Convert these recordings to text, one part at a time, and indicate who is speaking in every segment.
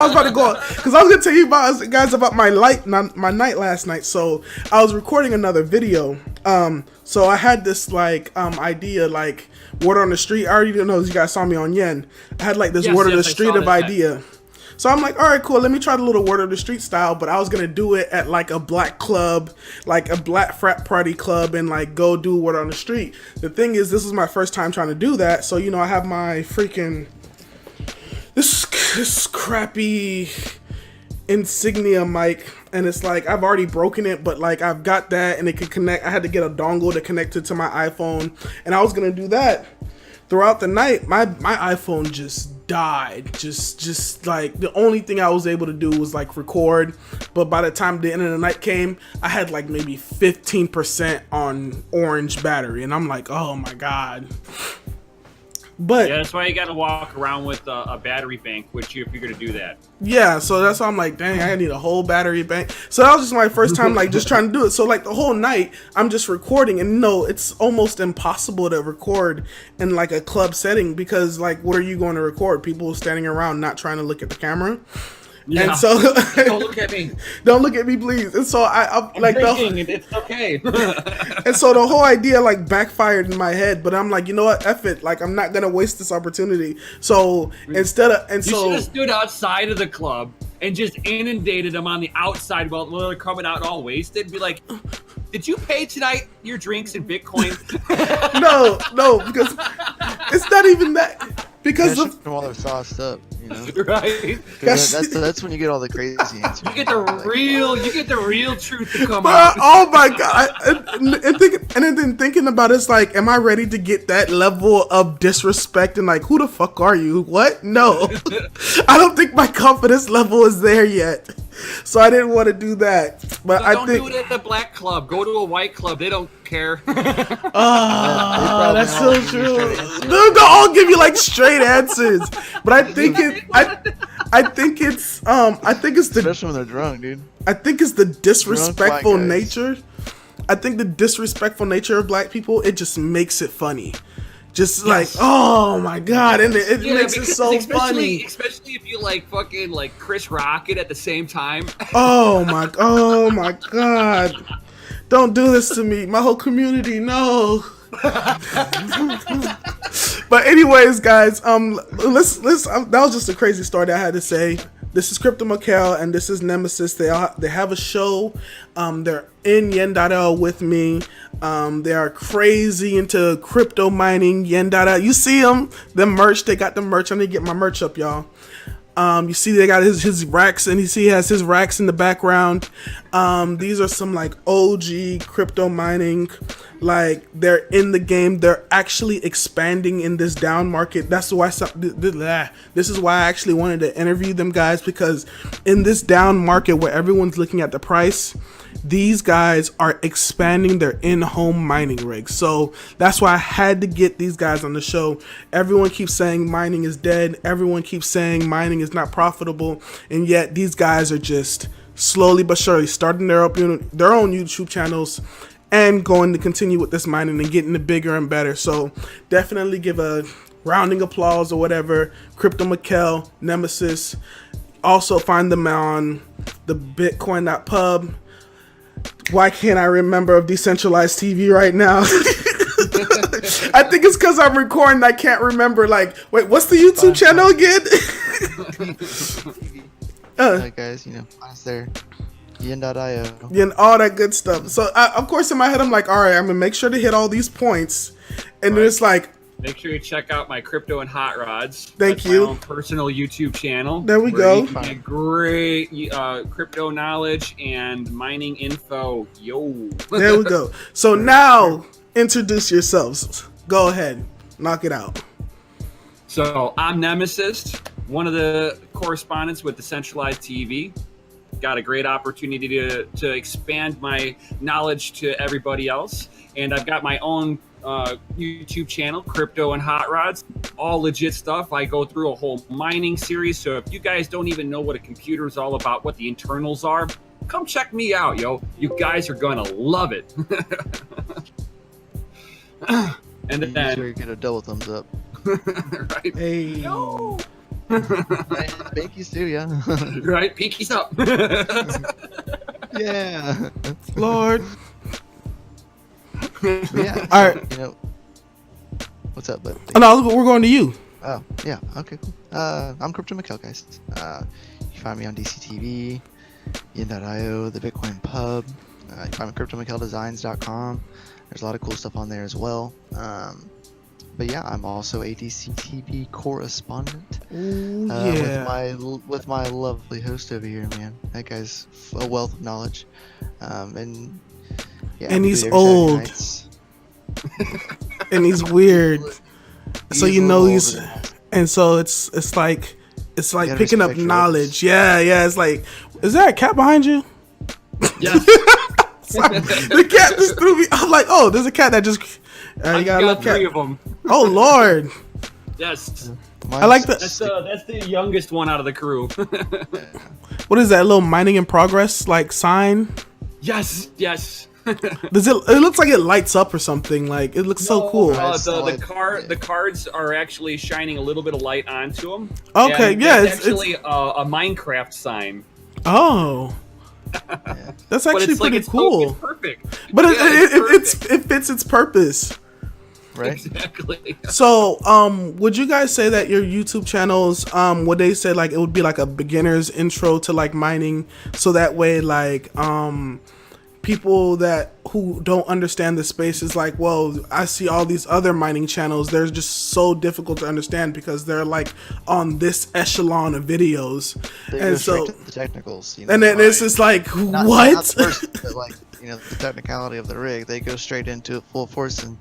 Speaker 1: was about to go because I was gonna tell you guys about my night last night. So I was recording another video. So I had this idea like word on the street. I already know you guys saw me on Yen. I had like this word on the street of idea. So I'm like, all right, cool. Let me try the little word of the street style, but I was gonna do it at like a black club, like a black frat party club, and like go do word on the street. The thing is, this is my first time trying to do that, so you know, I have my freaking this crappy insignia mic, and it's like I've already broken it, but like I've got that, and it can connect. I had to get a dongle to connect it to my iPhone, and I was gonna do that throughout the night. My iPhone just died. Just like the only thing I was able to do was like record, but by the time the end of the night came, I had like maybe 15% on orange battery, and I'm like, oh my god. But
Speaker 2: yeah, that's why you got to walk around with a battery bank, which if you're gonna do that.
Speaker 1: Yeah, so that's why I'm like, dang, I need a whole battery bank. So that was just my first time, like, just trying to do it. So, like, the whole night, I'm just recording. And, no, it's almost impossible to record in, like, a club setting because, like, what are you going to record? People standing around not trying to look at the camera? Yeah. And so
Speaker 3: don't look at me.
Speaker 1: Don't look at me, please. And so I'm like,
Speaker 3: it's okay.
Speaker 1: And so the whole idea like backfired in my head. But I'm like, you know what? F it. Like I'm not gonna waste this opportunity. So
Speaker 2: you should have stood outside of the club and just inundated them on the outside while they're coming out all wasted. And be like, did you pay tonight your drinks in Bitcoin?
Speaker 1: No, because it's not even that. Because
Speaker 4: while they're sauced up, you know,
Speaker 2: right?
Speaker 4: That's when you get all the crazy answers.
Speaker 2: You get the real truth to come
Speaker 1: out. Oh my god! And then thinking about it's like, am I ready to get that level of disrespect and like, who the fuck are you? What? No, I don't think my confidence level is there yet. So I didn't want to do that. But
Speaker 2: don't do it at the black club. Go to a white club. They don't care.
Speaker 1: Oh, that's so true. They'll all give you like straight answers. But I think it's the,
Speaker 4: especially when they're drunk, dude.
Speaker 1: I think it's the disrespectful nature. I think the disrespectful nature of black people, it just makes it funny. Just like, oh my god, and it makes it so funny.
Speaker 2: Especially if you like fucking like Chris Rock it at the same time.
Speaker 1: Oh my god. Don't do this to me. My whole community, no. But anyways, guys, let's that was just a crazy story that I had to say. This is CryptoMykel and this is Nemesis. They have a show. They're in Yen.L with me. They are crazy into crypto mining. Yen.L. You see them merch. They got the merch. I'm gonna get my merch up, y'all. You see they got his racks, and he has his racks in the background. These are some like OG crypto mining. Like they're in the game. They're actually expanding in this down market. That's why this is why I actually wanted to interview them guys, because in this down market where everyone's looking at the price, these guys are expanding their in-home mining rigs. So that's why I had to get these guys on the show. Everyone keeps saying mining is dead. Everyone keeps saying mining is not profitable. And yet these guys are just slowly but surely starting their own YouTube channels and going to continue with this mining and getting it bigger and better. So definitely give a rounding applause or whatever. CryptoMykel, Nemesis. Also find them on the Bitcoin.pub. Why can't I remember of decentralized TV right now? I think it's because I'm recording. I can't remember. Like, wait, what's the YouTube channel again?
Speaker 4: Alright, guys, you know, it's there. Yen.io.
Speaker 1: Yeah, and all that good stuff. So, of course, in my head, I'm like, all right, I'm gonna make sure to hit all these points, and then it's like,
Speaker 2: make sure you check out my Crypto and Hot Rods.
Speaker 1: Thank you.
Speaker 2: My own personal YouTube channel.
Speaker 1: There we go.
Speaker 2: You can get great crypto knowledge and mining info. Yo.
Speaker 1: There we go. So now, introduce yourselves. Go ahead, knock it out.
Speaker 2: So I'm Nemesis, one of the correspondents with Decentralized TV. Got a great opportunity to expand my knowledge to everybody else, and I've got my own YouTube channel, Crypto and Hot Rods, all legit stuff. I go through a whole mining series, so if you guys don't even know what a computer is all about, what the internals are, come check me out, yo. You guys are gonna love it. And then
Speaker 4: sure you get a double thumbs up.
Speaker 2: right?
Speaker 1: Hey.
Speaker 2: No.
Speaker 4: And Bankies too, yeah.
Speaker 2: Right, pinkies up.
Speaker 4: Yeah.
Speaker 1: Lord.
Speaker 4: Yeah.
Speaker 1: All right.
Speaker 4: You know, what's up, bud?
Speaker 1: Oh, no, we're going to you.
Speaker 4: Oh, yeah. Okay, cool. I'm CryptoMykel, guys. You can find me on DCTV, Yin.io, the Bitcoin Pub. You can find me at CryptoMykelDesigns.com. There's a lot of cool stuff on there as well. But yeah, I'm also a DCTV correspondent.
Speaker 1: Ooh, yeah.
Speaker 4: With my lovely host over here, man. That guy's a wealth of knowledge. And yeah,
Speaker 1: And
Speaker 4: we
Speaker 1: he's
Speaker 4: do it every Saturday
Speaker 1: old.
Speaker 4: nights.
Speaker 1: And he's weird. So
Speaker 4: He's
Speaker 1: you
Speaker 4: a
Speaker 1: know
Speaker 4: little
Speaker 1: he's,
Speaker 4: older.
Speaker 1: and so it's like
Speaker 4: gotta
Speaker 1: picking up
Speaker 4: respect your
Speaker 1: knowledge. Yeah, yeah. It's like, is there a cat behind you?
Speaker 2: Yes.
Speaker 1: The cat just threw me. I'm like, oh, there's a cat that just. You
Speaker 2: I've
Speaker 1: gotta
Speaker 2: got
Speaker 1: love cat.
Speaker 2: 3 of them.
Speaker 1: Oh Lord.
Speaker 2: Yes.
Speaker 1: I like the.
Speaker 2: That's the youngest one out of the crew.
Speaker 1: What is that little mining in progress like sign?
Speaker 2: Yes. Yes.
Speaker 1: Does it? It looks like it lights up or something. Like it looks so cool.
Speaker 2: The cards are actually shining a little bit of light onto them.
Speaker 1: Okay,
Speaker 2: and
Speaker 1: yeah,
Speaker 2: it's
Speaker 1: it's
Speaker 2: actually a Minecraft sign.
Speaker 1: Oh,
Speaker 4: Yeah.
Speaker 1: that's
Speaker 2: But
Speaker 1: actually
Speaker 2: it's like
Speaker 1: pretty
Speaker 2: it's
Speaker 1: cool.
Speaker 2: It's perfect.
Speaker 1: But
Speaker 2: Yeah,
Speaker 1: it fits its purpose.
Speaker 4: Right?
Speaker 2: Exactly.
Speaker 1: So, would you guys say that your YouTube channels, would they say like it would be like a beginner's intro to like mining, so that way like people who don't understand the space is like, well, I see all these other mining channels, they're just so difficult to understand because they're like on this echelon of videos,
Speaker 4: They
Speaker 1: and
Speaker 4: go straight
Speaker 1: so
Speaker 4: to the technicals. You know,
Speaker 1: and then it's just like
Speaker 4: not
Speaker 1: what?
Speaker 4: the person, but like the technicality of the rig. They go straight into it full force, and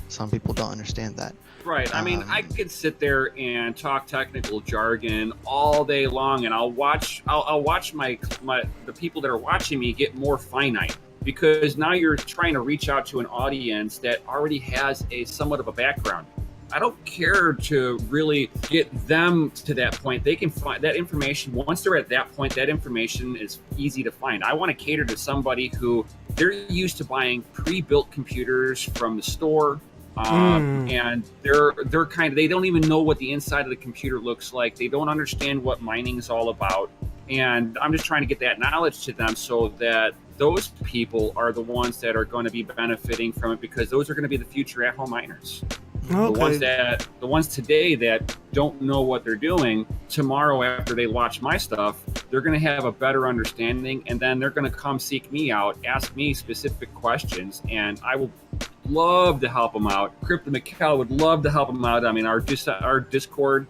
Speaker 4: some people don't understand that.
Speaker 2: Right. I mean, I could sit there and talk technical jargon all day long, and I'll watch the people that are watching me get more finite, because now you're trying to reach out to an audience that already has a somewhat of a background. I don't care to really get them to that point. They can find that information. Once they're at that point, that information is easy to find. I want to cater to somebody who they're used to buying pre-built computers from the store. And they're kind of, they don't even know what the inside of the computer looks like. They don't understand what mining is all about. And I'm just trying to get that knowledge to them so that those people are the ones that are going to be benefiting from it, because those are going to be the future at-home miners.
Speaker 1: Okay.
Speaker 2: The ones today that don't know what they're doing, tomorrow after they watch my stuff, they're going to have a better understanding, and then they're going to come seek me out, ask me specific questions, and I will love to help them out. CryptoMykel would love to help them out. I mean, our Discord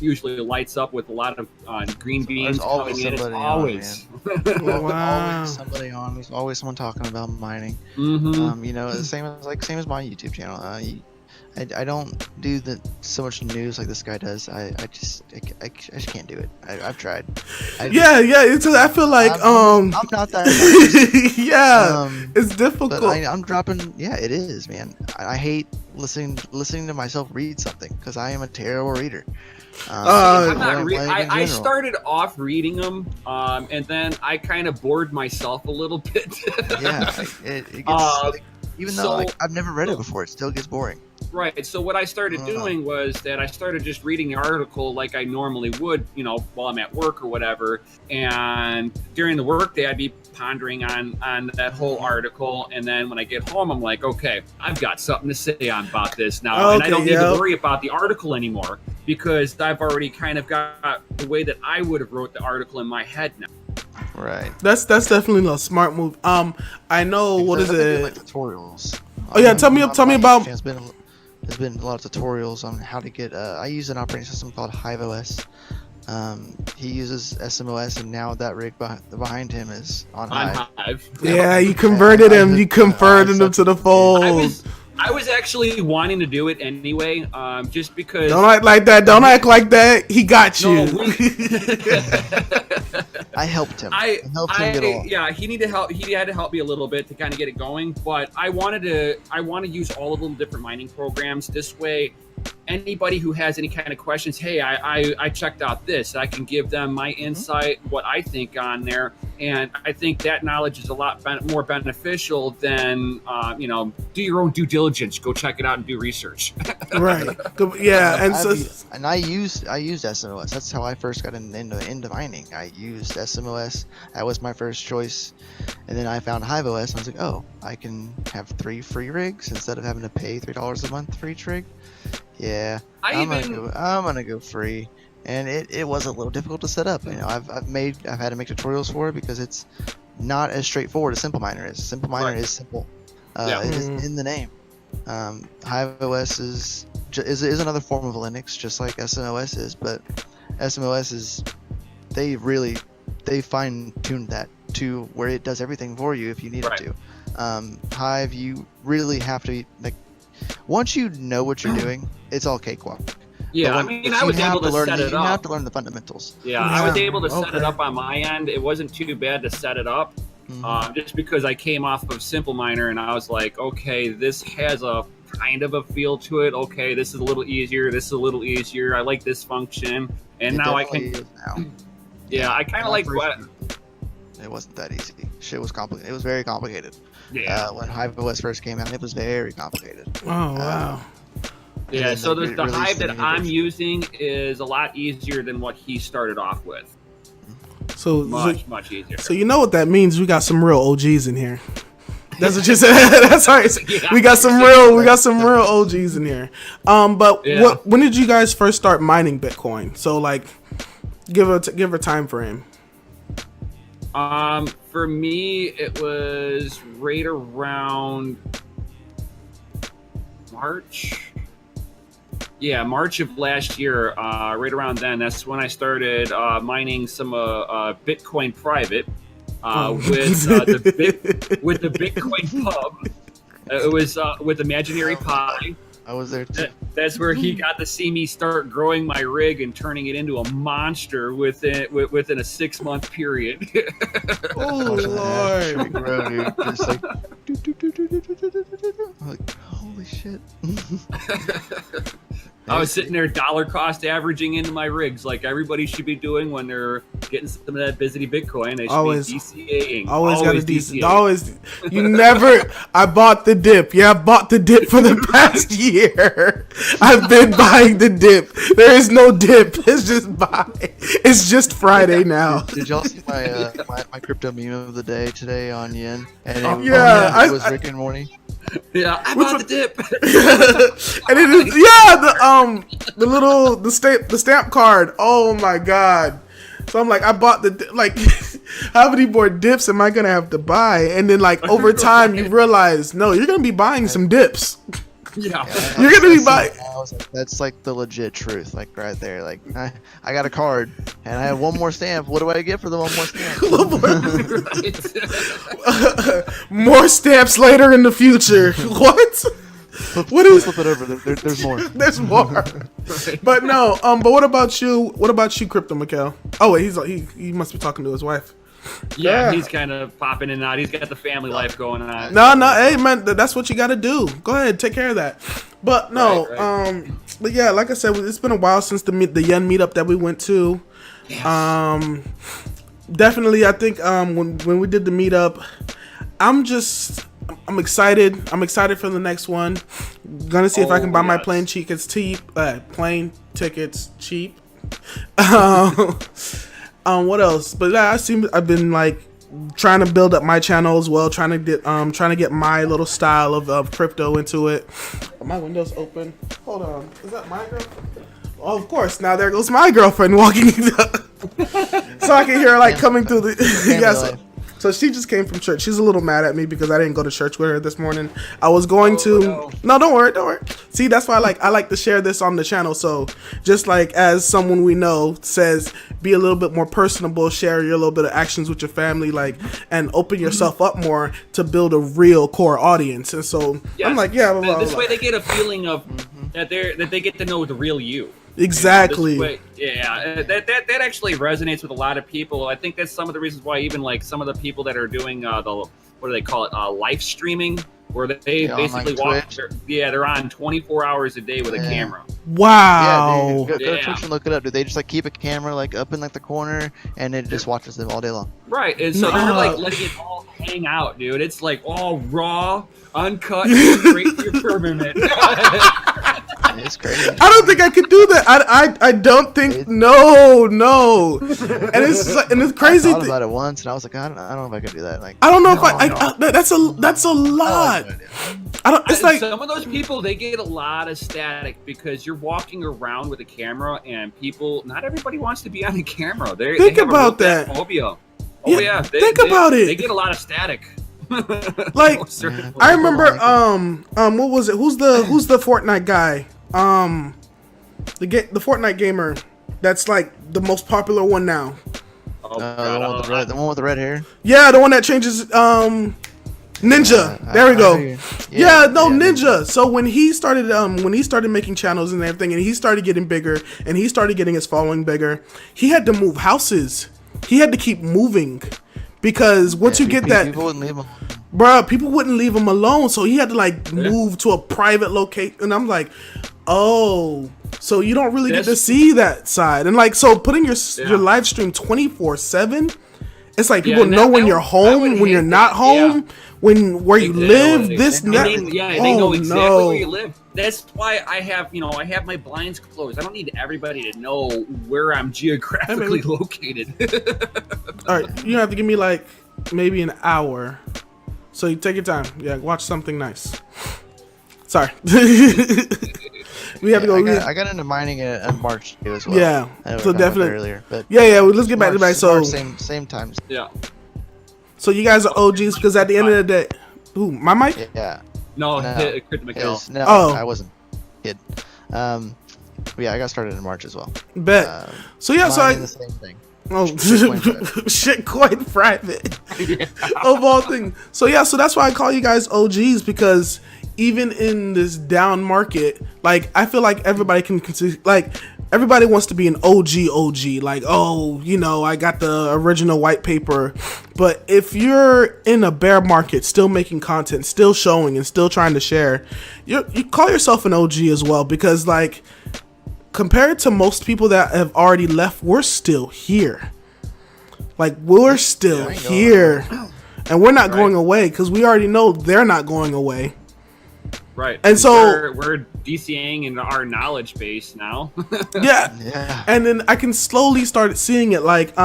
Speaker 2: usually lights up with a lot of green beans.
Speaker 4: There's always
Speaker 2: coming in.
Speaker 4: somebody
Speaker 2: Always.
Speaker 1: Wow.
Speaker 4: Always somebody on. There's always someone talking about mining.
Speaker 2: Mm-hmm.
Speaker 4: The same as my YouTube channel. I don't do so much news like this guy does. I just can't do it. I've tried.
Speaker 1: I feel like
Speaker 4: I'm not that.
Speaker 1: yeah, it's difficult.
Speaker 4: But I'm dropping. Yeah, it is, man. I hate listening to myself read something because I am a terrible reader.
Speaker 2: I started off reading them, and then I kind of bored myself a little bit.
Speaker 4: Yeah, it gets. Even though I've never read it before, it still gets boring.
Speaker 2: Right. So what I started doing was that I started just reading the article like I normally would, while I'm at work or whatever. And during the workday, I'd be pondering on that whole article. And then when I get home, I'm like, okay, I've got something to say about this now. And I don't need to worry about the article anymore, because I've already kind of got the way that I would have wrote the article in my head now.
Speaker 4: Right.
Speaker 1: That's definitely a smart move. I know what is it?
Speaker 4: Like tutorials.
Speaker 1: Oh yeah, tell me about.
Speaker 4: There's been a lot of tutorials on how to get. I use an operating system called HiveOS. He uses SMOS, and now that rig behind him is on Hive.
Speaker 1: Yeah, you converted him. You converted him to the fold.
Speaker 2: I was actually wanting to do it anyway, just because.
Speaker 1: Don't act like that. Don't act like that. He got you.
Speaker 4: I helped him. I helped him get along.
Speaker 2: Yeah, he needed help. He had to help me a little bit to kind of get it going. But I want to use all of the different mining programs this way. anybody who has any kind of questions, hey, I checked out this. I can give them my insight, what I think on there. And I think that knowledge is a lot more beneficial than, do your own due diligence. Go check it out and do research.
Speaker 1: Right. Yeah. And
Speaker 4: I used SMOS. That's how I first got into mining. I used SMOS. That was my first choice. And then I found HiveOS. I was like, oh, I can have 3 free rigs instead of having to pay $3 a month for each rig. Yeah, I'm gonna go free, and it was a little difficult to set up. I've had to make tutorials for it because it's not as straightforward as Simple Miner is. Simple Miner is simple. It is in the name. HiveOS is another form of Linux, just like SMOS is, but SMOS is they fine-tuned that to where it does everything for you if you need it to. Hive, you really have to once you know what you're doing, it's all cakewalk.
Speaker 2: Yeah, I was able to set it up.
Speaker 4: You have to learn the fundamentals.
Speaker 2: Yeah, I was able to set it up on my end. It wasn't too bad to set it up, just because I came off of Simple Miner and I was like, okay, this has a kind of a feel to it. Okay, this is a little easier. This is a little easier. I like this function, and now I can. Yeah, I kind of like what.
Speaker 4: It wasn't that easy. Shit was complicated. It was very complicated.
Speaker 2: Yeah.
Speaker 4: When HiveOS first came out, it was very complicated.
Speaker 1: Oh wow.
Speaker 2: Yeah. So the Hive that I'm using is a lot easier than what he started off with.
Speaker 1: So
Speaker 2: much easier.
Speaker 1: So you know what that means? We got some real OGs in here. That's what you said. That's right. We got some real OGs in here. But when did you guys first start mining Bitcoin? So like, give a time frame.
Speaker 2: For me, it was right around March. Yeah, March of last year. Right around then, that's when I started mining some Bitcoin private with the Bitcoin pub. It was with Imaginary Pi.
Speaker 4: I was there too.
Speaker 2: That's where he got to see me start growing my rig and turning it into a monster within a 6-month period.
Speaker 1: Oh Lord!
Speaker 4: Grow, dude. Just like, I'm like, holy shit.
Speaker 2: I was sitting there dollar cost averaging into my rigs like everybody should be doing when they're getting some of that busy Bitcoin. They should be DCAing.
Speaker 1: Always got a decent. Always. You never. I bought the dip. Yeah, I bought the dip for the past year. I've been buying the dip. There is no dip. It's just buy. It's just Friday now.
Speaker 4: Did y'all see my crypto meme of the day today on Yen? And
Speaker 1: it
Speaker 4: was Rick and Morty.
Speaker 2: Yeah, I bought the dip.
Speaker 1: And it is the stamp card. Oh my god. So I'm like, I bought how many more dips am I gonna have to buy? And then like over time you realize, no, you're gonna be buying some dips.
Speaker 2: Yeah.
Speaker 1: You're gonna be buying.
Speaker 4: That's like the legit truth, like right there. Like I got a card and I have one more stamp. What do I get for the one more stamp?
Speaker 1: More stamps later in the future. What?
Speaker 4: Flip it over. There's more.
Speaker 1: There's more. But no. But what about you? What about you, CryptoMykel? Oh wait, he must be talking to his wife.
Speaker 2: Yeah, he's kind of popping in and out. He's got the family life going on.
Speaker 1: No, hey man, that's what you got to do. Go ahead, take care of that. But no,
Speaker 2: right.
Speaker 1: But yeah, like I said, it's been a while since the Yen meetup that we went to. Yes. Definitely, I think when we did the meetup, I'm excited. I'm excited for the next one. Gonna see if I can buy my plane tickets cheap. What else? But yeah, I've been like trying to build up my channel as well, trying to get my little style of crypto into it. Are my windows open? Hold on. Is that my girlfriend? Oh, of course. Now there goes my girlfriend walking. So I can hear her like coming through the yes. So she just came from church. She's a little mad at me because I didn't go to church with her this morning. I was going to. No, don't worry. See, that's why I like to share this on the channel. So just like as someone we know says, be a little bit more personable, share your little bit of actions with your family, like, and open yourself up more to build a real core audience. And so I'm like, yeah.
Speaker 2: This way they get a feeling of that they get to know the real you.
Speaker 1: Exactly.
Speaker 2: That actually resonates with a lot of people. I think that's some of the reasons why even like some of the people that are doing what do they call it, live streaming where they
Speaker 4: Yeah, on,
Speaker 2: basically
Speaker 4: like,
Speaker 2: walk. They're on 24 hours a day with a
Speaker 4: Yeah.
Speaker 2: camera.
Speaker 1: Wow.
Speaker 4: Yeah, dude. Go to
Speaker 2: Yeah.
Speaker 4: Twitch and look it up. Dude, they just like keep a camera like up in like the corner, and it just watches them all day long.
Speaker 2: Right, and so
Speaker 1: No.
Speaker 2: they're like letting it all hang out, dude. It's like all raw, uncut, straight to your firmament.
Speaker 4: It's crazy.
Speaker 1: I don't think I could do that. I don't think. No. And it's crazy.
Speaker 4: I thought about it once, and I was like, I don't know if I could do that. Like,
Speaker 1: I don't know if that's a lot. I don't. It's like
Speaker 2: some of those people, they get a lot of static because you're walking around with a camera, and people. Not everybody wants to be on the camera. They
Speaker 1: Think
Speaker 2: have
Speaker 1: about
Speaker 2: a real
Speaker 1: that.
Speaker 2: phobia. Oh
Speaker 1: Yeah,
Speaker 2: yeah,
Speaker 1: think about it.
Speaker 2: They get a lot of static.
Speaker 1: Like,
Speaker 2: Certainly.
Speaker 1: I remember what was it? Who's the Fortnite guy? The Fortnite gamer that's like the most popular one now.
Speaker 2: Oh,
Speaker 4: the one with the red hair.
Speaker 1: Yeah, the one that changes Ninja. There we go. Ninja. So when he started making channels and everything, and he started getting bigger, and he started getting his following bigger, he had to move houses. He had to keep moving because once you get that,
Speaker 4: people wouldn't leave him.
Speaker 1: bruh, people wouldn't leave him alone. So he had to like move to a private location, and I'm like, oh, so you don't really get to see that side. And like, so putting your live stream 24/7, it's like people know when you're home, when you're not home, where you live. They
Speaker 2: know exactly where you live. That's why I have my blinds closed. I don't need everybody to know where I'm geographically located.
Speaker 1: All right, you have to give me like maybe an hour. So you take your time. Yeah, watch something nice. Sorry. We have to go.
Speaker 4: I got into mining in March too as well.
Speaker 1: Yeah, so definitely
Speaker 4: earlier. But
Speaker 1: well, let's get back to that. So
Speaker 4: same times.
Speaker 2: Yeah.
Speaker 1: So you guys are OGs because at the end of the day, who my mic?
Speaker 4: Yeah.
Speaker 2: No, CryptoMykel.
Speaker 4: No,
Speaker 1: Oh.
Speaker 4: I wasn't. Kid. But yeah, I got started in March as well.
Speaker 1: Bet. So yeah, so
Speaker 4: the same thing.
Speaker 1: Oh, shitcoin private of all things. So yeah, so that's why I call you guys OGs, because even in this down market, like I feel like everybody can like everybody wants to be an OG, like, oh, I got the original white paper. But if you're in a bear market, still making content, still showing, and still trying to share, you call yourself an OG as well, because like, compared to most people that have already left, we're still here. Like, we're still here. And we're not going away, because we already know they're not going away.
Speaker 2: Right.
Speaker 1: And so
Speaker 2: we're DCing in our knowledge base now.
Speaker 1: Yeah. And then I can slowly start seeing it, like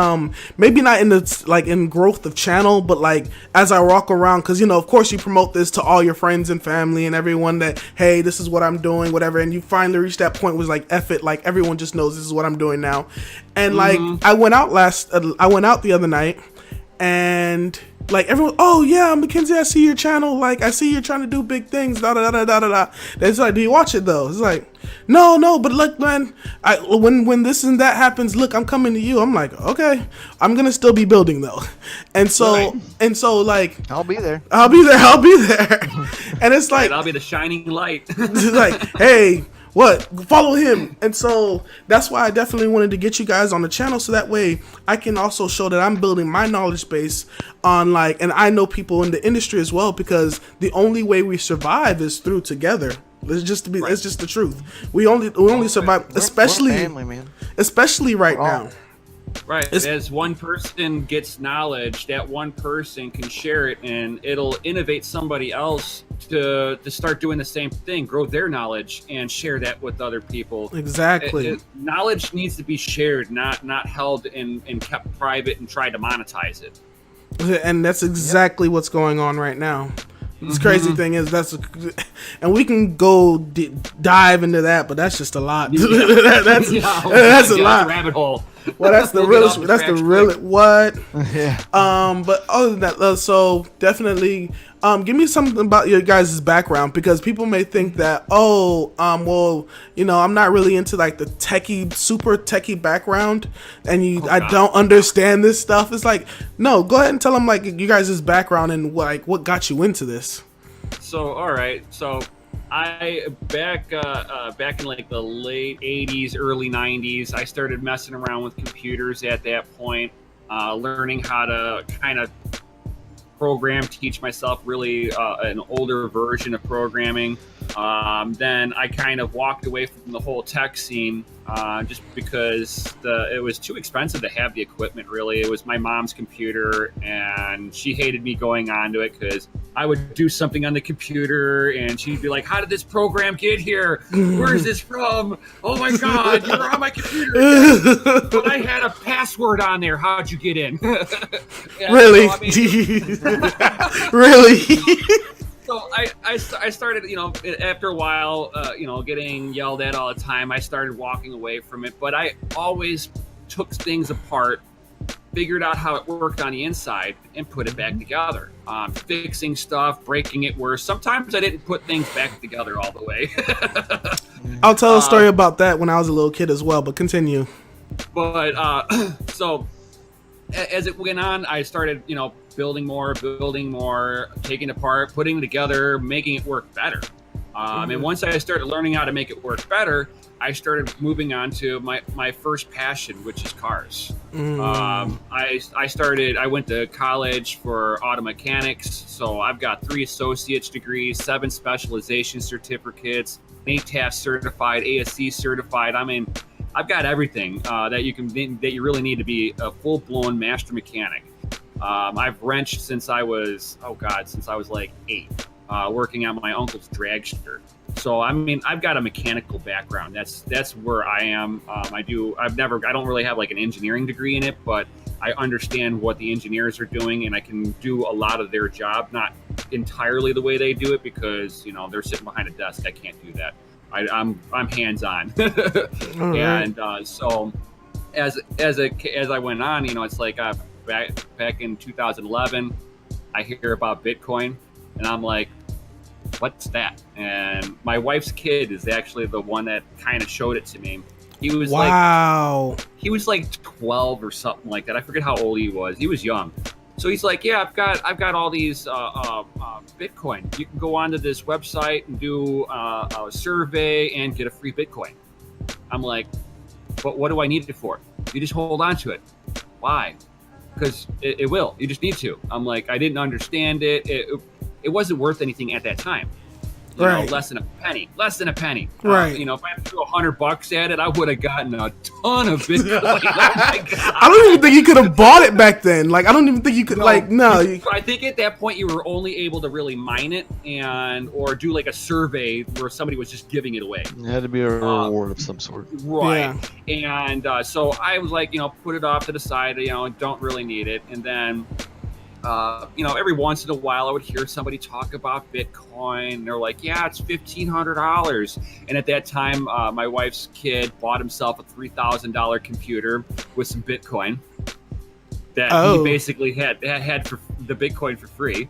Speaker 1: maybe not in the in growth of channel, but like as I walk around, because of course you promote this to all your friends and family and everyone that, hey, this is what I'm doing, whatever, and you finally reach that point was like, F it, like everyone just knows this is what I'm doing now. And like I went out the other night, and like everyone, oh yeah, Mackenzie, I see your channel. Like I see you're trying to do big things. Da da da da da da. It's like, do you watch it though? It's like, no. But look, man, when this and that happens, look, I'm coming to you. I'm like, okay, I'm gonna still be building though, and so like,
Speaker 4: I'll be there.
Speaker 1: and it's like,
Speaker 2: I'll be the shining light.
Speaker 1: it's like, hey. What? Follow him. And so that's why I definitely wanted to get you guys on the channel, so that way I can also show that I'm building my knowledge base on and I know people in the industry as well, because the only way we survive is through together. It's just the truth. We only survive, especially
Speaker 4: we're family, man.
Speaker 1: Especially right now.
Speaker 2: Right. As one person gets knowledge, that one person can share it, and it'll innovate somebody else to start doing the same thing, grow their knowledge, and share that with other people.
Speaker 1: Exactly.
Speaker 2: Knowledge needs to be shared, not held and kept private and tried to monetize it.
Speaker 1: And that's exactly what's going on right now. This crazy thing is and we can go dive into that, but that's just a lot. That's a lot.
Speaker 2: Rabbit hole.
Speaker 1: Well, that's the realest. That's the real what.
Speaker 4: Yeah.
Speaker 1: But other than that, so definitely, give me something about your guys' background, because people may think that, well, I'm not really into like the super techie background, and I don't understand this stuff. It's like, no, go ahead and tell them like you guys' background and what got you into this.
Speaker 2: So, all right, so I back in like the late 80s, early 90s, I started messing around with computers at that point, learning how to kind of program, teach myself really an older version of programming. Then I kind of walked away from the whole tech scene just because it was too expensive to have the equipment, really. It was my mom's computer, and she hated me going onto it because I would do something on the computer, and she'd be like, how did this program get here? Where is this from? Oh, my God, you're on my computer again. But I had a password on there. How'd you get in?
Speaker 1: Really? Really?
Speaker 2: So I started, after a while, getting yelled at all the time. I started walking away from it, but I always took things apart, figured out how it worked on the inside, and put it back together. Fixing stuff, breaking it worse. Sometimes I didn't put things back together all the way.
Speaker 1: I'll tell a story about that when I was a little kid as well, but continue.
Speaker 2: But so as it went on, I started, building more, taking it apart, putting it together, making it work better. And once I started learning how to make it work better, I started moving on to my first passion, which is cars. I went to college for auto mechanics, so I've got 3 associate's degrees, 7 specialization certificates, ATAS certified, ASC certified. I mean, I've got everything that you really need to be a full-blown master mechanic. I've wrenched since I was like 8, working on my uncle's dragster. So I mean, I've got a mechanical background. That's where I am. I don't really have like an engineering degree in it, but I understand what the engineers are doing, and I can do a lot of their job, not entirely the way they do it, because they're sitting behind a desk. I can't do that. I'm hands-on. And so as I went on, it's like back in 2011, I hear about Bitcoin, and I'm like, what's that? And my wife's kid is actually the one that kind of showed it to me. He was he was like 12 or something like that. I forget how old he was. He was young. So he's like, yeah, I've got all these Bitcoin. You can go onto this website and do a survey and get a free Bitcoin. I'm like, but what do I need it for? You just hold on to it. Why? Because it will. You just need to. I'm like, I didn't understand it. It wasn't worth anything at that time.
Speaker 1: Right.
Speaker 2: Less than a penny.
Speaker 1: Right.
Speaker 2: If I threw $100 at it, I would have gotten a ton of Bitcoin. Oh my God.
Speaker 1: I don't even think you could have bought it back then. Like, I don't even think you could.
Speaker 2: I think at that point you were only able to really mine it or do like a survey where somebody was just giving it away.
Speaker 4: It had to be a reward of some sort.
Speaker 2: Right. Yeah. And so I was like, put it off to the side. Don't really need it. And then. Every once in a while I would hear somebody talk about Bitcoin, and they're like, yeah, it's $1,500. And at that time, my wife's kid bought himself a $3,000 computer with some Bitcoin that he basically had for the Bitcoin for free.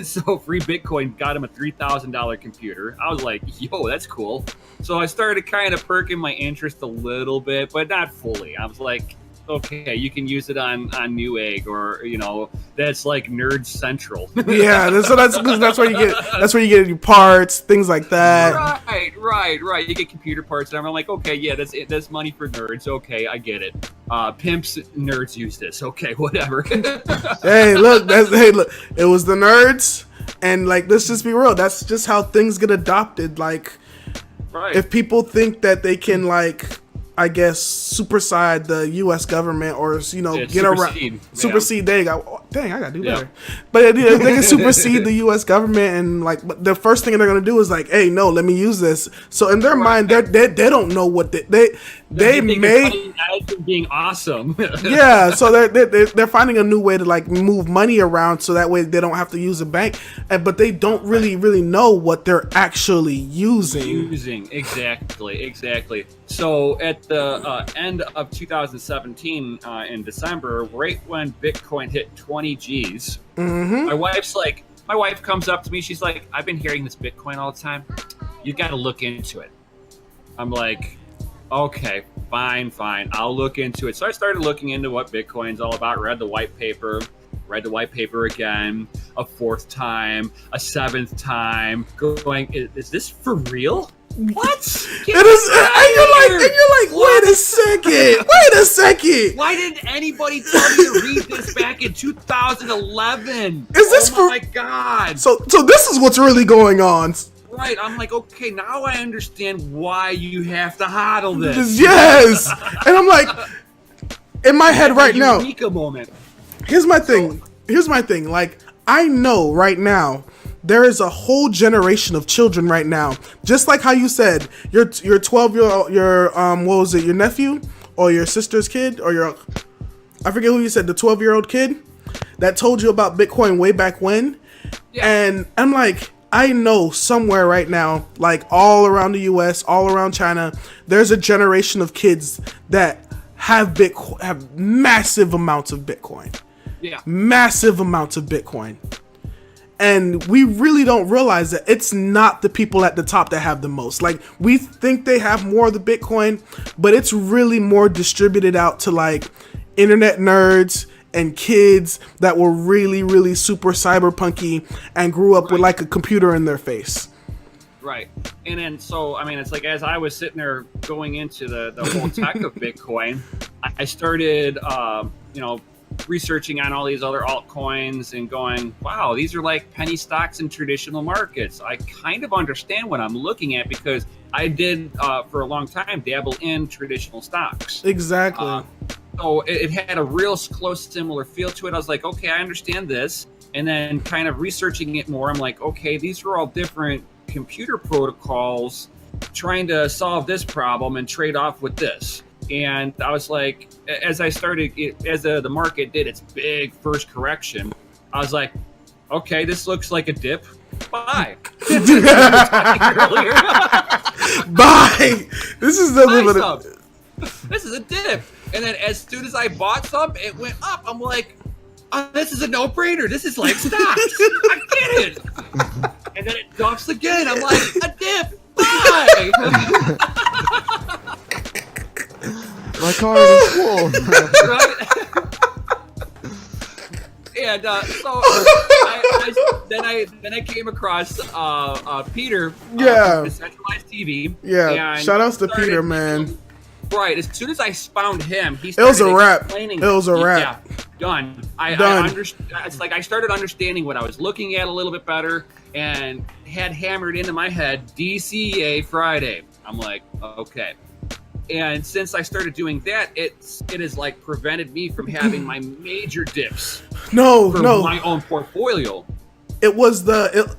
Speaker 2: So free Bitcoin got him a $3,000 computer. I was like, yo, that's cool. So I started kind of perking my interest a little bit, but not fully. I was like, okay, you can use it on Newegg, or that's like Nerd Central.
Speaker 1: Yeah, that's where you get your parts, things like that.
Speaker 2: Right. You get computer parts, and I'm like, okay, yeah, that's money for nerds. Okay, I get it. Pimps, nerds use this. Okay, whatever.
Speaker 1: Hey, look, it was the nerds, and like, let's just be real. That's just how things get adopted. Like, if people think that they can, like, I guess, supersede the U.S. government, or get around supersede. There you go. Dang, I gotta do better. But they can supersede the U.S. government, and like, but the first thing they're gonna do is like, hey, no, let me use this. So in their mind, they don't know what they made
Speaker 2: being awesome.
Speaker 1: Yeah, so they're finding a new way to like move money around, so that way they don't have to use a bank, but they don't really know what they're actually using.
Speaker 2: Exactly. So at the end of 2017, in December, right when Bitcoin hit 20 G's, my wife comes up to me. She's like, I've been hearing this Bitcoin all the time. You got to look into it. I'm like, okay, fine. I'll look into it. So I started looking into what Bitcoin's all about. Read the white paper again, a 4th time, a 7th time, going, is this for real? What?
Speaker 1: It is, and you're like, wait a second.
Speaker 2: Why didn't anybody tell me to read this back in 2011?
Speaker 1: Is this
Speaker 2: oh
Speaker 1: for?
Speaker 2: my god!
Speaker 1: So this is what's really going on.
Speaker 2: Right, I'm like, okay, now I understand why you have to hodl this.
Speaker 1: Yes, and I'm like, in my head right now.
Speaker 2: Eureka moment.
Speaker 1: Here's my thing. Like, I know right now there is a whole generation of children right now. Just like how you said, your 12-year-old, what was it, your nephew or your sister's kid or I forget who you said, the 12-year-old kid that told you about Bitcoin way back when. Yeah. And I'm like, I know somewhere right now, like all around the US, all around China, there's a generation of kids that have massive amounts of Bitcoin.
Speaker 2: Yeah.
Speaker 1: Massive amounts of Bitcoin. And we really don't realize that it's not the people at the top that have the most. Like, we think they have more of the Bitcoin, but it's really more distributed out to like internet nerds and kids that were really, really super cyberpunky and grew up with like a computer in their face.
Speaker 2: Right. And then, so, I mean, it's like, as I was sitting there going into the whole tech of Bitcoin, I started, researching on all these other altcoins and going, wow, these are like penny stocks in traditional markets. I kind of understand what I'm looking at because I did, for a long time, dabble in traditional stocks.
Speaker 1: Exactly.
Speaker 2: So it had a real close, similar feel to it. I was like, okay, I understand this. And then kind of researching it more, I'm like, okay, these are all different computer protocols trying to solve this problem and trade off with this. And I was like, as the market did its big first correction, I was like, okay, this looks like a dip. Buy.
Speaker 1: Buy. This is the
Speaker 2: This is a dip. And then as soon as I bought some, it went up. I'm like, oh, this is a no-brainer. This is like stocks. I get it. And then it dumps again. I'm like, a dip. Buy.
Speaker 4: My card is full.
Speaker 2: Right? And so then I came across Peter.
Speaker 1: Yeah.
Speaker 2: From Decentralized TV.
Speaker 1: Yeah. Shout outs to Peter, man.
Speaker 2: Right. As soon as I found him, he
Speaker 1: started It was a wrap.
Speaker 2: Yeah. Done. It's like I started understanding what I was looking at a little bit better and had hammered into my head DCA Friday. I'm like, okay. And since I started doing that, it has like prevented me from having my major dips.
Speaker 1: No.
Speaker 2: My own portfolio.
Speaker 1: It was the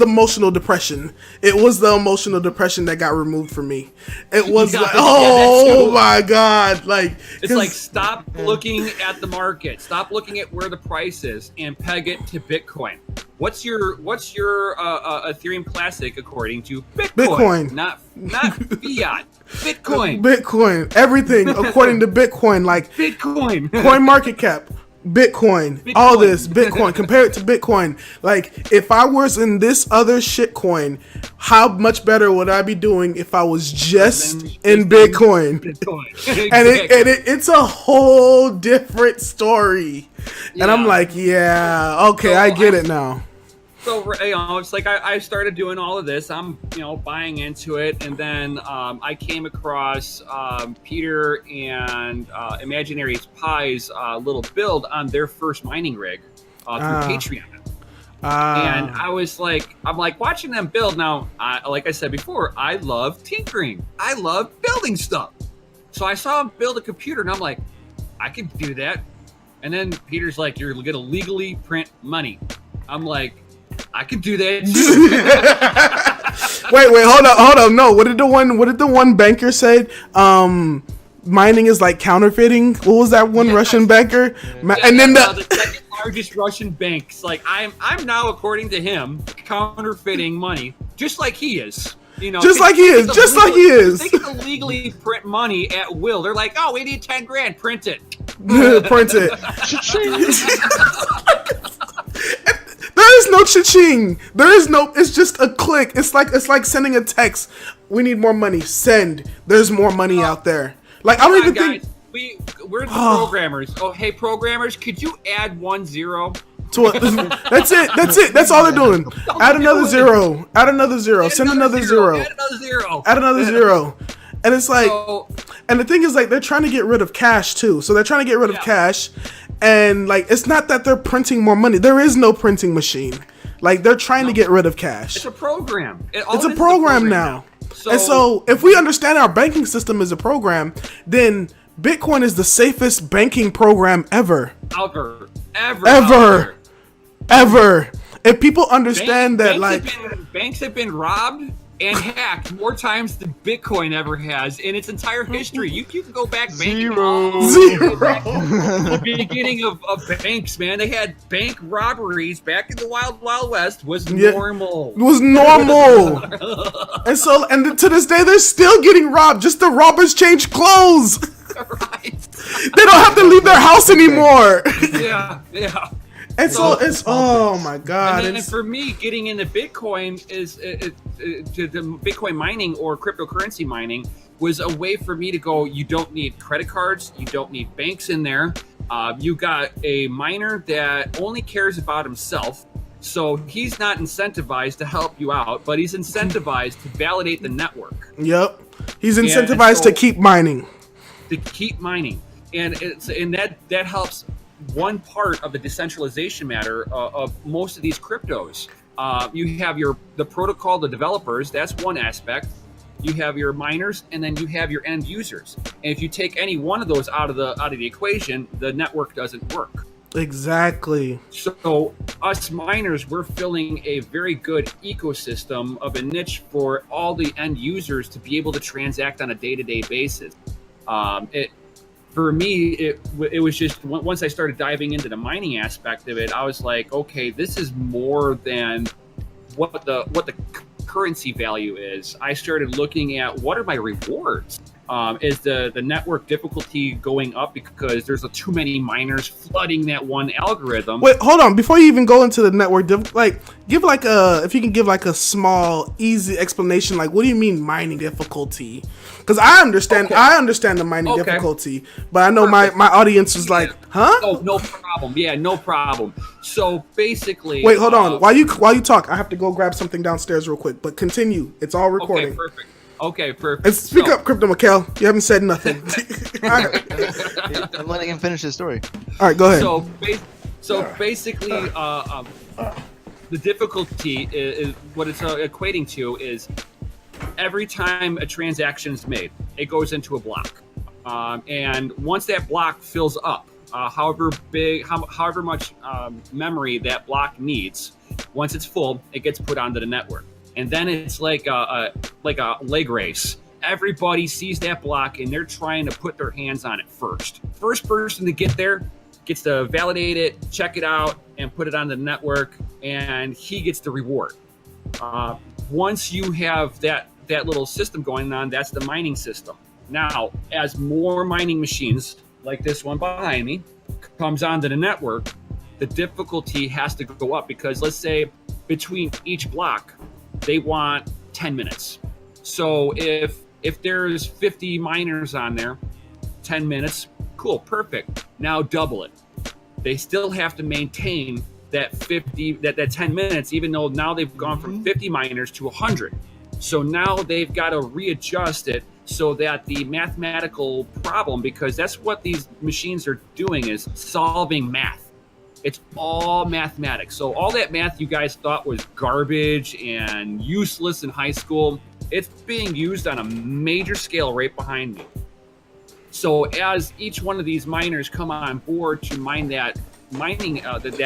Speaker 1: emotional depression. It was the emotional depression that got removed from me. It was like, oh my god! Like,
Speaker 2: it's like, stop looking at the market, stop looking at where the price is, and peg it to Bitcoin. What's your Ethereum Classic according to Bitcoin? Not fiat.
Speaker 1: Bitcoin. Everything according to Bitcoin. Like
Speaker 2: Bitcoin.
Speaker 1: Coin market cap. Bitcoin, all this Bitcoin, compare it to Bitcoin. Like, if I was in this other shitcoin, how much better would I be doing if I was just in Bitcoin?
Speaker 2: Exactly.
Speaker 1: And it's a whole different story. Yeah. And I'm like, yeah, okay, I get it now.
Speaker 2: So, it's like I started doing all of this. I'm, buying into it. And then I came across Peter and Imaginary Pi's little build on their first mining rig through Patreon. And I was like, I'm like watching them build. Now, like I said before, I love tinkering. I love building stuff. So I saw him build a computer and I'm like, I could do that. And then Peter's like, you're going to legally print money. I'm like, I could do that too.
Speaker 1: Wait, hold up. No, what did the one banker say? Mining is like counterfeiting. What was that one Russian banker?
Speaker 2: Yeah, and then the second largest Russian banks. Like I'm now, according to him, counterfeiting money, just like he is.
Speaker 1: Just like he is.
Speaker 2: They can illegally print money at will. They're like, oh, we need 10 grand. Print it.
Speaker 1: Print it. There is no cha-ching. There is no. It's just a click. It's like sending a text. We need more money. Send. There's more money out there. Like, I don't even think
Speaker 2: we're the programmers. Oh, hey programmers, could you add 1 0?
Speaker 1: That's it. That's it. That's all they're doing. Add another zero. Add another zero. Send another zero.
Speaker 2: Add another zero.
Speaker 1: Add another zero. And it's like,
Speaker 2: So,
Speaker 1: and the thing is, like, they're trying to get rid of cash too. So they're trying to get rid of cash, and like, it's not that they're printing more money. There is no printing machine. Like, they're trying to get rid of cash.
Speaker 2: it's a program.
Speaker 1: It's a program now. And so, if we understand our banking system is a program, then Bitcoin is the safest banking program ever. Ever. If people understand
Speaker 2: banks have been robbed and hacked more times than Bitcoin ever has in its entire history. You can go back
Speaker 1: Zero.
Speaker 2: the beginning of banks, man. They had bank robberies back in the Wild Wild West. Normal.
Speaker 1: It was normal. and to this day, they're still getting robbed. Just the robbers change clothes.
Speaker 2: Right.
Speaker 1: They don't have to leave their house anymore.
Speaker 2: Yeah.
Speaker 1: And so it's, oh my God.
Speaker 2: And for me, getting into Bitcoin is to the Bitcoin mining or cryptocurrency mining was a way for me to go, you don't need credit cards. You don't need banks in there. You got a miner that only cares about himself. So he's not incentivized to help you out, but he's incentivized to validate the network.
Speaker 1: Yep. He's incentivized to keep mining. And that helps one part of the decentralization matter of most of these cryptos. You have the protocol, the developers. That's one aspect. You have your miners, and then you have your end users. And if you take any one of those out of the equation, the network doesn't work. Exactly.
Speaker 2: So us miners, we're filling a very good ecosystem of a niche for all the end users to be able to transact on a day-to-day basis. For me, it was just once I started diving into the mining aspect of it, I was like, okay, this is more than what the currency value is. I started looking at what are my rewards. Is the network difficulty going up because there's too many miners flooding that one algorithm?
Speaker 1: Wait, hold on. Before you even go into the network, if you can give like a small, easy explanation, like what do you mean mining difficulty? Because I understand the mining difficulty, but I know my audience was like, huh?
Speaker 2: Oh, no problem. Yeah, no problem. So basically,
Speaker 1: wait, hold on. While you talk, I have to go grab something downstairs real quick. But continue. It's all recording.
Speaker 2: Okay, perfect.
Speaker 1: And speak up, CryptoMykel. You haven't said nothing.
Speaker 4: I'm letting him finish his story.
Speaker 1: All right, go ahead.
Speaker 2: So basically, the difficulty is what it's equating to is every time a transaction is made, it goes into a block, and once that block fills up, however much memory that block needs, once it's full, it gets put onto the network. And then it's like a leg race. Everybody sees that block and they're trying to put their hands on it first. First person to get there gets to validate it, check it out, and put it on the network, and he gets the reward. Once you have that little system going on, that's the mining system. Now, as more mining machines like this one behind me comes onto the network, the difficulty has to go up because let's say between each block, they want 10 minutes. So if there's 50 miners on there, 10 minutes, cool, perfect. Now double it. They still have to maintain that 10 minutes, even though now they've gone from 50 miners to 100. So now they've got to readjust it so that the mathematical problem, because that's what these machines are doing, is solving math. It's all mathematics. So all that math you guys thought was garbage and useless in high school, it's being used on a major scale right behind me. So as each one of these miners come on board to mine that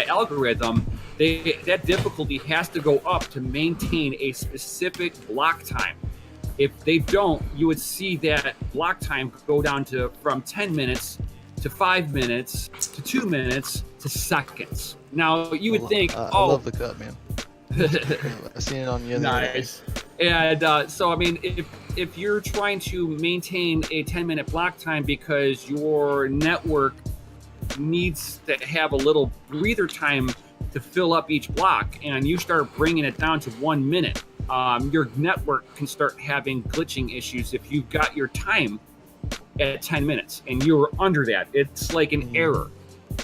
Speaker 2: algorithm, that difficulty has to go up to maintain a specific block time. If they don't, you would see that block time go down from 10 minutes to 5 minutes to 2 minutes to seconds. Now you would think,
Speaker 4: I love the cut, man. I seen it on you.
Speaker 2: Nice. And so I mean, if you're trying to maintain a 10-minute block time because your network needs to have a little breather time to fill up each block, and you start bringing it down to 1 minute, your network can start having glitching issues if you've got your time at 10 minutes and you're under that. It's like an error.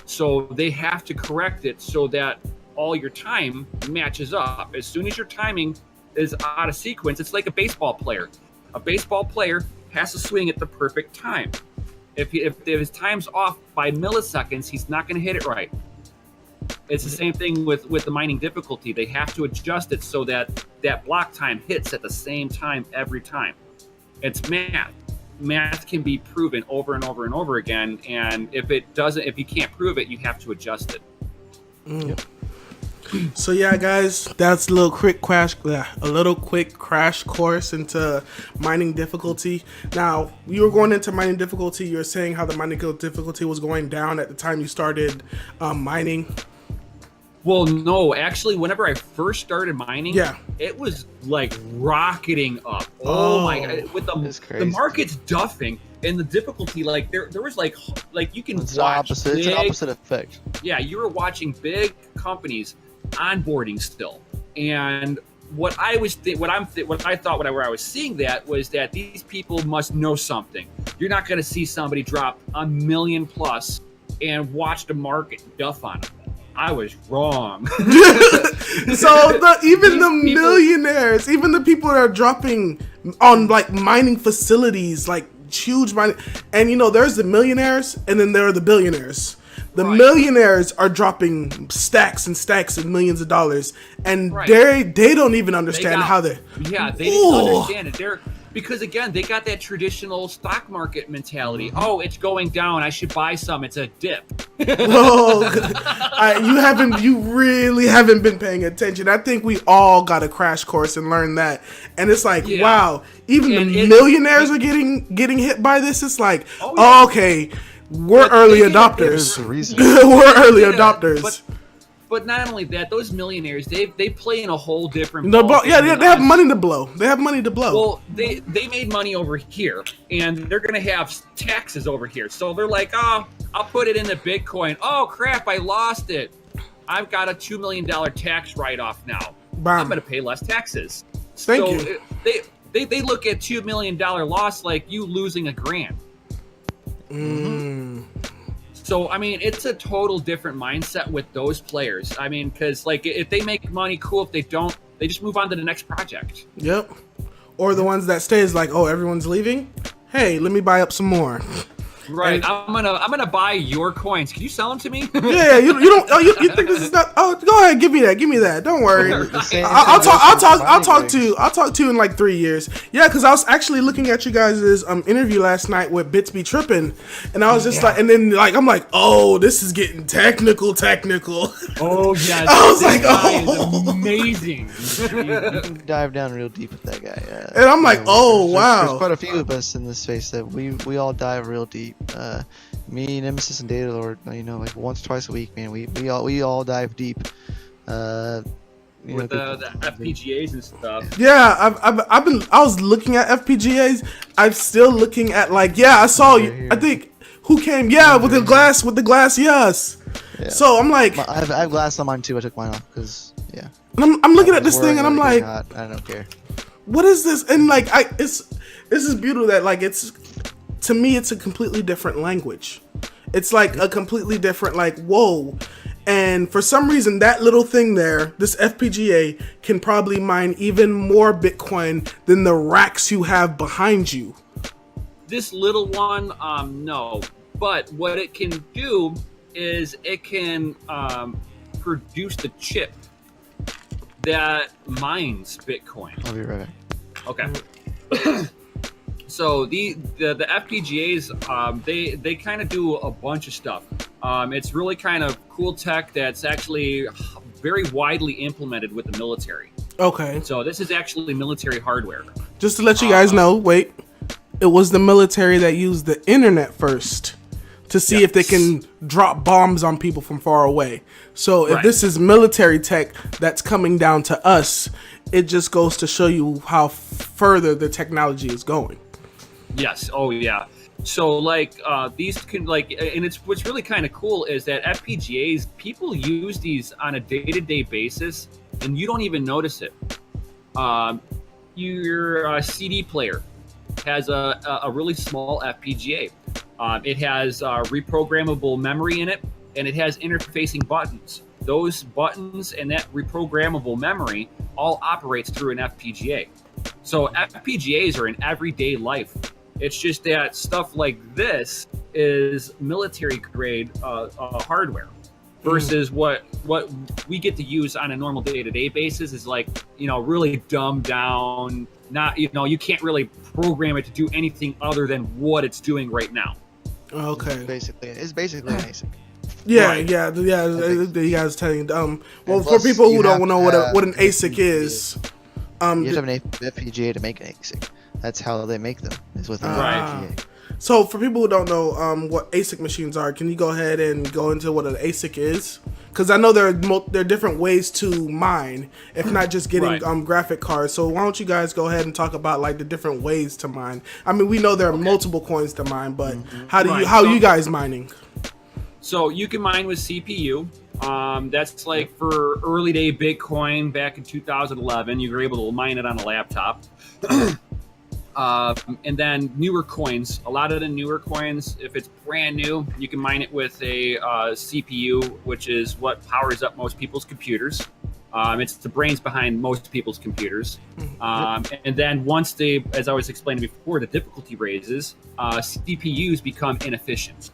Speaker 2: So they have to correct it so that all your time matches up. As soon as your timing is out of sequence, it's like a baseball player. A baseball player has to swing at the perfect time. If his time's off by milliseconds, he's not going to hit it right. It's the same thing with the mining difficulty. They have to adjust it so that that block time hits at the same time every time. It's math. Math can be proven over and over and over again, and if you can't prove it, you have to adjust it.
Speaker 1: Yep. So yeah, guys, that's a little quick crash course into mining difficulty. Now, you were going into mining difficulty. You were saying how the mining difficulty was going down at the time you started mining.
Speaker 2: Well, no, actually, whenever I first started mining,
Speaker 1: yeah,
Speaker 2: it was like rocketing up. Oh my God! With the market's duffing and the difficulty, like there was like you can watch.
Speaker 4: It's an opposite effect.
Speaker 2: Yeah, you were watching big companies onboarding still, and what I was what I thought whenever I was seeing that was that these people must know something. You're not going to see somebody drop $1 million plus and watch the market duff on them. I was wrong.
Speaker 1: So even the millionaires, even the people that are dropping on like mining facilities, like huge mining, and you know, there's the millionaires and then there are the billionaires. The millionaires are dropping stacks and stacks of millions of dollars, and they don't even understand how they.
Speaker 2: Yeah, they didn't understand it. Because again, they got that traditional stock market mentality.
Speaker 1: Mm-hmm.
Speaker 2: Oh, it's going down. I should buy some. It's a dip.
Speaker 1: Whoa, you really haven't been paying attention. I think we all got a crash course and learned that. And it's like, wow, even the millionaires are getting hit by this. It's like, okay, we're early adopters. We're early adopters.
Speaker 2: But not only that, those millionaires, they play in a whole different.
Speaker 1: They have money to blow. They have money to blow.
Speaker 2: Well, they made money over here, and they're gonna have taxes over here. So they're like, oh, I'll put it into Bitcoin. Oh crap, I lost it. I've got a $2 million tax write-off now.
Speaker 1: Bam.
Speaker 2: I'm gonna pay less taxes.
Speaker 1: Thank you.
Speaker 2: They look at $2 million loss like you losing $1,000.
Speaker 1: Mm.
Speaker 2: So, I mean, it's a total different mindset with those players. I mean, because, like, if they make money, cool. If they don't, they just move on to the next project.
Speaker 1: Yep. Or the ones that stay is like, oh, everyone's leaving? Hey, let me buy up some more.
Speaker 2: Right. I'm gonna buy your coins. Can you sell them to me?
Speaker 1: Yeah. You don't. Oh, you think this is not? Oh, go ahead. Give me that. Don't worry. I'll talk to you in like 3 years. Yeah, because I was actually looking at you guys' interview last night with Bits Be Trippin', and I was just like, and then like I'm like, oh, this is getting technical.
Speaker 2: Oh yeah.
Speaker 1: I was like, oh,
Speaker 2: amazing.
Speaker 4: You can dive down real deep with that guy.
Speaker 1: And I'm like, oh wow.
Speaker 4: There's quite a few of us in this space that we all dive real deep. Me, Nemesis, and Data Lord, you know, like once, twice a week, man. We all dive deep.
Speaker 2: With the FPGAs and stuff.
Speaker 1: Yeah, I was looking at FPGAs. I'm still looking at like, I saw you. I think who came? Yeah, with the glass. Yes. Yeah. So I'm like,
Speaker 4: I have glass on mine too. I took mine off because
Speaker 1: And I'm looking at this thing and I'm like,
Speaker 4: I don't care.
Speaker 1: What is this? And like, this is beautiful that like to me, it's a completely different language. It's like a completely different, like, whoa. And for some reason, that little thing there, this FPGA, can probably mine even more Bitcoin than the racks you have behind you.
Speaker 2: This little one, no. But what it can do is it can produce the chip that mines Bitcoin.
Speaker 4: I'll be right back.
Speaker 2: Okay. So the FPGAs, they kind of do a bunch of stuff. It's really kind of cool tech that's actually very widely implemented with the military.
Speaker 1: Okay.
Speaker 2: So this is actually military hardware.
Speaker 1: Just to let you guys know, wait, it was the military that used the internet first to see if they can drop bombs on people from far away. So if this is military tech that's coming down to us, it just goes to show you how further the technology is going.
Speaker 2: Yes. Oh, yeah. So, like, these can, like, and what's really kind of cool is that FPGAs, people use these on a day-to-day basis, and you don't even notice it. Your CD player has a really small FPGA. It has reprogrammable memory in it, and it has interfacing buttons. Those buttons and that reprogrammable memory all operates through an FPGA. So FPGAs are in everyday life. It's just that stuff like this is military grade hardware versus what we get to use on a normal day-to-day basis is like, really dumbed down. Not, you can't really program it to do anything other than what it's doing right now.
Speaker 1: Okay.
Speaker 4: It's basically an ASIC.
Speaker 1: Yeah,
Speaker 2: Right.
Speaker 1: yeah. You guys telling. Well,
Speaker 4: And
Speaker 1: for
Speaker 4: plus,
Speaker 1: people who
Speaker 4: you
Speaker 1: don't
Speaker 4: have
Speaker 1: know
Speaker 4: to
Speaker 1: what an
Speaker 4: have
Speaker 1: ASIC is,
Speaker 4: You have to have an FPGA to make an ASIC. That's how they make them. Is with an
Speaker 1: Ah.
Speaker 4: FPGA.
Speaker 1: So for people who don't know what ASIC machines are, can you go ahead and go into what an ASIC is? Because I know there are different ways to mine, if not just getting
Speaker 2: Right.
Speaker 1: Graphic cards. So why don't you guys go ahead and talk about like the different ways to mine? I mean, we know there are multiple coins to mine, but how
Speaker 2: Right.
Speaker 1: are you guys mining?
Speaker 2: So you can mine with CPU. That's like for early day Bitcoin back in 2011. You were able to mine it on a laptop. And then newer coins, a lot of the newer coins, if it's brand new, you can mine it with a CPU, which is what powers up most people's computers. It's the brains behind most people's computers. And then once as I was explaining before, the difficulty raises, CPUs become inefficient.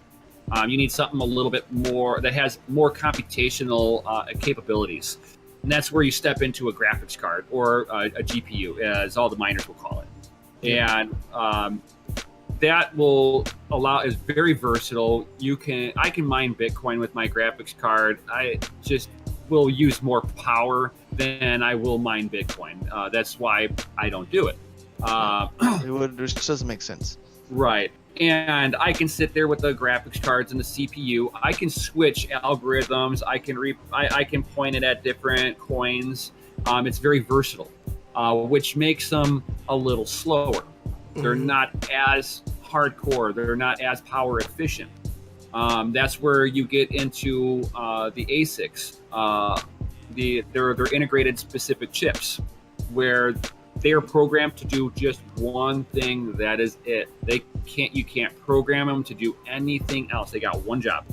Speaker 2: You need something a little bit more that has more computational capabilities. And that's where you step into a graphics card or a GPU, as all the miners will call it. And that will is very versatile. I can mine Bitcoin with my graphics card. I just will use more power than I will mine Bitcoin. That's why I don't do it.
Speaker 4: It just doesn't make sense.
Speaker 2: Right. And I can sit there with the graphics cards and the CPU. I can switch algorithms. I can point it at different coins. It's very versatile, which makes them a little slower. They're not as hardcore. They're not as power efficient. That's where you get into the ASICs. They're integrated specific chips, where they are programmed to do just one thing. That is it. You can't program them to do anything else. They got one job.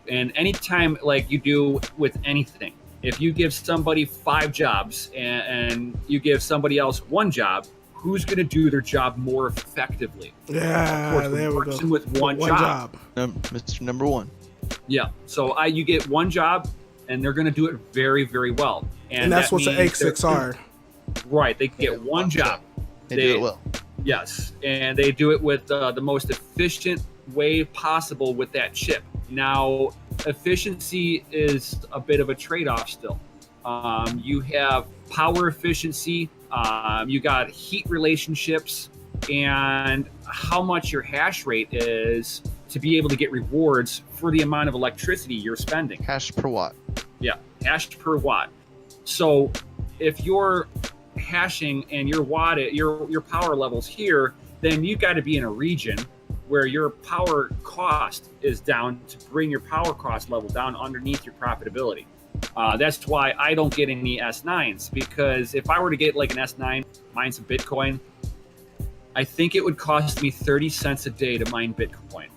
Speaker 2: And anytime, like you do with anything, if you give somebody 5 jobs and you give somebody else one job, who's going to do their job more effectively?
Speaker 1: Yeah,
Speaker 2: Of course,
Speaker 1: there
Speaker 2: the
Speaker 1: we
Speaker 2: person
Speaker 1: go.
Speaker 2: with one job.
Speaker 4: Mr. Number One.
Speaker 2: Yeah. So you get one job, and they're going to do it very, very well.
Speaker 1: And that's
Speaker 2: that
Speaker 1: what the
Speaker 2: means
Speaker 1: ASICs are.
Speaker 2: Right. They get one job.
Speaker 4: They do it well.
Speaker 2: Yes, and they do it with the most efficient way possible with that chip. Now, efficiency is a bit of a trade-off still. You have power efficiency, you got heat relationships, and how much your hash rate is to be able to get rewards for the amount of electricity you're spending.
Speaker 4: Hash per watt.
Speaker 2: Yeah, hash per watt. So if you're hashing and your power levels here, then you got to be in a region where your power cost is down to bring your power cost level down underneath your profitability. That's why I don't get any S9s, because if I were to get like an S9, mine some Bitcoin, I think it would cost me 30 cents a day to mine Bitcoin.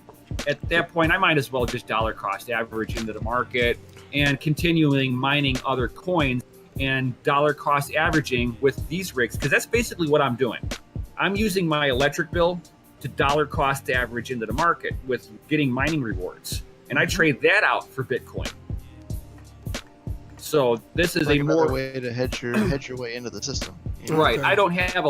Speaker 2: At that point, I might as well just dollar cost average into the market and continuing mining other coins and dollar cost averaging with these rigs, because that's basically what I'm doing. I'm using my electric bill to dollar cost average into the market with getting mining rewards, and I trade that out for Bitcoin. So this is
Speaker 4: Like
Speaker 2: a
Speaker 4: another
Speaker 2: more
Speaker 4: way to hedge your way into the system.
Speaker 2: right.
Speaker 1: Okay.
Speaker 2: I don't have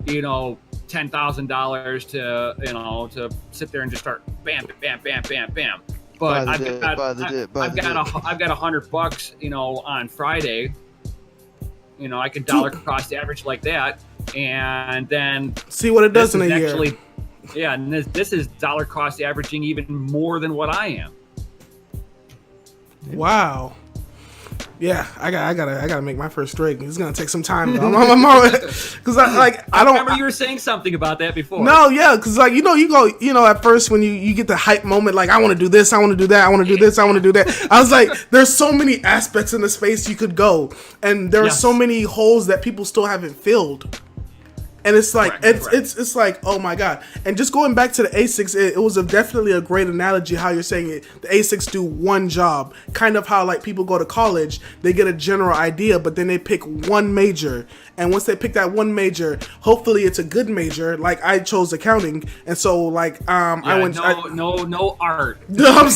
Speaker 2: $10,000 to sit there and just start bam, bam, bam, bam, bam. But I've got $100, on Friday. I can dollar cost average like that, and then
Speaker 1: See what it does in a
Speaker 2: this is
Speaker 1: year.
Speaker 2: actually, yeah, and this is dollar cost averaging even more than what I am.
Speaker 1: Wow. Yeah, I gotta make my first rig. It's gonna take some time though. Because I don't
Speaker 2: Remember, you were saying something about that before.
Speaker 1: No, yeah, because you go, at first when you get the hype moment, like I want to do this, I want to do that, I want to do this, I want to do that. I was like, there's so many aspects in the space you could go, and there are
Speaker 2: Yes.
Speaker 1: so many holes that people still haven't filled. And it's like
Speaker 2: Correct,
Speaker 1: it's like, oh my god. And just going back to the ASICs, it was definitely a great analogy how you're saying it. The ASICs do one job, kind of how like people go to college, they get a general idea, but then they pick one major, and once they pick that one major, hopefully it's a good major. Like I chose accounting, and so like I went
Speaker 2: no art.
Speaker 1: I'm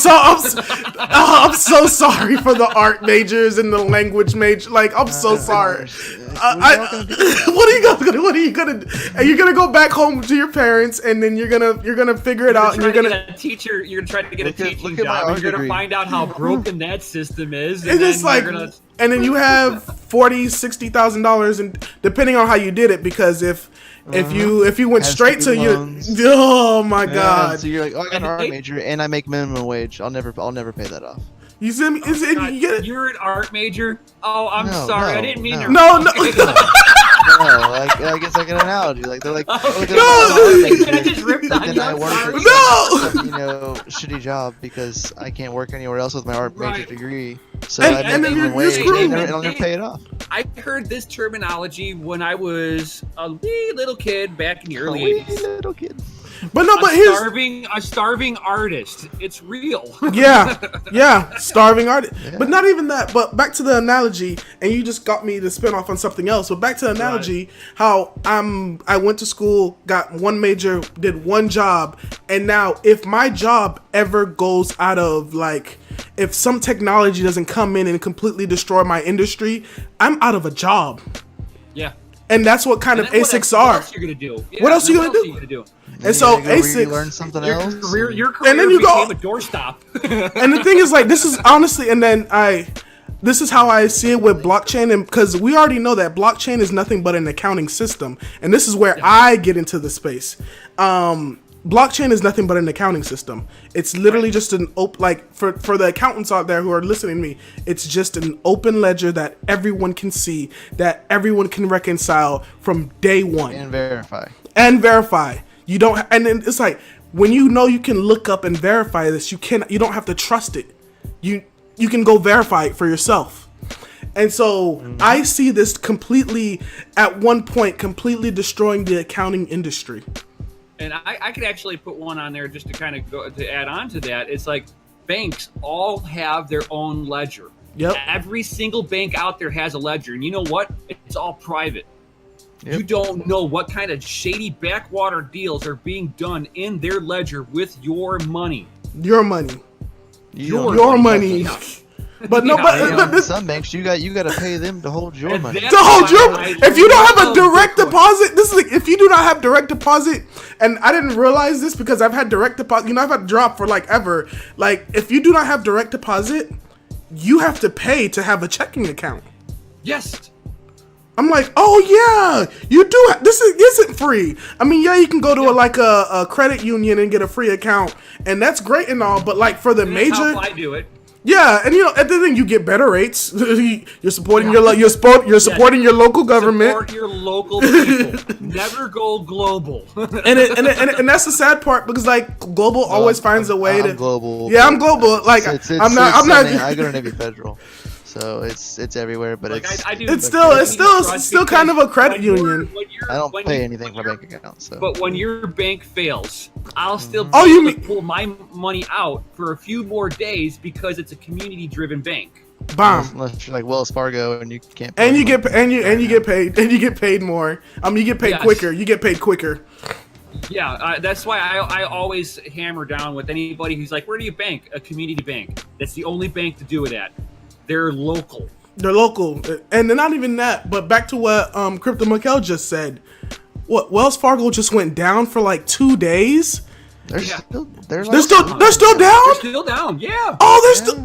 Speaker 1: so sorry for the art majors and the language major. Like I'm so sorry. What are you gonna do? And you're gonna go back home to your parents, and then you're gonna figure it out, and you're gonna
Speaker 2: get a teacher. You're gonna try to get a teaching
Speaker 4: look at my
Speaker 2: job.
Speaker 4: art
Speaker 2: You're gonna
Speaker 4: degree.
Speaker 2: find out how broken that system is, and
Speaker 1: and
Speaker 2: then
Speaker 1: it's like,
Speaker 2: you're gonna.
Speaker 1: and then you have $40,000-$60,000, and depending on how you did it, because if you went
Speaker 4: Has
Speaker 1: straight to
Speaker 4: student
Speaker 1: your,
Speaker 4: loans.
Speaker 1: oh my
Speaker 4: Yeah,
Speaker 1: god,
Speaker 4: so you're like, oh, I got an
Speaker 2: And
Speaker 4: art
Speaker 2: they-
Speaker 4: major and I make minimum wage. I'll never pay that off.
Speaker 1: you see me? Is it,
Speaker 2: God,
Speaker 1: you get it?
Speaker 2: you're an art major. Oh, I'm
Speaker 4: No,
Speaker 2: sorry.
Speaker 4: no,
Speaker 2: I didn't mean
Speaker 4: no.
Speaker 2: to.
Speaker 1: No, no.
Speaker 4: No, I guess like an analogy. Like they're like,
Speaker 2: Oh,
Speaker 4: look at
Speaker 1: no.
Speaker 4: my art major.
Speaker 2: I just ripped
Speaker 4: But
Speaker 2: on
Speaker 4: then
Speaker 2: you.
Speaker 4: I
Speaker 2: I'm
Speaker 4: work
Speaker 2: sorry.
Speaker 4: at
Speaker 1: No!
Speaker 4: shitty job because I can't work anywhere else with my art major
Speaker 2: Right.
Speaker 4: degree. So
Speaker 1: And-
Speaker 4: I
Speaker 1: and
Speaker 4: make
Speaker 1: then
Speaker 4: minimum
Speaker 1: you're
Speaker 4: wage
Speaker 1: screwed.
Speaker 4: and I'll never pay it off.
Speaker 2: I heard this terminology when I was a wee little kid back in the early
Speaker 4: Wee
Speaker 2: 80s.
Speaker 4: little kid.
Speaker 1: But no, but here's
Speaker 2: A starving artist. It's real.
Speaker 1: yeah, starving artist.
Speaker 4: Yeah.
Speaker 1: But not even that. But back to the analogy, and you just got me to spin off on something else. But back to the analogy, how I went to school, got one major, did one job, and now if my job ever goes out of like, if some technology doesn't come in and completely destroy my industry, I'm out of a job.
Speaker 2: Yeah.
Speaker 1: And that's what kind
Speaker 2: And
Speaker 1: of
Speaker 2: then
Speaker 1: ASICs
Speaker 2: what
Speaker 1: are.
Speaker 2: else you gonna do? Yeah,
Speaker 1: What else
Speaker 2: then
Speaker 1: you gonna do?
Speaker 2: gonna do?
Speaker 1: And so
Speaker 4: you gotta go
Speaker 1: ASICs,
Speaker 4: learn something
Speaker 2: Your
Speaker 4: else.
Speaker 2: career, your career
Speaker 1: And then you
Speaker 2: became
Speaker 1: go-
Speaker 2: a doorstop.
Speaker 1: and the thing is, like, this is honestly, and then this is how I see it with blockchain, and because we already know that blockchain is nothing but an accounting system, and this is where I get into the space. Blockchain is nothing but an accounting system. It's literally just an like for the accountants out there who are listening to me, it's just an open ledger that everyone can see, that everyone can reconcile from day one
Speaker 4: And verify.
Speaker 1: and verify. You don't, and then it's like when you know you can look up and verify this, you don't have to trust it. You can go verify it for yourself. And so I see this completely, at one point, completely destroying the accounting industry.
Speaker 2: And I could actually put one on there just to kind of go to add on to that. It's like banks all have their own ledger.
Speaker 1: Yep.
Speaker 2: Every single bank out there has a ledger, and you know what? It's all private.
Speaker 4: Yep.
Speaker 2: You don't know what kind of shady backwater deals are being done in their ledger with your money.
Speaker 1: Your money.
Speaker 4: You
Speaker 1: Your money.
Speaker 2: Yeah.
Speaker 1: But no,
Speaker 2: Yeah,
Speaker 1: but
Speaker 4: Some banks you got to pay them to hold your
Speaker 2: And
Speaker 4: money.
Speaker 2: that's
Speaker 1: to hold your,
Speaker 2: why
Speaker 1: if you don't have a
Speaker 2: love
Speaker 1: direct
Speaker 2: Bitcoin.
Speaker 1: deposit, this is like, if you do not have direct deposit, and I didn't realize this because I've had direct deposit, I've had drop for like ever. Like, if you do not have direct deposit, you have to pay to have a checking account.
Speaker 2: Yes.
Speaker 1: I'm like, oh yeah, you do. This isn't free. I mean, yeah, you can go to a credit union and get a free account, and that's great and all. But like for the
Speaker 2: And that's
Speaker 1: major,
Speaker 2: how I do it.
Speaker 1: yeah, and at the end you get better rates. You're supporting you're supporting your local government,
Speaker 2: Support your local people. Never go global.
Speaker 1: and that's the sad part because like global always finds a way
Speaker 4: I'm
Speaker 1: to.
Speaker 4: global.
Speaker 1: Yeah, I'm global. Like I'm not.
Speaker 4: I go to Navy Federal, so it's everywhere. But
Speaker 2: Like,
Speaker 4: it's
Speaker 2: I do.
Speaker 1: It's
Speaker 2: but
Speaker 1: still kind of a credit
Speaker 2: when you're-
Speaker 1: union.
Speaker 2: when you're-
Speaker 4: I don't
Speaker 2: when
Speaker 4: pay
Speaker 2: you-
Speaker 4: anything
Speaker 2: when
Speaker 4: for
Speaker 2: your-
Speaker 4: bank accounts. So.
Speaker 2: But when your bank fails, I'll still be
Speaker 1: Oh, you
Speaker 2: able to
Speaker 1: mean-
Speaker 2: pull my money out for a few more days because it's a community-driven bank.
Speaker 1: Bomb.
Speaker 4: Unless you're like Wells Fargo and you can't.
Speaker 1: And
Speaker 4: pay
Speaker 1: you get
Speaker 4: them.
Speaker 1: you get paid more. You get paid
Speaker 2: Yes.
Speaker 1: quicker. You get paid quicker.
Speaker 2: Yeah, that's why I always hammer down with anybody who's like, where do you bank? A community bank. That's the only bank to do it at. They're local.
Speaker 1: They're local, and they're not even that. But back to what CryptoMykel just said. What Wells Fargo just went down for like 2 days.
Speaker 4: They're
Speaker 2: Yeah.
Speaker 4: still
Speaker 1: They're still down.
Speaker 2: They're still down, yeah.
Speaker 1: Oh, they're
Speaker 4: Yeah.
Speaker 1: still.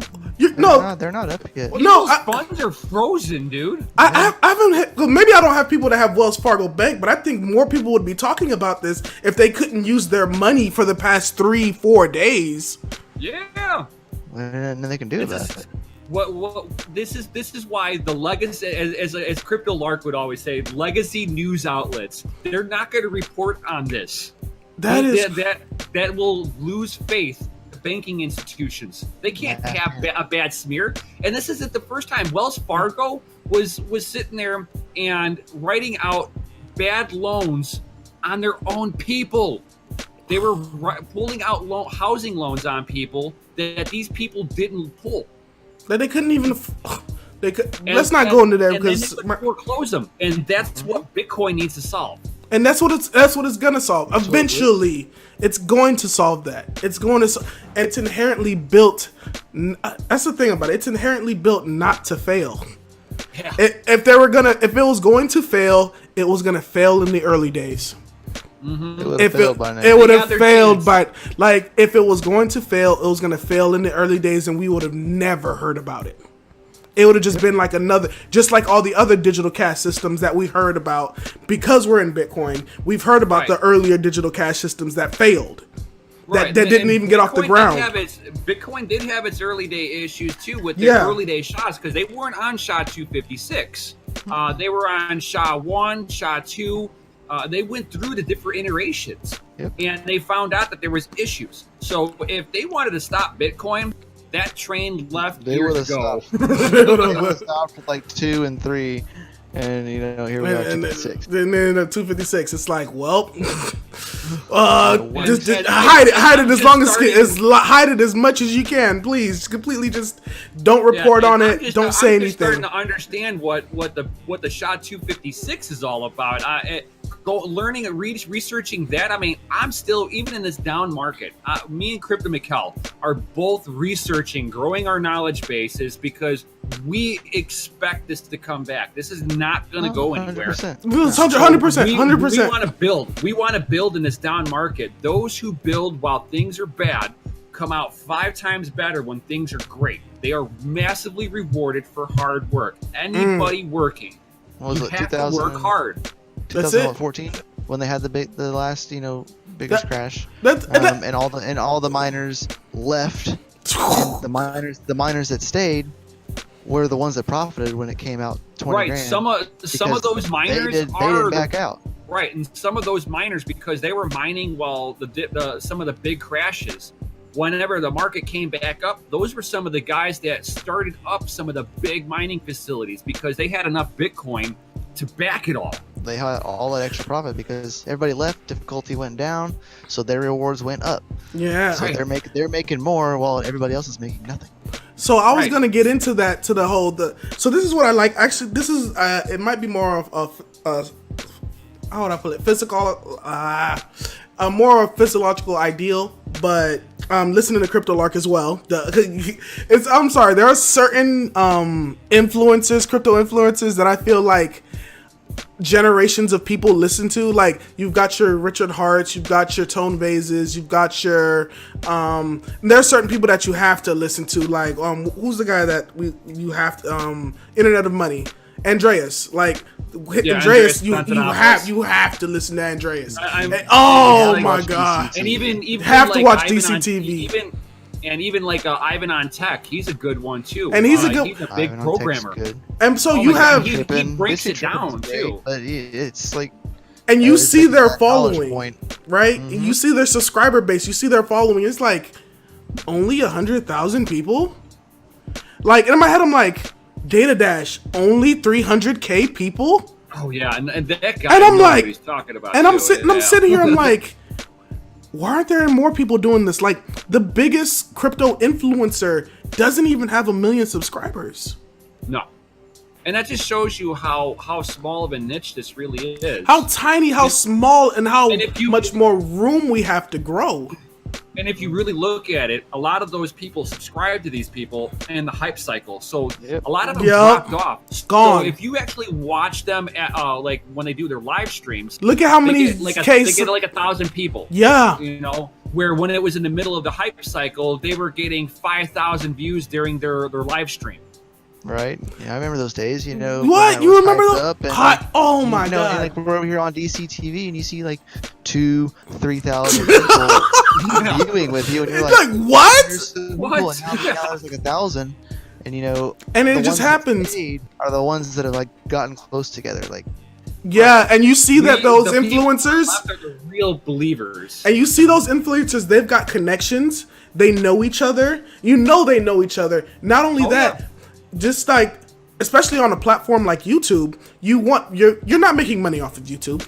Speaker 1: No,
Speaker 4: they're not up yet.
Speaker 1: No,
Speaker 2: People's
Speaker 1: I-
Speaker 2: funds are frozen, dude.
Speaker 1: I haven't. Well, maybe I don't have people that have Wells Fargo Bank, but I think more people would be talking about this if they couldn't use their money for the past 3-4 days.
Speaker 2: Yeah.
Speaker 4: And they can do
Speaker 2: It's
Speaker 4: that.
Speaker 2: just- this is why the legacy, as Crypto Lark would always say, legacy news outlets, they're not going to report on this. That will lose faith to banking institutions. They can't have a bad smear. And this isn't the first time. Wells Fargo was sitting there and writing out bad loans on their own people. They were pulling out housing loans on people that these people didn't pull.
Speaker 1: That they couldn't even. Let's not go into that because
Speaker 2: then they would foreclose them, and that's what Bitcoin needs to solve.
Speaker 1: And that's what it's gonna solve. Eventually, it's going to solve that. It's going to. And it's inherently built. That's the thing about it. It's inherently built not to fail.
Speaker 2: Yeah.
Speaker 1: If it was going to fail, it was gonna fail in the early days.
Speaker 4: It would have failed by now.
Speaker 1: It would have failed by, like, if it was going to fail, it was going to fail in the early days, and we would have never heard about it. It would have just been like another, just like all the other digital cash systems that we heard about. Because we're in Bitcoin, we've heard about the earlier digital cash systems that failed. That didn't even get off the ground.
Speaker 2: Bitcoin did have its early day issues too with the early day SHAs, because they weren't on SHA 256. They were on SHA 1, SHA 2. They went through the different iterations, and they found out that there was issues. So if they wanted to stop Bitcoin, that train left years ago.
Speaker 4: They would have stopped with like 2 and 3, and here we are, 256.
Speaker 1: Then 256, it's like, well, just hide it as long hide it as much as you can, please. Completely, just don't report on it. Don't say anything.
Speaker 2: I'm starting to understand what the SHA 256 is all about. Learning and researching that. I mean, I'm still, even in this down market, me and CryptoMykel are both researching, growing our knowledge bases, because we expect this to come back. This is not going to go anywhere.
Speaker 1: 100%. 100%.
Speaker 2: We want to build. We want to build in this down market. Those who build while things are bad come out 5 times better when things are great. They are massively rewarded for hard work. Anybody working,
Speaker 4: what was
Speaker 2: you
Speaker 4: it,
Speaker 2: have to work hard.
Speaker 4: 2014 when they had the last biggest crash, and all the miners left. The miners that stayed were the ones that profited when it came out 20 grand.
Speaker 2: Some of those miners
Speaker 4: they didn't back out.
Speaker 2: Right, and some of those miners, because they were mining while some of the big crashes. Whenever the market came back up, those were some of the guys that started up some of the big mining facilities because they had enough Bitcoin to back it all.
Speaker 4: They had all that extra profit because everybody left, difficulty went down, so their rewards went up.
Speaker 1: Yeah.
Speaker 4: So they're making more while everybody else is making nothing.
Speaker 1: So I was gonna get into that, to the whole so this is what I like. Actually, this is it might be more of how would I put it? Physical, more of a physiological ideal, but listening to CryptoLark as well. I'm sorry, there are certain influencers, crypto influencers, that I feel like generations of people listen to. Like, you've got your Richard Harts, you've got your Tone Vases, you've got your there are certain people that you have to listen to. Like, who's the guy that you have to Internet of Money, Andreas. Like, Andreas, you have to listen to Andreas. Oh my god!
Speaker 2: And even
Speaker 1: have to watch
Speaker 2: Ivan
Speaker 1: DCTV.
Speaker 2: Even like Ivan on Tech, he's a good one too.
Speaker 1: And he's a
Speaker 2: big programmer.
Speaker 1: And so you have
Speaker 2: he breaks it down too.
Speaker 4: But it's like,
Speaker 1: and you see their following, right?
Speaker 4: Mm-hmm.
Speaker 1: You see their subscriber base. You see their following. It's like only 100,000 people. Like, in my head, I'm like, Data Dash, only 300K people.
Speaker 2: Oh yeah, and that guy.
Speaker 1: And I'm like,
Speaker 2: he's talking about.
Speaker 1: And I'm sitting here. I'm like, why aren't there more people doing this? Like, the biggest crypto influencer doesn't even have 1 million subscribers.
Speaker 2: No. And that just shows you how small of a niche this really is.
Speaker 1: How tiny, how small, and how much more room we have to grow.
Speaker 2: And if you really look at it, a lot of those people subscribe to these people in the hype cycle. So a lot of them dropped off.
Speaker 1: Gone.
Speaker 2: So if you actually watch them at like when they do their live streams,
Speaker 1: look at how many
Speaker 2: they get like 1,000 people.
Speaker 1: Yeah.
Speaker 2: You know, where when it was in the middle of the hype cycle, they were getting 5,000 views during their live stream.
Speaker 4: Right. Yeah, I remember those days. You know.
Speaker 1: What? You remember those? Oh my god!
Speaker 4: Like, we're over here on DC-TV, and you see like 2,000-3,000 people viewing with you, and you're like,
Speaker 1: what?
Speaker 4: What? And now there's like 1,000, and
Speaker 1: and it just happens.
Speaker 4: Are the ones that have like gotten close together, like.
Speaker 1: Yeah, and you see that those influencers
Speaker 2: are the real believers.
Speaker 1: And you see those influencers, they've got connections. They know each other. They know each other. Not only that. Just like especially on a platform like YouTube, you're not making money off of YouTube.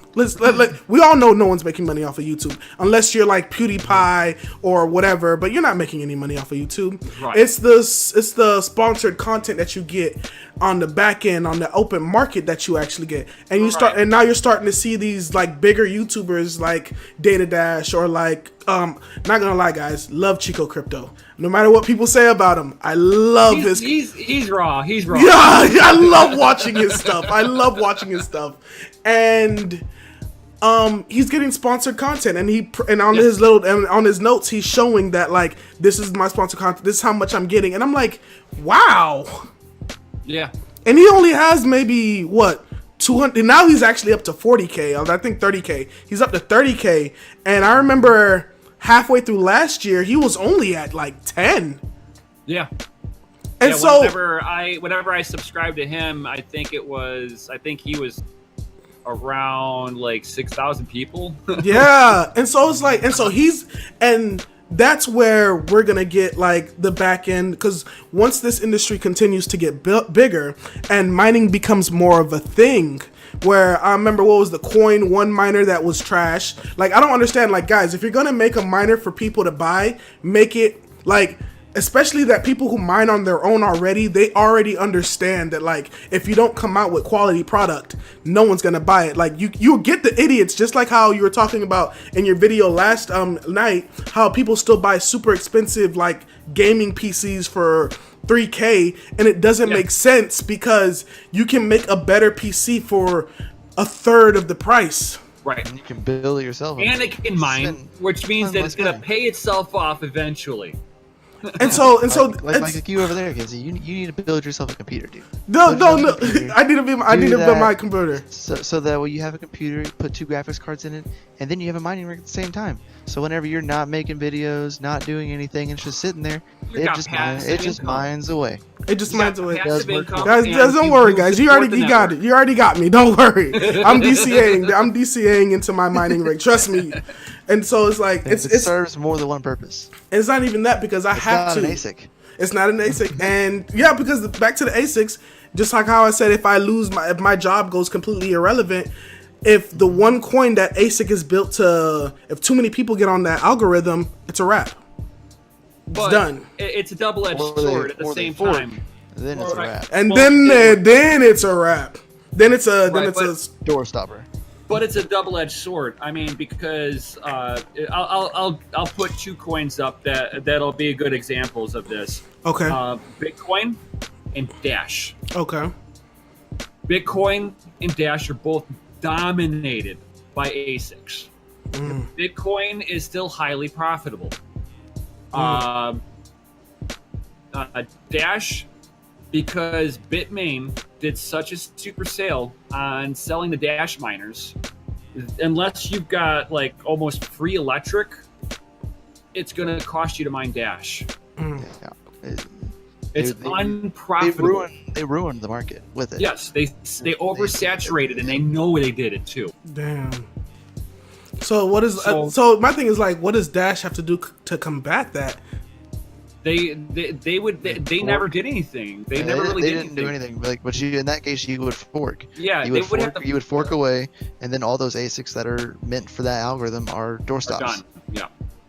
Speaker 1: We all know no one's making money off of YouTube unless you're like PewDiePie or whatever. But you're not making any money off of YouTube.
Speaker 2: Right.
Speaker 1: It's the sponsored content that you get on the back end, on the open market that you actually get, and and now you're starting to see these like bigger YouTubers like Data Dash or like not gonna lie, guys, love Chico Crypto. No matter what people say about him, I love his.
Speaker 2: He's raw. He's raw.
Speaker 1: Yeah, I love watching his stuff. And he's getting sponsored content, and on his notes he's showing that like this is my sponsored content. This is how much I'm getting, and I'm like, wow.
Speaker 2: Yeah.
Speaker 1: And he only has maybe what 200. Now he's actually up to 40K. I think 30K. He's up to 30K, and I remember halfway through last year he was only at like 10.
Speaker 2: Yeah.
Speaker 1: And so
Speaker 2: whenever I subscribed to him, I think he was around like 6,000 people.
Speaker 1: yeah, and so it's like, and that's where we're gonna get like the back end, because once this industry continues to get bigger and mining becomes more of a thing, where I remember what was the coin one miner that was trash. Like, I don't understand, like, guys, if you're gonna make a miner for people to buy, make it like, especially that people who mine on their own already, they already understand that like if you don't come out with quality product, no one's gonna buy it. Like you'll get the idiots, just like how you were talking about in your video last night, how people still buy super expensive like gaming PCs for 3K, and it doesn't make sense because you can make a better PC for a third of the price.
Speaker 2: Right.
Speaker 4: And you can build it yourself.
Speaker 2: And it can mine, which means that it's gonna pay itself off eventually.
Speaker 1: And so
Speaker 4: like you over there, Kenzie, you need to build yourself a computer, dude.
Speaker 1: No. I need to build my computer.
Speaker 4: So that way you have a computer, you put 2 graphics cards in it, and then you have a mining rig at the same time. So whenever you're not making videos, not doing anything, and it's just sitting there, it just mines away.
Speaker 1: It just mines away.
Speaker 2: Guys,
Speaker 1: don't worry, guys. You got it. You already got me. Don't worry. I'm DCAing into my mining rig. Trust me. And so it's like it
Speaker 4: serves more than one purpose.
Speaker 1: It's not even that, because I have to.
Speaker 4: It's not an ASIC.
Speaker 1: It's not an ASIC, and yeah, because back to the ASICs, just like how I said, if my job goes completely irrelevant, if the one coin that ASIC is built to, if too many people get on that algorithm, it's a wrap. It's done.
Speaker 2: It's a double-edged sword at the same time.
Speaker 4: Then it's a wrap.
Speaker 1: And then it's a wrap. Then it's a
Speaker 4: door stopper.
Speaker 2: But it's a double-edged sword. I mean, because I'll put 2 coins up that'll be good examples of this.
Speaker 1: Okay.
Speaker 2: Bitcoin and Dash.
Speaker 1: Okay.
Speaker 2: Bitcoin and Dash are both dominated by ASICs. Bitcoin is still highly profitable. Dash, because Bitmain did such a super sale on selling the Dash miners, unless you've got like almost free electric, it's going to cost you to mine Dash. It's unprofitable.
Speaker 4: They ruined the market with it.
Speaker 2: Yes, they oversaturated, and they know they did it too.
Speaker 1: Damn. So what is so my thing is like, what does Dash have to do to combat that?
Speaker 2: They never did anything. They didn't
Speaker 4: do anything. Like, but in that case, you would fork.
Speaker 2: Yeah,
Speaker 4: you would fork away, and then all those ASICs that are meant for that algorithm are doorstops.
Speaker 2: Yeah,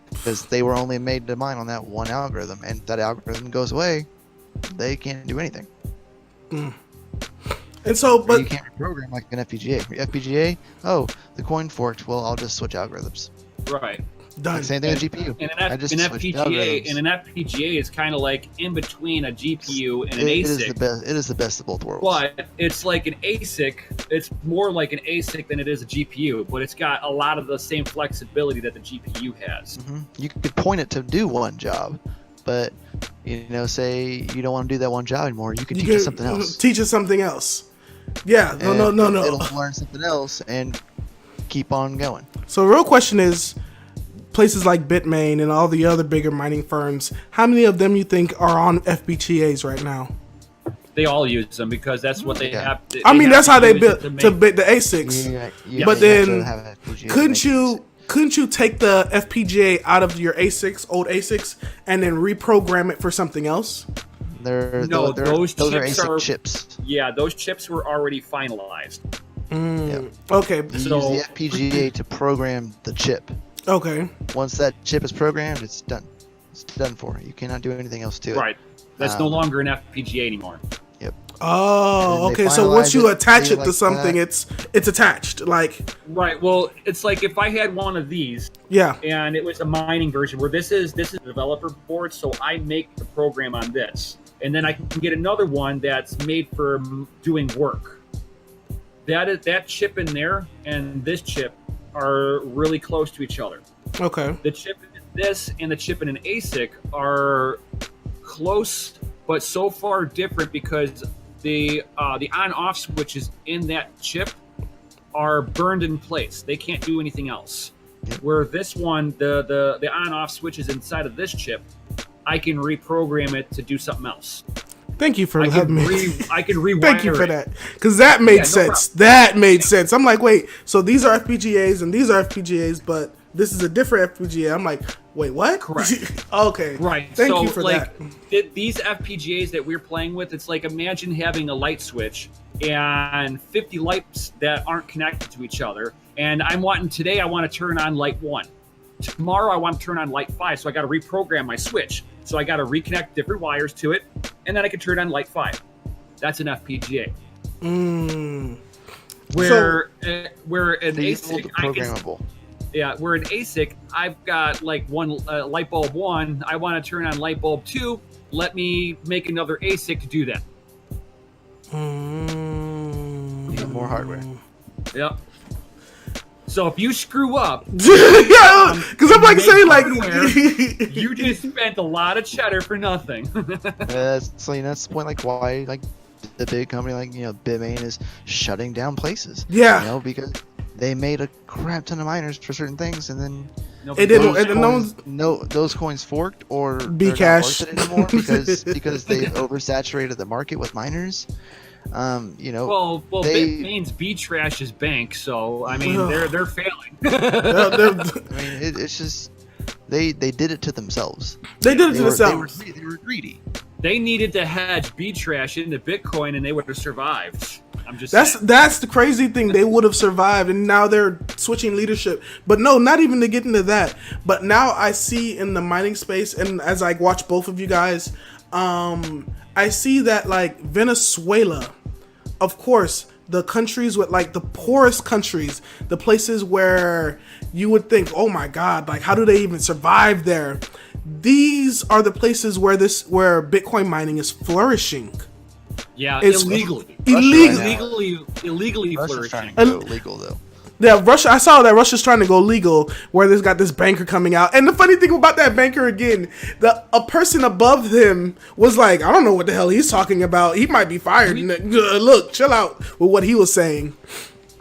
Speaker 4: because they were only made to mine on that one algorithm, and if that algorithm goes away, they can't do anything.
Speaker 1: And so, but
Speaker 4: you can't reprogram like an FPGA. FPGA, the coin forked. Well, I'll just switch algorithms.
Speaker 2: Right.
Speaker 1: Done.
Speaker 4: Like same thing with GPU.
Speaker 2: And an FPGA is kind of like in between a GPU and an ASIC.
Speaker 4: It is the best of both worlds.
Speaker 2: But it's like an ASIC. It's more like an ASIC than it is a GPU, but it's got a lot of the same flexibility that the GPU has.
Speaker 4: You could point it to do one job, but say you don't want to do that one job anymore, you can teach it something else.
Speaker 1: Teach it something else. Yeah. No.
Speaker 4: It'll learn something else and keep on going.
Speaker 1: So the real question is, places like Bitmain and all the other bigger mining firms, how many of them you think are on FPGAs right now?
Speaker 2: They all use them because that's what they have.
Speaker 1: That's how they built the ASICs.
Speaker 2: Yeah,
Speaker 1: but then, couldn't you take the FPGA out of your old ASICs, and then reprogram it for something else?
Speaker 2: No, those
Speaker 4: those are
Speaker 2: chips
Speaker 4: ASIC
Speaker 2: are-
Speaker 4: chips.
Speaker 2: Yeah, those chips were already finalized.
Speaker 1: Okay.
Speaker 4: You use
Speaker 2: So-
Speaker 4: the FPGA to program the chip.
Speaker 1: Okay.
Speaker 4: Once that chip is programmed, it's done. It's done for. You cannot do anything else to it.
Speaker 2: Right. That's no longer an FPGA anymore.
Speaker 1: Oh,
Speaker 4: And they
Speaker 1: okay. So once
Speaker 4: finalize
Speaker 1: you
Speaker 4: it,
Speaker 1: attach
Speaker 4: leave
Speaker 1: it
Speaker 4: it
Speaker 1: to
Speaker 4: like
Speaker 1: something,
Speaker 4: that.
Speaker 1: it's attached. Like,
Speaker 2: Right. Well, it's like if I had one of these
Speaker 1: yeah.
Speaker 2: and it was a mining version where this is a developer board, so I make the program on this, and then I can get another one that's made for doing work. That chip in there and this chip are really close to each other.
Speaker 1: Okay.
Speaker 2: The chip in this and the chip in an ASIC are close, but so far different because the on-off switches in that chip are burned in place. They can't do anything else.
Speaker 4: Yep.
Speaker 2: Where this one, the on-off switches inside of this chip, I can reprogram it to do something else.
Speaker 1: Thank you for
Speaker 2: I
Speaker 1: letting
Speaker 2: can
Speaker 1: me.
Speaker 2: I can rewire
Speaker 1: Thank you for
Speaker 2: it.
Speaker 1: that, because that made
Speaker 2: no
Speaker 1: sense. That made sense. I'm like, wait, so these are FPGAs and these are FPGAs, but this is a different FPGA. I'm like, wait, what?
Speaker 2: Correct.
Speaker 1: Okay.
Speaker 2: Right.
Speaker 1: Thank
Speaker 2: so,
Speaker 1: you for
Speaker 2: like,
Speaker 1: that.
Speaker 2: these FPGAs that we're playing with, it's like imagine having a light switch and 50 lights that aren't connected to each other. And I want to turn on light 1. Tomorrow I want to turn on light 5, so I got to reprogram my switch. So I got to reconnect different wires to it, and then I can turn on light 5. That's an FPGA. Where an
Speaker 4: They use
Speaker 2: ASIC,
Speaker 4: programmable.
Speaker 2: where an ASIC, I've got like one light bulb 1. I want to turn on light bulb 2. Let me make another ASIC to do that.
Speaker 4: More hardware.
Speaker 2: Yep. So if you screw up,
Speaker 1: Yeah, because I'm like
Speaker 2: make
Speaker 1: saying like,
Speaker 2: hardware, you just spent a lot of cheddar for nothing.
Speaker 4: So that's the point. Like why like the big company like Bitmain is shutting down places.
Speaker 1: Yeah.
Speaker 4: Because they made a crap ton of miners for certain things, and then
Speaker 1: It didn't.
Speaker 4: those
Speaker 1: And no one's.
Speaker 4: coins, those coins forked or
Speaker 1: Bcash.
Speaker 4: they're not worth it anymore because they oversaturated the market with miners.
Speaker 2: Well,
Speaker 4: they-
Speaker 2: Bitmain's B-Trash's bank, so I mean
Speaker 1: Ugh.
Speaker 2: they're failing.
Speaker 1: they're-
Speaker 4: I mean, it's just they did it to themselves.
Speaker 1: they did it to
Speaker 4: They
Speaker 1: themselves.
Speaker 4: were greedy.
Speaker 2: They needed to hedge B-Trash into Bitcoin, and they would have survived. I'm just saying.
Speaker 1: That's the crazy thing. They would have survived, and now they're switching leadership. But no, not even to get into that. But now I see in the mining space, and as I watch both of you guys, I see that like Venezuela, of course, the countries with like the poorest countries, the places where you would think, oh my God, like how do they even survive there? These are the places where Bitcoin mining is flourishing.
Speaker 2: Yeah,
Speaker 1: It's
Speaker 2: illegally.
Speaker 1: illegal.
Speaker 2: Illegally
Speaker 4: Russia's
Speaker 2: flourishing.
Speaker 4: trying to go legal though.
Speaker 1: Yeah, Russia. I saw that Russia's trying to go legal, where there's got this banker coming out. And the funny thing about that banker again, a person above him was like, I don't know what the hell he's talking about. He might be fired. Look, chill out with what he was saying.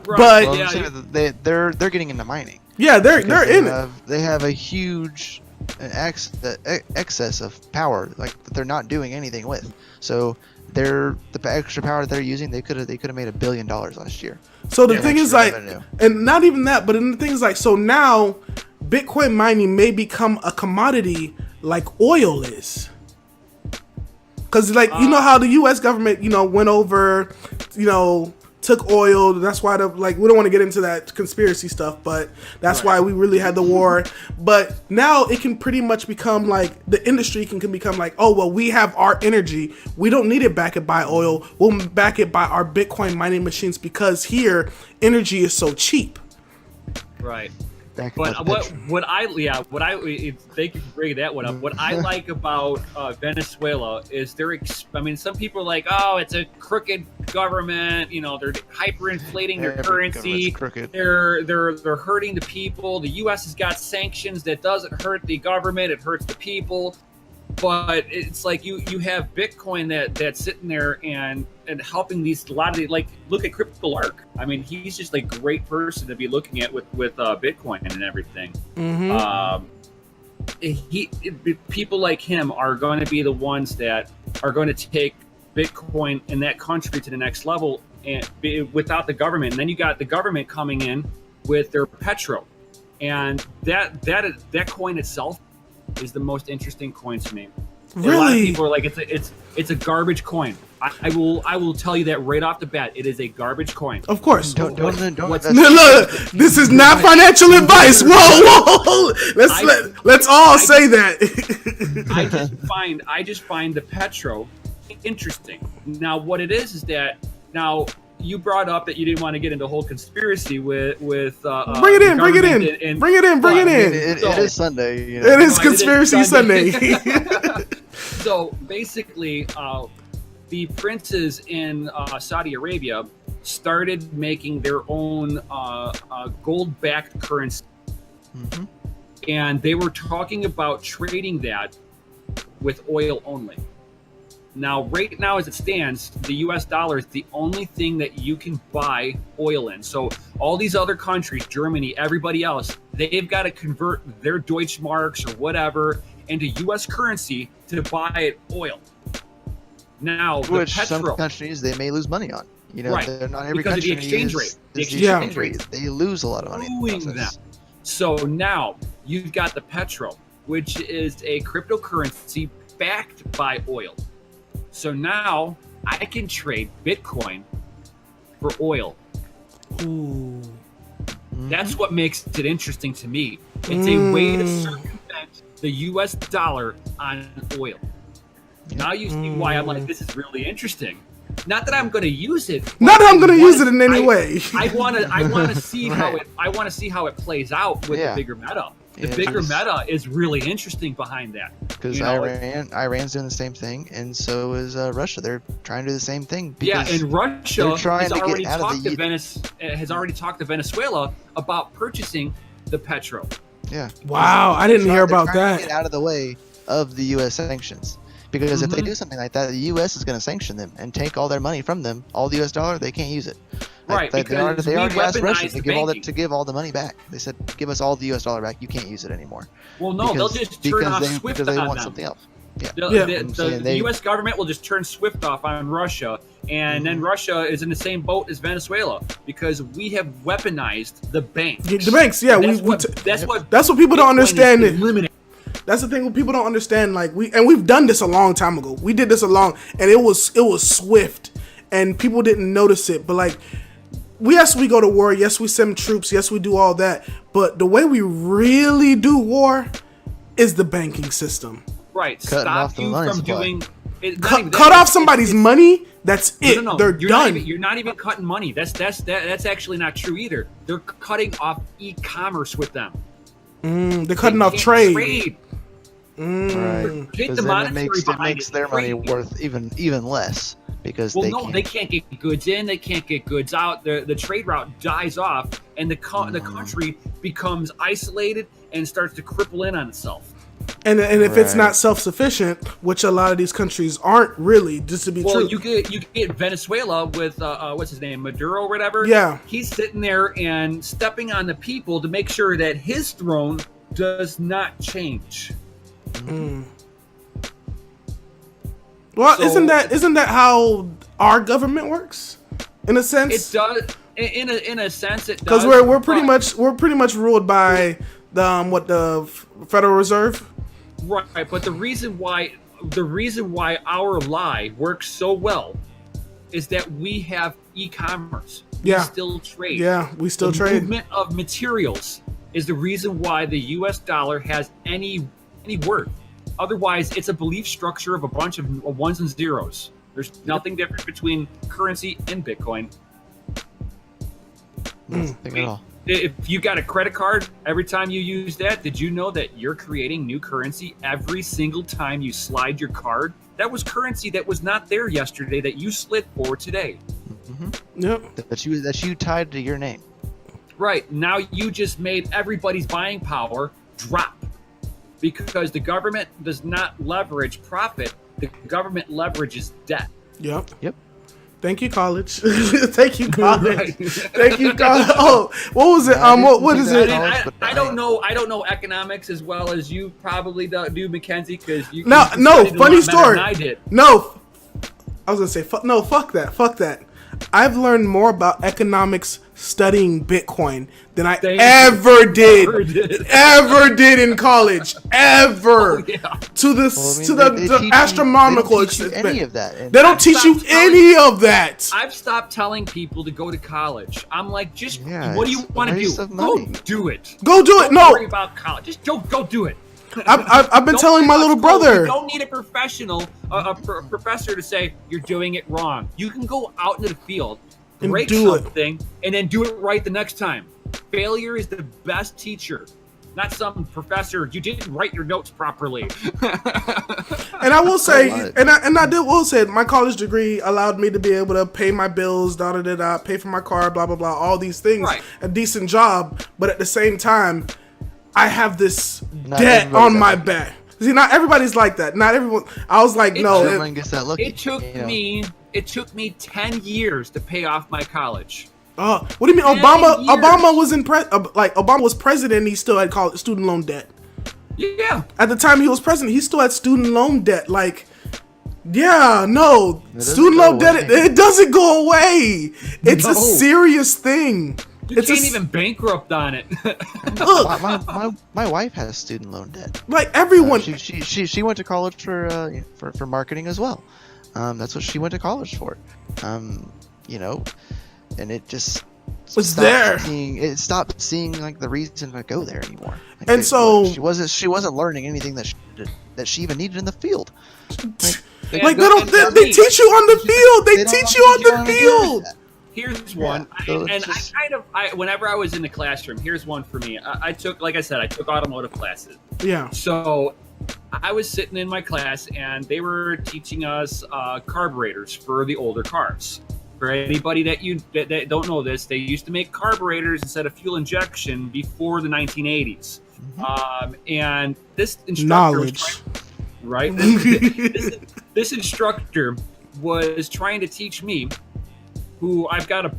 Speaker 2: Right,
Speaker 1: But-
Speaker 4: Well,
Speaker 2: yeah,
Speaker 4: I'm saying that they're getting into mining.
Speaker 1: Yeah, they're
Speaker 4: Because
Speaker 1: in it.
Speaker 4: They have a huge excess of power, like that they're not doing anything with. So the extra power they're using, they could have made $1 billion last year.
Speaker 1: So the
Speaker 2: Yeah,
Speaker 1: thing is
Speaker 4: extra
Speaker 1: like,
Speaker 4: revenue.
Speaker 1: and not even that, but the thing is like, so now Bitcoin mining may become a commodity like oil is. Because like, you know how the U.S. government, went over, took oil. That's why we don't want to get into that conspiracy stuff, but that's why we really had the war. But now it can pretty much become like the industry can become like, oh well, we have our energy. We don't need it backed by oil. We'll back it by our Bitcoin mining machines because here energy is so cheap.
Speaker 2: right.
Speaker 4: Back
Speaker 2: But
Speaker 4: in
Speaker 2: what
Speaker 4: the
Speaker 2: thank you for bringing that one up. What I like about Venezuela is some people are like, oh, it's a crooked government. They're hyperinflating their
Speaker 4: Every
Speaker 2: currency.
Speaker 4: government's crooked.
Speaker 2: They're hurting the people. The U.S. has got sanctions that doesn't hurt the government; it hurts the people. But it's like you have Bitcoin that's sitting there and helping look at CryptoMykel. I mean, he's just a great person to be looking at with Bitcoin and everything. People like him are going to be the ones that are going to take Bitcoin in that country to the next level, and without the government. And then you got the government coming in with their petro, and that coin itself is the most interesting coin to me. A lot of
Speaker 1: Really?
Speaker 2: people are like, it's It's a garbage coin. I will tell you that right off the bat. It is a garbage coin.
Speaker 1: Of course.
Speaker 4: Don't
Speaker 2: what's-
Speaker 4: invest.
Speaker 1: Look, this is not financial advice. Whoa. Let's all say that.
Speaker 2: I just find the petro interesting. Now, what it is that now you brought up that you didn't want to get into the whole conspiracy with
Speaker 1: bring it in. Bring it in.
Speaker 4: It is Sunday. You know?
Speaker 1: It is Conspiracy Sunday.
Speaker 2: So basically, the princes in Saudi Arabia started making their own gold-backed currency, and they were talking about trading that with oil only. Now, right now, as it stands, the U.S. dollar is the only thing that you can buy oil in. So all these other countries, Germany, everybody else, they've got to convert their Deutschmarks or whatever into U.S. currency to buy oil. Now,
Speaker 4: Which
Speaker 2: the petro,
Speaker 4: some countries they may lose money on. You know,
Speaker 2: Right.
Speaker 4: they're not every
Speaker 2: Because of the
Speaker 4: country
Speaker 2: exchange
Speaker 4: is-
Speaker 2: rate. The
Speaker 4: is
Speaker 2: exchange rate.
Speaker 4: They lose a lot of money. in the
Speaker 2: doing
Speaker 4: process.
Speaker 2: that. So now you've got the petro, which is a cryptocurrency backed by oil. So now I can trade Bitcoin for oil.
Speaker 1: Ooh.
Speaker 2: That's what makes it interesting to me. It's a way to circumvent the US dollar on oil. Now you see why I'm like, this is really interesting. Not that I'm going to use it.
Speaker 1: Not that I'm going to use it in any way.
Speaker 2: I want to see how it plays out with the bigger meta. The bigger meta is really interesting behind that.
Speaker 4: Because
Speaker 2: You know,
Speaker 4: Iran's doing the same thing, and so is Russia. They're trying to do the same thing.
Speaker 2: Yeah,
Speaker 4: because
Speaker 2: and Russia
Speaker 4: they're trying
Speaker 2: has
Speaker 4: to get
Speaker 2: already
Speaker 4: out of
Speaker 2: talked
Speaker 4: the
Speaker 2: to has already talked to Venezuela about purchasing the petro.
Speaker 4: Yeah.
Speaker 1: Wow, I didn't hear about
Speaker 4: They're trying to
Speaker 1: that.
Speaker 4: get out of the way of the U.S. sanctions. Because if they
Speaker 2: Mhm.
Speaker 4: do something like that, the U.S. is going to sanction them and take all their money from them. All the U.S. dollar, they can't use it.
Speaker 2: Right,
Speaker 4: They
Speaker 2: because
Speaker 4: already
Speaker 2: we
Speaker 4: asked Russia
Speaker 2: weaponized
Speaker 4: to give all
Speaker 2: banking.
Speaker 4: to give all the money back. They said, "Give us all the U.S. dollar back. You can't use it anymore."
Speaker 2: Well, no, they'll just turn off SWIFT
Speaker 4: because they
Speaker 2: on
Speaker 4: want
Speaker 2: them.
Speaker 4: something else. Yeah.
Speaker 1: Yeah.
Speaker 2: The U.S. government will just turn SWIFT off on Russia, and then Russia is in the same boat as Venezuela because we have weaponized the banks.
Speaker 1: The banks, yeah.
Speaker 2: That's what
Speaker 1: people don't
Speaker 2: Bitcoin is
Speaker 1: understand.
Speaker 2: eliminating.
Speaker 1: That's the thing what people don't understand. Like we've done this a long time ago. We did this and it was swift, and people didn't notice it. But like, yes, we go to war. Yes, we send troops. Yes, we do all that. But the way we really do war is the banking system.
Speaker 2: Right,
Speaker 4: Cutting off
Speaker 2: stop
Speaker 4: the
Speaker 2: you
Speaker 4: money
Speaker 2: from
Speaker 4: supply.
Speaker 2: doing. Not even
Speaker 1: Cut
Speaker 2: that,
Speaker 1: off somebody's money. That's it.
Speaker 2: No,
Speaker 1: They're done.
Speaker 2: You're not even cutting money. That's actually not true either. They're cutting off e-commerce with them.
Speaker 1: They're cutting
Speaker 2: They
Speaker 1: off
Speaker 2: can't
Speaker 1: trade.
Speaker 4: Right.
Speaker 2: Take
Speaker 4: Because
Speaker 2: the
Speaker 4: then it
Speaker 2: monetary
Speaker 4: makes
Speaker 2: behind it.
Speaker 4: their money
Speaker 2: Great.
Speaker 4: worth even less because
Speaker 2: Well,
Speaker 4: they can't.
Speaker 2: they can't get goods in. They can't get goods out. The trade route dies off, and the country becomes isolated and starts to cripple in on itself.
Speaker 1: And if it's
Speaker 4: Right.
Speaker 1: not self-sufficient, which a lot of these countries aren't really, just to be
Speaker 2: Well,
Speaker 1: true.
Speaker 2: you get Venezuela with what's his name, Maduro, or whatever.
Speaker 1: Yeah.
Speaker 2: He's sitting there and stepping on the people to make sure that his throne does not change.
Speaker 1: Well,
Speaker 2: So-
Speaker 1: isn't that how our government works? In a sense,
Speaker 2: It does, in a sense, it does.
Speaker 1: because we're pretty
Speaker 2: but-
Speaker 1: much ruled by the Federal Reserve.
Speaker 2: right. But the reason why our lie works so well is that we have e-commerce.
Speaker 1: Yeah.
Speaker 2: We still trade.
Speaker 1: Yeah, we still
Speaker 2: the
Speaker 1: trade.
Speaker 2: movement of materials is the reason why the U.S. dollar has any worth. Otherwise, it's a belief structure of a bunch of ones and zeros. There's nothing different between currency and Bitcoin.
Speaker 4: Nothing at all.
Speaker 2: If you got a credit card, every time you use that, did you know that you're creating new currency every single time you slide your card? That was currency that was not there yesterday that you slid for today.
Speaker 1: Yep.
Speaker 4: That you tied to your name.
Speaker 2: Right. Now you just made everybody's buying power drop because the government does not leverage profit. The government leverages debt.
Speaker 1: Yep.
Speaker 4: Yep.
Speaker 1: Thank you, college. Thank you, college.
Speaker 2: Right.
Speaker 1: Thank you, college. Oh, what was it? What is it?
Speaker 2: I don't know economics as well as you probably do, Mackenzie, because you
Speaker 1: No,
Speaker 2: you studied a lot
Speaker 1: funny
Speaker 2: better
Speaker 1: story.
Speaker 2: than I did.
Speaker 1: No, I was gonna say fuck that. I've learned more about economics studying Bitcoin than I
Speaker 2: They
Speaker 1: ever did in college. Ever.
Speaker 2: Oh, yeah.
Speaker 1: To the
Speaker 4: Well, I mean,
Speaker 1: to
Speaker 4: they
Speaker 1: the
Speaker 4: teach you-
Speaker 1: astronomical
Speaker 4: they don't teach you
Speaker 1: extent.
Speaker 4: any of that. And
Speaker 1: They don't teach you
Speaker 2: stopped telling-
Speaker 1: any of that.
Speaker 2: I've stopped telling people to go to college. I'm like, just
Speaker 4: Yeah,
Speaker 2: what do you
Speaker 4: it's a
Speaker 2: want to
Speaker 4: waste
Speaker 2: do?
Speaker 4: of
Speaker 2: Go
Speaker 4: money.
Speaker 2: do it.
Speaker 1: Go do it.
Speaker 2: Don't
Speaker 1: No,
Speaker 2: worry about college. Just go do it.
Speaker 1: I've been
Speaker 2: Don't
Speaker 1: telling
Speaker 2: worry
Speaker 1: my
Speaker 2: about
Speaker 1: little
Speaker 2: school.
Speaker 1: brother.
Speaker 2: You don't need a professional, a professor to say you're doing it wrong. You can go out into the field,
Speaker 1: And
Speaker 2: break
Speaker 1: do it.
Speaker 2: something, and then do it right the next time. Failure is the best teacher, not some professor. You didn't write your notes properly.
Speaker 1: And I will say,
Speaker 4: lot.
Speaker 1: and I will say, my college degree allowed me to be able to pay my bills, pay for my car, blah blah blah, all these things,
Speaker 2: Right.
Speaker 1: a decent job. But at the same time, I have this
Speaker 4: Not
Speaker 1: debt
Speaker 4: everybody's
Speaker 1: on my
Speaker 4: like
Speaker 1: back. See, not everybody's like that. Not everyone. I was like,
Speaker 2: It
Speaker 1: no.
Speaker 2: took-
Speaker 4: everyone gets that lucky.
Speaker 2: It took
Speaker 4: you know?
Speaker 2: me 10 years to pay off my college.
Speaker 1: What do you mean?
Speaker 2: 10
Speaker 1: Obama?
Speaker 2: years.
Speaker 1: Obama was Obama was president. And he still had student loan debt.
Speaker 2: Yeah.
Speaker 1: At the time he was president, he still had student loan debt. Like, yeah, no,
Speaker 4: It doesn't
Speaker 1: student
Speaker 4: go
Speaker 1: loan debt.
Speaker 4: away.
Speaker 1: It doesn't go away. It's
Speaker 2: No.
Speaker 1: a serious thing.
Speaker 2: You
Speaker 1: It's
Speaker 2: can't even bankrupt on it.
Speaker 1: look
Speaker 4: My wife has student loan debt.
Speaker 1: like everyone.
Speaker 4: She went to college for marketing as well. That's what she went to college for. You know, and it just
Speaker 1: Was
Speaker 4: stopped
Speaker 1: there.
Speaker 4: it stopped seeing like the reason to go there anymore. Like,
Speaker 1: And so-
Speaker 4: she wasn't learning anything that she even needed in the field.
Speaker 2: And
Speaker 1: like
Speaker 2: go-
Speaker 1: they teach you on the field. They
Speaker 4: don't
Speaker 1: teach you on
Speaker 4: teach you
Speaker 1: the
Speaker 4: how to do
Speaker 1: field.
Speaker 4: that.
Speaker 2: Here's one,
Speaker 4: so it's
Speaker 2: and
Speaker 4: just-
Speaker 2: whenever I was in the classroom, here's one for me. I took, like I said, I took automotive classes.
Speaker 1: Yeah.
Speaker 2: So I was sitting in my class, and they were teaching us carburetors for the older cars. For anybody that don't know this, they used to make carburetors instead of fuel injection before the 1980s. And this instructor was
Speaker 1: Knowledge.
Speaker 2: right? This instructor was trying to teach me, who I've got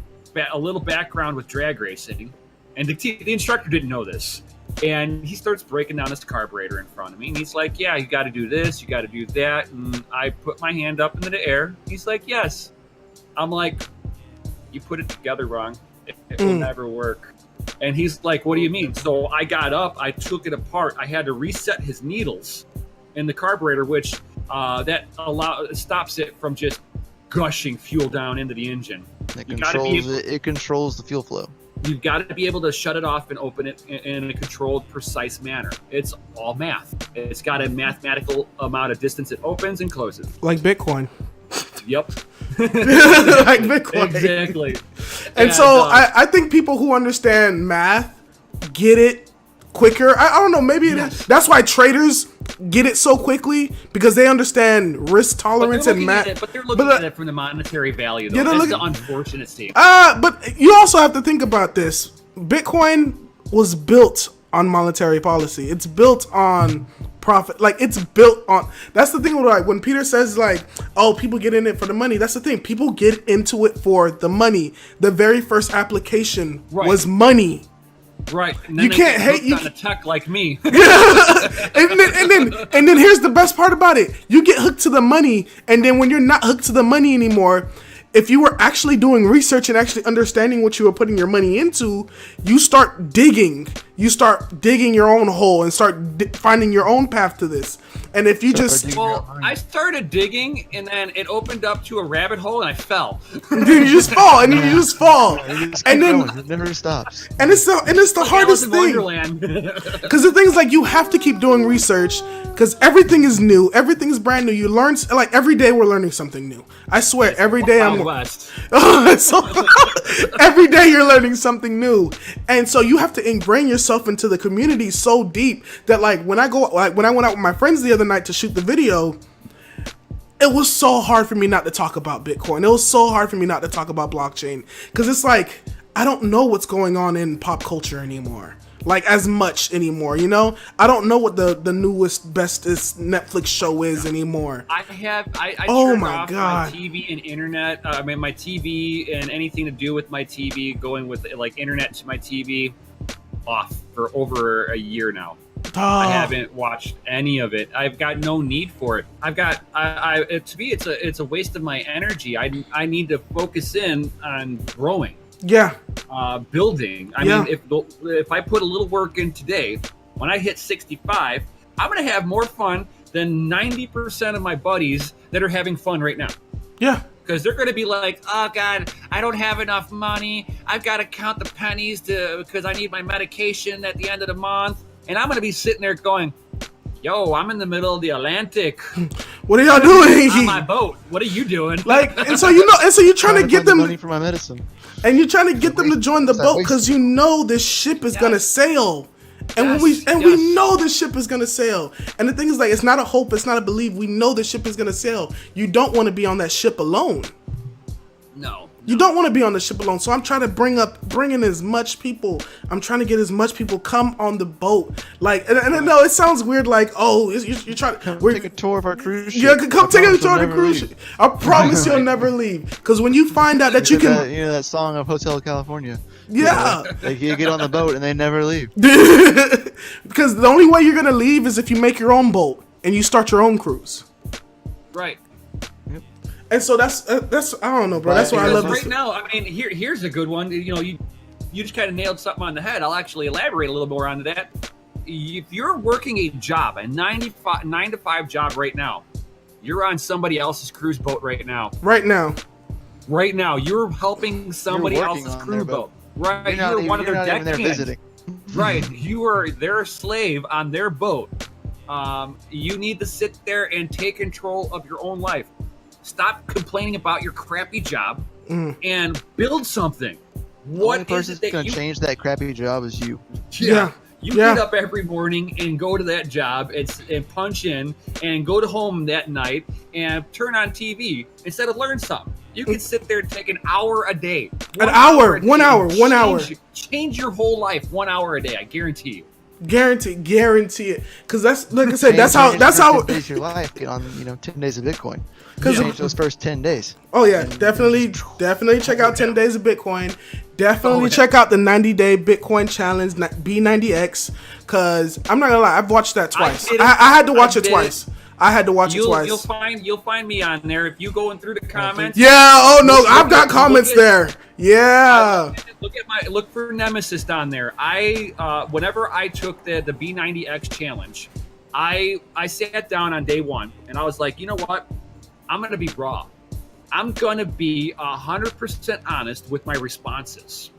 Speaker 2: a little background with drag racing, and the instructor didn't know this. And he starts breaking down this carburetor in front of me, and he's like, yeah, you got to do this, you got to do that. And I put my hand up into the air. He's like, yes. I'm like, you put it together wrong. It will never work. And he's like, what do you mean? So I got up, I took it apart. I had to reset his needles in the carburetor, which stops it from just gushing fuel down into the engine.
Speaker 4: It controls the fuel flow.
Speaker 2: You've got to be able to shut it off and open it in a controlled, precise manner. It's all math. It's got a mathematical amount of distance it opens and closes.
Speaker 1: Like Bitcoin.
Speaker 2: Yep.
Speaker 1: Like Bitcoin.
Speaker 2: Exactly.
Speaker 1: And so I think people who understand math get it quicker. I don't know, maybe that's why traders get it so quickly, because they understand risk tolerance and math.
Speaker 2: But they're looking at it from the monetary value, though.
Speaker 1: Yeah, they're
Speaker 2: That's
Speaker 1: looking-
Speaker 2: the unfortunate thing.
Speaker 1: But you also have to think about this. Bitcoin was built on monetary policy. It's built on profit. Like, it's built on. That's the thing. Like, when Peter says, like, oh, people get in it for the money. That's the thing. People get into it for the money. The very first application was money.
Speaker 2: Right. And
Speaker 1: You
Speaker 2: they
Speaker 1: can't
Speaker 2: get
Speaker 1: hate-
Speaker 2: hooked
Speaker 1: you
Speaker 2: on a tech like me.
Speaker 1: and then here's the best part about it. You get hooked to the money, and then when you're not hooked to the money anymore, if you were actually doing research and actually understanding what you were putting your money into, you start digging. You start digging your own hole and start finding your own path to this. And if you just
Speaker 2: Well, I started digging, and then it opened up to a rabbit hole, and I fell.
Speaker 1: you just fall, and you just fall, and then
Speaker 4: it never stops.
Speaker 1: and it's the hardest
Speaker 2: Alice in
Speaker 1: thing.
Speaker 2: Wonderland.
Speaker 1: Because the thing is, like, you have to keep doing research, because everything is new, everything is brand new. You learn, like, every day we're learning something new. I swear, every day
Speaker 2: Wild
Speaker 1: I'm.
Speaker 2: West.
Speaker 1: So every day you're learning something new, and so you have to ingrain yourself into the community so deep that, like, when I went out with my friends the other night to shoot the video, it was so hard for me not to talk about Bitcoin. It was so hard for me not to talk about blockchain, because it's like I don't know what's going on in pop culture anymore, like, as much anymore. You know, I don't know what the newest, bestest Netflix show is anymore.
Speaker 2: I
Speaker 1: Oh
Speaker 2: turned
Speaker 1: my
Speaker 2: off
Speaker 1: God.
Speaker 2: my TV and internet. My TV and anything to do with my TV, going with like internet to my TV, off for over a year now. I haven't watched any of it. I've got no need for it. To me, it's a waste of my energy. I need to focus in on growing,
Speaker 1: Yeah.
Speaker 2: building. I mean, if I put a little work in today, when I hit 65, I'm gonna have more fun than 90% of my buddies that are having fun right now.
Speaker 1: Yeah.
Speaker 2: Because they're going to be like, oh, God, I don't have enough money. I've got to count the pennies because I need my medication at the end of the month. And I'm going to be sitting there going, yo, I'm in the middle of the Atlantic.
Speaker 1: What are y'all doing?
Speaker 2: On my boat. What are you doing?
Speaker 1: Like, and so you're trying to get them
Speaker 4: money for my medicine.
Speaker 1: And you're trying to get them to join the boat because you know this ship is gonna sail. And we know the ship is gonna sail. And the thing is, like, it's not a hope, it's not a belief. We know the ship is gonna sail. You don't want to be on that ship alone.
Speaker 2: No.
Speaker 1: You don't want to be on the ship alone. So I'm trying to bring in as much people. I'm trying to get as much people come on the boat. Like, and I know it sounds weird. Like, oh, you're trying to
Speaker 4: take a tour of our cruise ship.
Speaker 1: Yeah, come take a tour of the cruise ship. I promise you'll never leave. Because when you find out that you can,
Speaker 4: you know that song of Hotel California.
Speaker 1: Yeah.
Speaker 4: Like you get on the boat and they never leave.
Speaker 1: Because the only way you're gonna leave is if you make your own boat and you start your own cruise.
Speaker 2: Right.
Speaker 1: And so that's I don't know, bro. That's why I love this.
Speaker 2: Right now, I mean, here's a good one. You know, you just kind of nailed something on the head. I'll actually elaborate a little more on that. If you're working a job, a 9 to 5 job right now, you're on somebody else's cruise boat right now.
Speaker 1: Right now,
Speaker 2: you're helping somebody else's cruise boat. Right, you're one of their deckhands. Right, you are their slave on their boat. You need to sit there and take control of your own life. Stop complaining about your crappy job and build something.
Speaker 4: What person is going to change that crappy job is you.
Speaker 2: Yeah. You get up every morning and go to that job and punch in and go to home that night and turn on TV instead of learn something. You can sit there and take an hour a day.
Speaker 1: 1 hour.
Speaker 2: Change your whole life 1 hour a day. I guarantee you.
Speaker 1: Guarantee it. Because that's, like I said, that's how
Speaker 4: your life. Get on 10 days of Bitcoin. Change those first 10 days.
Speaker 1: Oh yeah, definitely check out 10 days of Bitcoin. Definitely check out the 90-day Bitcoin challenge, B90X. Because I'm not gonna lie, I've watched that twice. I had to watch it twice. I had to watch it twice.
Speaker 2: You'll find me on there if you going through the comments.
Speaker 1: Yeah. Oh no, I've got comments there. Yeah.
Speaker 2: Look for Nemesis on there. Whenever I took the B90X challenge, I sat down on day one and I was like, you know what? I'm gonna be raw. I'm gonna be 100% honest with my responses.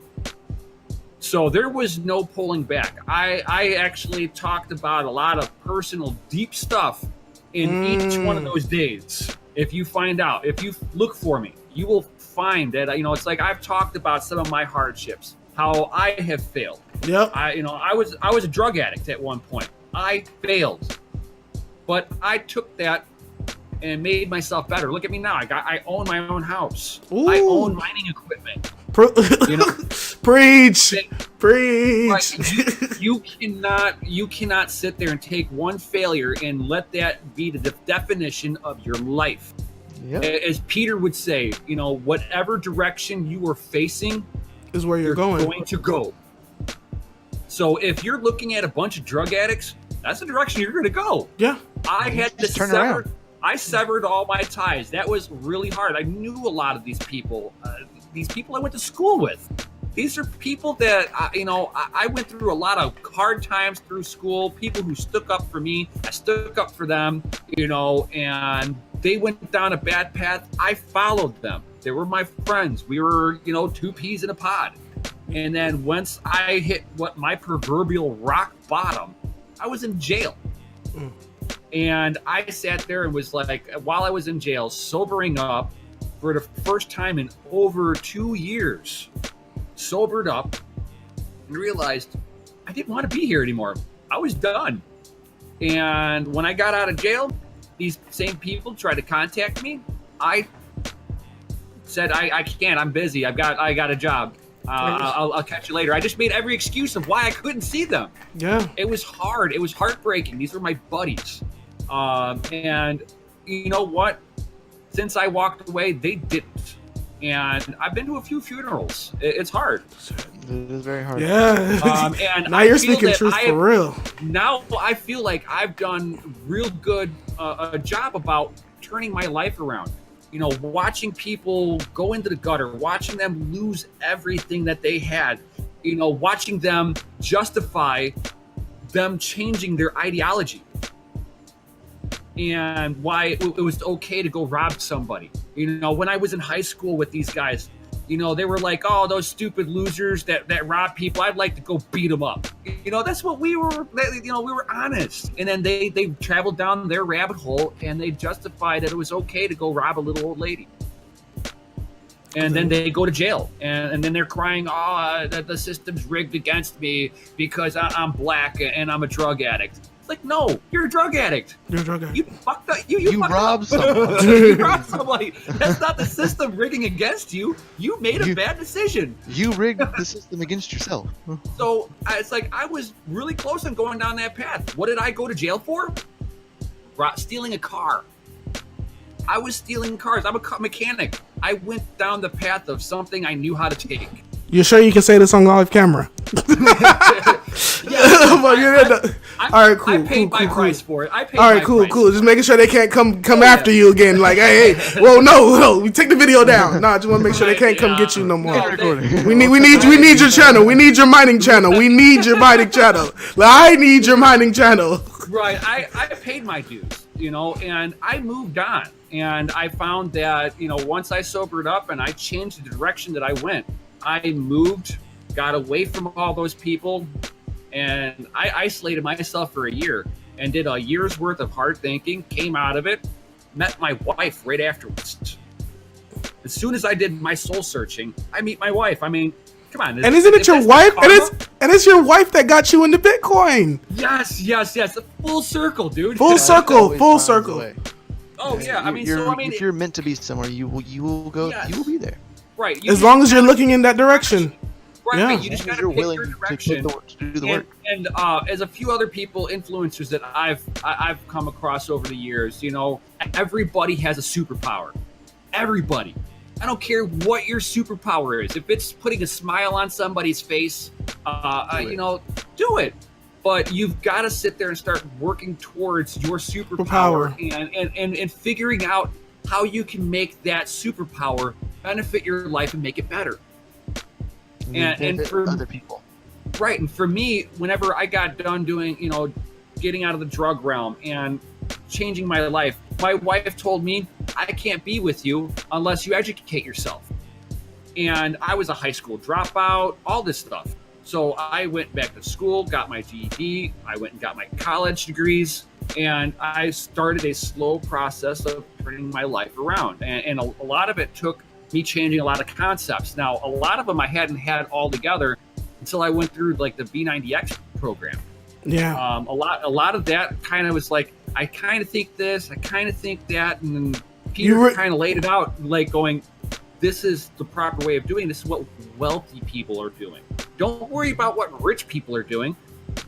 Speaker 2: So there was no pulling back. I actually talked about a lot of personal, deep stuff in each one of those days. If you look for me, you will find that, it's like I've talked about some of my hardships, how I have failed.
Speaker 1: Yep.
Speaker 2: I was a drug addict at one point. I failed, but I took that and made myself better. Look at me now. I own my own house. Ooh. I own mining equipment.
Speaker 1: Preach.
Speaker 2: Right. You cannot sit there and take one failure and let that be the definition of your life. Yep. As Peter would say, whatever direction you are facing
Speaker 1: is where you're going
Speaker 2: to go. So if you're looking at a bunch of drug addicts, that's the direction you're going to go.
Speaker 1: Yeah.
Speaker 2: I had to turn around. I severed all my ties. That was really hard. I knew a lot of these people. These people I went to school with. These are people that, I went through a lot of hard times through school. People who stuck up for me. I stuck up for them, and they went down a bad path. I followed them. They were my friends. We were, 2 peas in a pod. And then once I hit my proverbial rock bottom, I was in jail. And I sat there and was like, while I was in jail, sobering up for the first time in over 2 years, sobered up and realized I didn't want to be here anymore. I was done. And when I got out of jail, these same people tried to contact me. I said, I can't, I'm busy. I got a job. I'll catch you later. I just made every excuse of why I couldn't see them.
Speaker 1: Yeah.
Speaker 2: It was hard. It was heartbreaking. These were my buddies. And you know what? Since I walked away, they didn't. And I've been to a few funerals. It's hard.
Speaker 4: It is very hard.
Speaker 1: Yeah.
Speaker 2: And
Speaker 1: Now
Speaker 2: I
Speaker 1: you're
Speaker 2: feel
Speaker 1: speaking
Speaker 2: that
Speaker 1: truth for real.
Speaker 2: Now I feel like I've done real good a job about turning my life around. You know, watching people go into the gutter, watching them lose everything that they had, you know, watching them justify them changing their ideology and why it was okay to go rob somebody. You know, when I was in high school with these guys, you know, they were like, oh, those stupid losers that rob people, I'd like to go beat them up. You know, that's what we were, you know, we were honest. And then they traveled down their rabbit hole and they justified that it was okay to go rob a little old lady. And then they go to jail. And then they're crying, oh, that the system's rigged against me because I'm black and I'm a drug addict. It's like, no, you're a drug addict.
Speaker 1: You're a drug addict.
Speaker 2: You fucked up. You fucked
Speaker 4: robbed
Speaker 2: up.
Speaker 4: someone.
Speaker 2: You robbed somebody. That's not the system rigging against you. You made a bad decision.
Speaker 4: You rigged the system against yourself.
Speaker 2: So it's like I was really close on going down that path. What did I go to jail for? Stealing a car. I was stealing cars. I'm a mechanic. I went down the path of something I knew how to take.
Speaker 1: You sure you can say this on live camera? All right, cool.
Speaker 2: I paid my
Speaker 1: cool.
Speaker 2: price for it. I paid
Speaker 1: All right,
Speaker 2: my
Speaker 1: cool,
Speaker 2: price.
Speaker 1: cool. Just making sure they can't come
Speaker 2: yeah.
Speaker 1: after you again. Like, hey, well, no, we take the video down. No, I just want to make sure they can't come get you no more. We need your channel. We need your mining channel. We need your mining channel. Like, I need your mining channel.
Speaker 2: Right. I paid my dues, you know, and I moved on. And I found that, you know, once I sobered up and I changed the direction that I went, I moved, got away from all those people, and I isolated myself for a year and did a year's worth of hard thinking, came out of it, met my wife right afterwards. As soon as I did my soul searching, I meet my wife. I mean, come on.
Speaker 1: And isn't it your wife? And it's your wife that got you into Bitcoin.
Speaker 2: Yes. A full circle, dude.
Speaker 1: Full circle.
Speaker 2: Oh yeah, I mean,
Speaker 4: if you're meant to be somewhere, you will go.
Speaker 2: Yes.
Speaker 4: You will be there.
Speaker 2: Right.
Speaker 1: As long as you're looking in that direction.
Speaker 2: Right.
Speaker 1: Yeah.
Speaker 2: You just got to
Speaker 4: You're
Speaker 2: pick
Speaker 4: willing
Speaker 2: your
Speaker 4: to
Speaker 2: direction.
Speaker 4: do the work.
Speaker 2: And as a few other people, influencers that I've come across over the years, you know, everybody has a superpower. Everybody. I don't care what your superpower is. If it's putting a smile on somebody's face, you know, do it. But you've got to sit there and start working towards your superpower and figuring out how you can make that superpower benefit your life and make it better. And for
Speaker 4: other people.
Speaker 2: Right. And for me, whenever I got done doing, you know, getting out of the drug realm and changing my life, my wife told me, I can't be with you unless you educate yourself. And I was a high school dropout, all this stuff. So I went back to school, got my GED, I went and got my college degrees, and I started a slow process of turning my life around. And a lot of it took me changing a lot of concepts. Now, a lot of them I hadn't had all together until I went through like the B90X program.
Speaker 1: Yeah.
Speaker 2: A lot of that kind of was like, I kind of think this, I kind of think that, and then Peter kind of laid it out, like going, this is the proper way of doing this. Is what wealthy people are doing. Don't worry about what rich people are doing.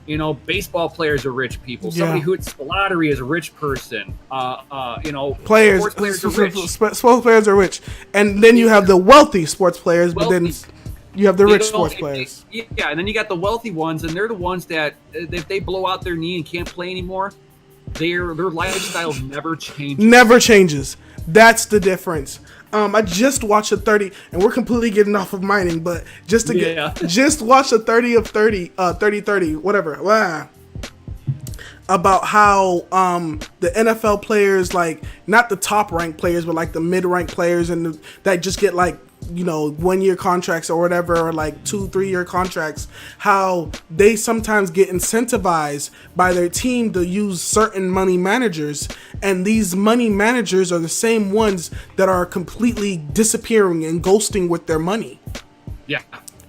Speaker 2: You know, baseball players are rich people. Somebody who hits the lottery is a rich person. You know, sports players are rich.
Speaker 1: Sports players are rich. And then you have the wealthy sports players, but then you have the rich sports players.
Speaker 2: Yeah, and then you got the wealthy ones, and they're the ones that if they blow out their knee and can't play anymore, their lifestyle never changes.
Speaker 1: Never changes. That's the difference. I just watched a 30, and we're completely getting off of mining, but just watch a 30, whatever. Wow. About how the NFL players, like not the top ranked players, but like the mid ranked players, and that just get like, you know, 1 year contracts or whatever, or like 2-3 year contracts, how they sometimes get incentivized by their team to use certain money managers, and these money managers are the same ones that are completely disappearing and ghosting with their money.
Speaker 2: Yeah.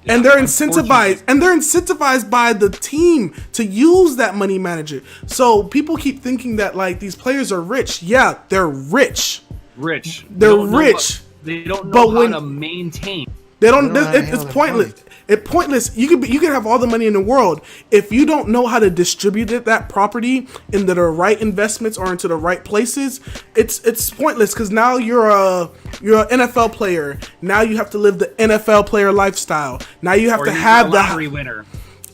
Speaker 1: And they're incentivized by the team to use that money manager. So people keep thinking that like these players are rich. Yeah, they're rich.
Speaker 2: Rich.
Speaker 1: They're rich.
Speaker 2: They don't know how to maintain.
Speaker 1: They don't.
Speaker 4: They don't know how to
Speaker 1: It's
Speaker 4: handle their
Speaker 1: pointless.
Speaker 4: money.
Speaker 1: It's pointless. You can have all the money in the world if you don't know how to distribute that property into the right investments or into the right places. It's pointless because now you're an NFL player. Now you have to live the NFL player lifestyle. Now you have
Speaker 2: Or
Speaker 1: to
Speaker 2: you're
Speaker 1: have
Speaker 2: a
Speaker 1: the
Speaker 2: lottery winner.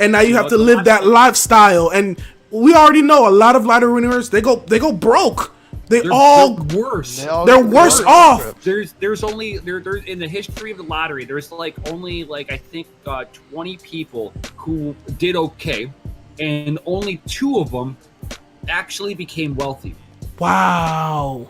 Speaker 1: and now you have
Speaker 2: know,
Speaker 1: to
Speaker 2: it's a
Speaker 1: live
Speaker 2: lot.
Speaker 1: that lifestyle. And we already know a lot of lottery winners. They go broke.
Speaker 2: They're worse.
Speaker 1: They're worse off.
Speaker 2: There's only there in the history of the lottery. There's only I think 20 people who did okay, and only 2 of them actually became wealthy
Speaker 1: Wow.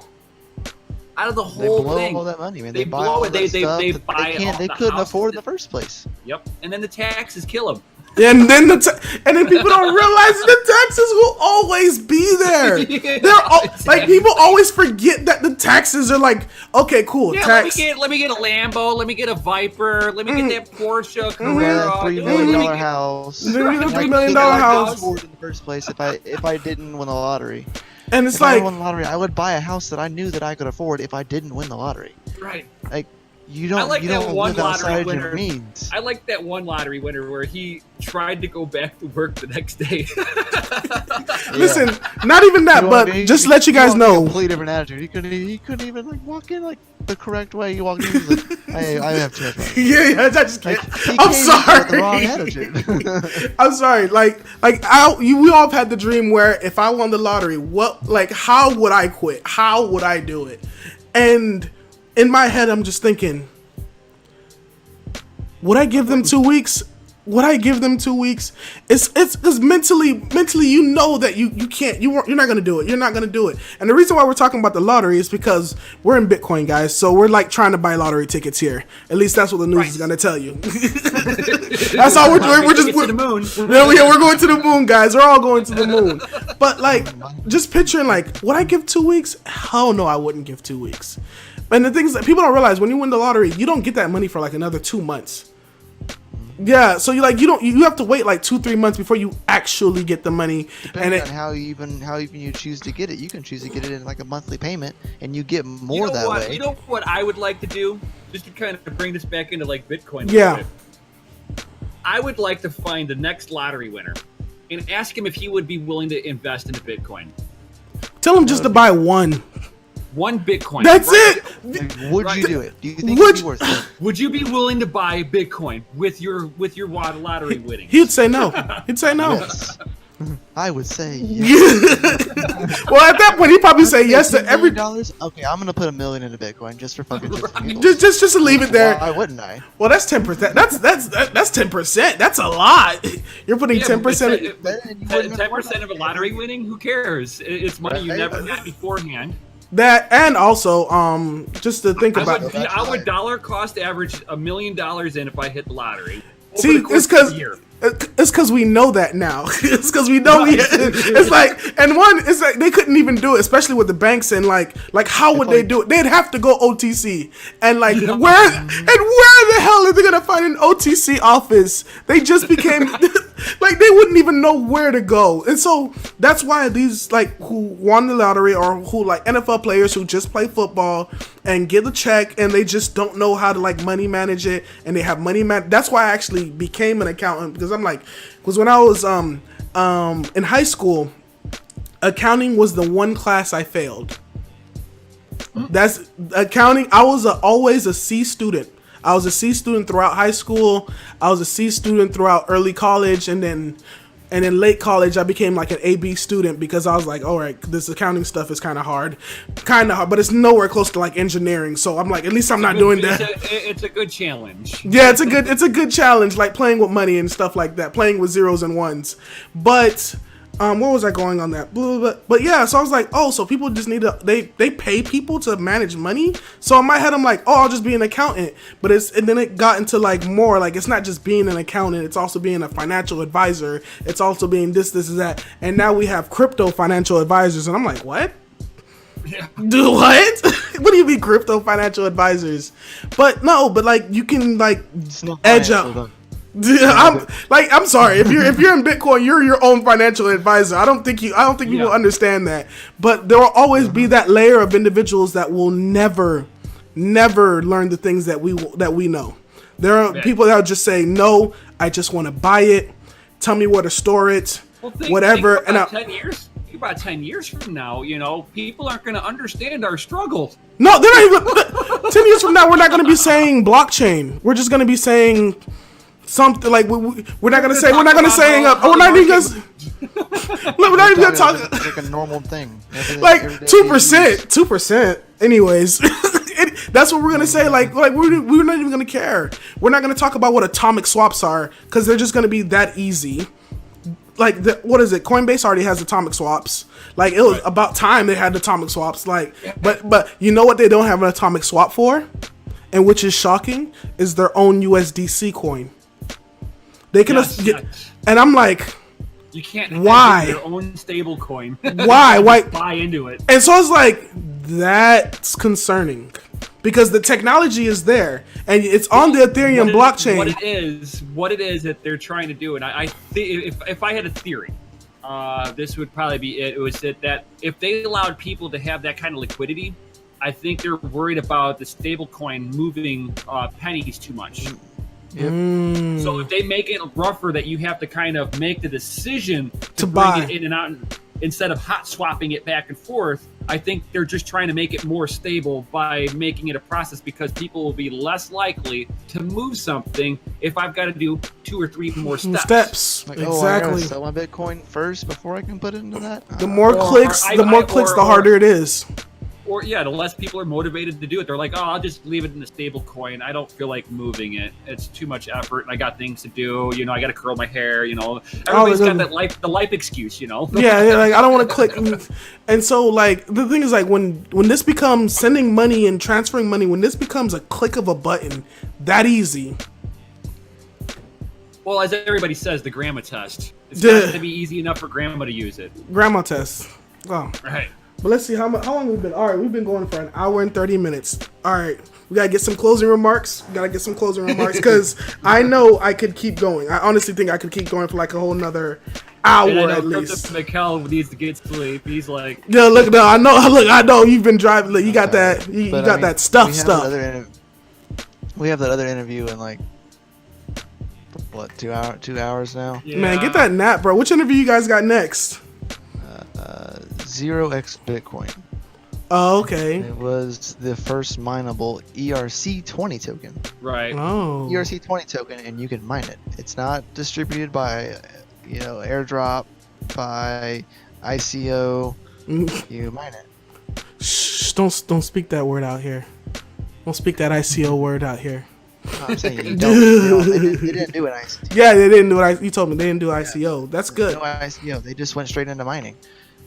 Speaker 2: out of the
Speaker 4: They
Speaker 2: whole
Speaker 4: blow
Speaker 2: thing.
Speaker 4: all that money, man.
Speaker 2: They
Speaker 4: They buy
Speaker 2: blow
Speaker 4: all
Speaker 2: it.
Speaker 4: that
Speaker 2: They
Speaker 4: stuff
Speaker 2: buy
Speaker 4: that
Speaker 2: all
Speaker 4: they
Speaker 2: the
Speaker 4: couldn't
Speaker 2: houses.
Speaker 4: afford in the first place.
Speaker 2: Yep, and then the taxes kill them.
Speaker 1: And then and then people don't realize the taxes will always be there.
Speaker 2: Yeah,
Speaker 1: Like people always forget that the taxes are like, okay, cool,
Speaker 2: Yeah,
Speaker 1: tax.
Speaker 2: let me get a Lambo. Let me get a Viper. Let me get that Porsche
Speaker 4: Yeah,
Speaker 2: Carrera.
Speaker 4: $3
Speaker 2: Let me
Speaker 4: million
Speaker 2: get-
Speaker 4: house.
Speaker 1: Let me get a $3
Speaker 4: Like,
Speaker 1: million
Speaker 4: I couldn't
Speaker 1: house.
Speaker 4: afford in the first place if I didn't win the lottery.
Speaker 1: And it's
Speaker 4: If I
Speaker 1: like,
Speaker 4: won the lottery, I would buy a house that I knew that I could afford if I didn't win the lottery.
Speaker 2: Right.
Speaker 4: Like you
Speaker 2: I
Speaker 4: don't
Speaker 2: like
Speaker 4: you
Speaker 2: that
Speaker 4: don't
Speaker 2: one
Speaker 4: live
Speaker 2: lottery
Speaker 4: outside
Speaker 2: winner.
Speaker 4: your means.
Speaker 2: I like that one lottery winner where he tried to go back to work the next day.
Speaker 1: listen, not even that,
Speaker 4: You know
Speaker 1: but
Speaker 4: what I mean?
Speaker 1: just to let you guys
Speaker 4: walked in a
Speaker 1: know.
Speaker 4: complete different attitude. He couldn't even like walk in like the correct way. He walked in. He was like, I have too much money.
Speaker 1: Yeah, I just
Speaker 4: Like,
Speaker 1: can't.
Speaker 4: he
Speaker 1: I'm
Speaker 4: came in with the wrong
Speaker 1: sorry.
Speaker 4: attitude.
Speaker 1: I'm sorry. We all have had the dream where if I won the lottery, how would I quit? How would I do it? And in my head, I'm just thinking, would I give them 2 weeks? Would I give them 2 weeks? It's because mentally you know that you can't, you're not gonna do it. You're not gonna do it. And the reason why we're talking about the lottery is because we're in Bitcoin, guys. So we're like trying to buy lottery tickets here. At least that's what the news is gonna tell you. That's all we're doing. We're just
Speaker 2: to the moon.
Speaker 1: yeah, we're going to the moon, guys. We're all going to the moon. But just picturing would I give 2 weeks? Hell no, I wouldn't give 2 weeks. And the thing is that people don't realize when you win the lottery, you don't get that money for another 2 months. Yeah, so you have to wait 2-3 months before you actually get the money.
Speaker 4: Depending on how even you choose to get it, you can choose to get it in a monthly payment, and you get more that way.
Speaker 2: You know what I would like to do, just to kind of bring this back into Bitcoin.
Speaker 1: Yeah.
Speaker 2: I would like to find the next lottery winner and ask him if he would be willing to invest into Bitcoin.
Speaker 1: Tell them just to buy one.
Speaker 2: One Bitcoin.
Speaker 1: That's
Speaker 2: right?
Speaker 1: it.
Speaker 4: Like, would you do it? Do you think
Speaker 1: Would-
Speaker 4: it'd be worth it?
Speaker 2: Would you be willing to buy Bitcoin with your lottery winning?
Speaker 1: He'd say no. He'd say no.
Speaker 4: Yes. I would say yes.
Speaker 1: Well, at that point, he'd probably say yes to every.
Speaker 4: $1 Okay, I'm gonna put $1 million into Bitcoin just for fucking shits and giggles.
Speaker 1: Just to leave it there.
Speaker 4: Why wouldn't I?
Speaker 1: Well, that's 10%. That's 10%. That's a lot. You're putting 10%.
Speaker 2: 10% of a lottery winning? Who cares? It's money you never had beforehand.
Speaker 1: That and also, just to think about.
Speaker 2: I would dollar cost average $1 million in if I hit the lottery. Over
Speaker 1: See,
Speaker 2: the course
Speaker 1: it's
Speaker 2: of a
Speaker 1: because
Speaker 2: year.
Speaker 1: it's because we know that now. It's because we know it's like they couldn't even do it, especially with the banks and how would they do it? They'd have to go OTC and where the hell are they gonna find an OTC office? They just became they wouldn't even know where to go, and so that's why these who won the lottery or who NFL players who just play football and get a check and they just don't know how to money manage it, and they have that's why I actually became an accountant, because because when I was in high school, accounting was the one class I failed. That's accounting. I was always a C student. I was a C student throughout high school. I was a C student throughout early college, and then late college I became an AB student, because I was all right, this accounting stuff is kind of hard, but it's nowhere close to engineering. So I'm at least I'm not doing that.
Speaker 2: It's a good challenge.
Speaker 1: Yeah, it's a good challenge, playing with money and stuff like that, playing with zeros and ones. But what was I going on that? But yeah, so I was so people just need to they pay people to manage money. So in my head I'm I'll just be an accountant. But and then it got into more it's not just being an accountant, it's also being a financial advisor. It's also being this and that. And now we have crypto financial advisors, and I'm what?
Speaker 2: Yeah.
Speaker 1: Do what? What do you mean crypto financial advisors? But no, but you can
Speaker 4: It's not
Speaker 1: edge
Speaker 4: financial,
Speaker 1: up. I'm sorry. If you're in Bitcoin, you're your own financial advisor. I don't think people understand that. But there will always be that layer of individuals that will never learn the things that we know. There are
Speaker 2: Right.
Speaker 1: people that will just say, no, I just want to buy it. Tell me where to store it, whatever.
Speaker 2: Think
Speaker 1: And
Speaker 2: about 10 years. Think about 10 years from now, people aren't going to understand our struggle.
Speaker 1: no, they're not even. 10 years from now, we're not going to be saying blockchain. We're just going to be saying something like we're not going to say. We're not going to say. We're not even going to. We're not even going to talk.
Speaker 4: It's like a normal thing.
Speaker 1: Like 2%, 2%. Anyways, that's what we're gonna say. Like we're not even gonna care. We're not gonna talk about what atomic swaps are because they're just gonna be that easy. Like what is it? Coinbase already has atomic swaps. Like it was about time they had atomic swaps. Like, but you know what they don't have an atomic swap for, and which is shocking, is their own USDC coin. They can and I'm like.
Speaker 2: You can't
Speaker 1: Why?
Speaker 2: have your own stable coin.
Speaker 1: Why
Speaker 2: buy into it?
Speaker 1: And so it's like that's concerning because the technology is there and it's on the Ethereum blockchain.
Speaker 2: What it is that they're trying to do, and I think if I had a theory, this would probably be it. It was that if they allowed people to have that kind of liquidity, I think they're worried about the stable coin moving pennies too much.
Speaker 4: Yep.
Speaker 2: So if they make it rougher that you have to kind of make the decision to
Speaker 1: buy
Speaker 2: bring it in and out instead of hot swapping it back and forth, I think they're just trying to make it more stable by making it a process because people will be less likely to move something if I've got to do 2 or 3 more steps.
Speaker 4: Like,
Speaker 1: Exactly.
Speaker 4: I gotta sell my Bitcoin first before I can put it into that.
Speaker 1: The more clicks, the harder it is.
Speaker 2: Or the less people are motivated to do it. They're like, oh, I'll just leave it in the stable coin. I don't feel like moving it. It's too much effort. I got things to do. I got to curl my hair. Everybody's got the life excuse.
Speaker 1: Yeah, like I don't want to click. And so, like the thing is, like when this becomes sending money and transferring money, when this becomes a click of a button, that easy.
Speaker 2: Well, as everybody says, the grandma test. It's got to be easy enough for grandma to use it.
Speaker 1: Grandma test. Oh.
Speaker 2: Right.
Speaker 1: But let's see how long we've been. All right, we've been going for an hour and 30 minutes. All right, we gotta get some closing remarks. Because I know I could keep going. I honestly think I could keep going for like a whole nother hour at least.
Speaker 2: CryptoMykel needs to get sleep. He's like,
Speaker 1: yeah, look, no, I know you've been driving. Look, you got that. You got that stuff.
Speaker 4: We have that other interview in like what 2 hours now.
Speaker 2: yeah.
Speaker 1: Man, get that nap, bro. Which interview you guys got next?
Speaker 4: 0x Bitcoin.
Speaker 1: Oh, okay.
Speaker 4: It was the first mineable ERC20 token.
Speaker 2: Right.
Speaker 1: Oh.
Speaker 4: ERC20 token, and you can mine it. It's not distributed by, airdrop, by ICO. You mine it.
Speaker 1: Shh! Don't speak that word out here. Don't speak that ICO word out here.
Speaker 4: No, I'm saying you don't. They didn't do an ICO.
Speaker 1: Yeah, they didn't do it. You told me they didn't do ICO. That's good.
Speaker 4: No ICO. They just went straight into mining.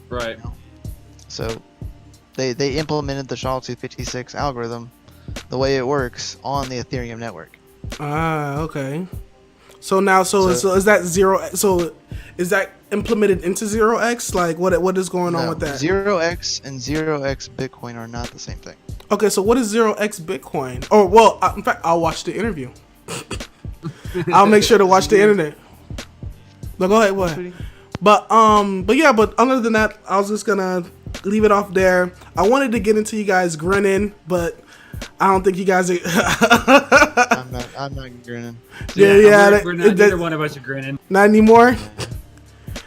Speaker 2: Right.
Speaker 4: So they implemented the SHA-256 algorithm, the way it works on the Ethereum network.
Speaker 1: Ah, okay. So now, so is that zero? So is that implemented into 0x? Like what is going on with that?
Speaker 4: 0x and 0x Bitcoin are not the same thing.
Speaker 1: Okay, so what is 0x Bitcoin? Oh, well, in fact, I'll watch the interview. I'll make sure to watch the internet. No, go ahead, what? But other than that, I was just gonna leave it off there. I wanted to get into you guys grinning, but I don't think you guys are.
Speaker 4: I'm not grinning.
Speaker 2: Neither one of us are grinning.
Speaker 1: Not anymore.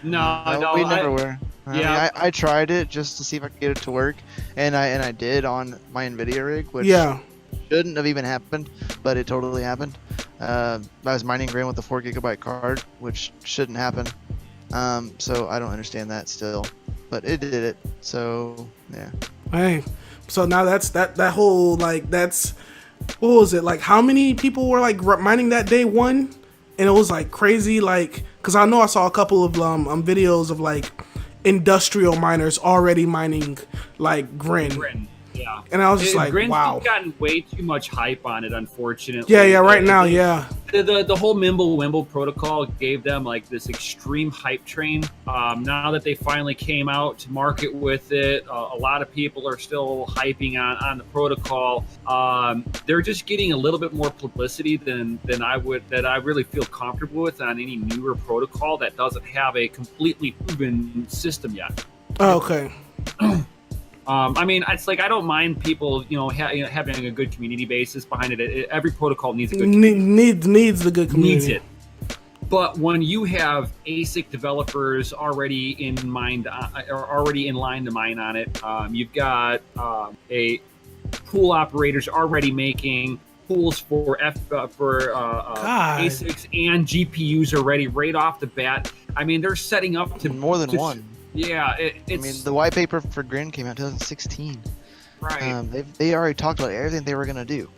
Speaker 2: No,
Speaker 4: we never were.
Speaker 2: Yeah.
Speaker 4: I tried it just to see if I could get it to work, and I did on my NVIDIA rig, which shouldn't have even happened, but it totally happened. I was mining Grand with a 4 GB card, which shouldn't happen. So I don't understand that still, but it did it. So yeah.
Speaker 1: Hey, so now that's that whole that's what was it like? How many people were like mining that day one? And it was like crazy, like because I know I saw a couple of videos of like industrial miners already mining like Grin.
Speaker 2: Yeah.
Speaker 1: And I was just like,
Speaker 2: Grin's
Speaker 1: wow.
Speaker 2: gotten way too much hype on it, unfortunately.
Speaker 1: Yeah, right now, yeah.
Speaker 2: The whole Mimblewimble protocol gave them like this extreme hype train. Now that they finally came out to market with it, a lot of people are still hyping on the protocol. They're just getting a little bit more publicity than I really feel comfortable with on any newer protocol that doesn't have a completely proven system yet.
Speaker 1: Oh, okay.
Speaker 2: I mean, it's like I don't mind people, having a good community basis behind it. Every protocol needs a good community.
Speaker 1: Needs the good community.
Speaker 2: Needs it. But when you have ASIC developers already in mind, or already in line to mine on it, you've got a pool operators already making pools for ASICs and GPUs already right off the bat. I mean, they're setting up to
Speaker 4: more than one.
Speaker 2: Yeah,
Speaker 4: I mean, the white paper for Grin came out in 2016.
Speaker 2: Right.
Speaker 4: They already talked about everything they were gonna do,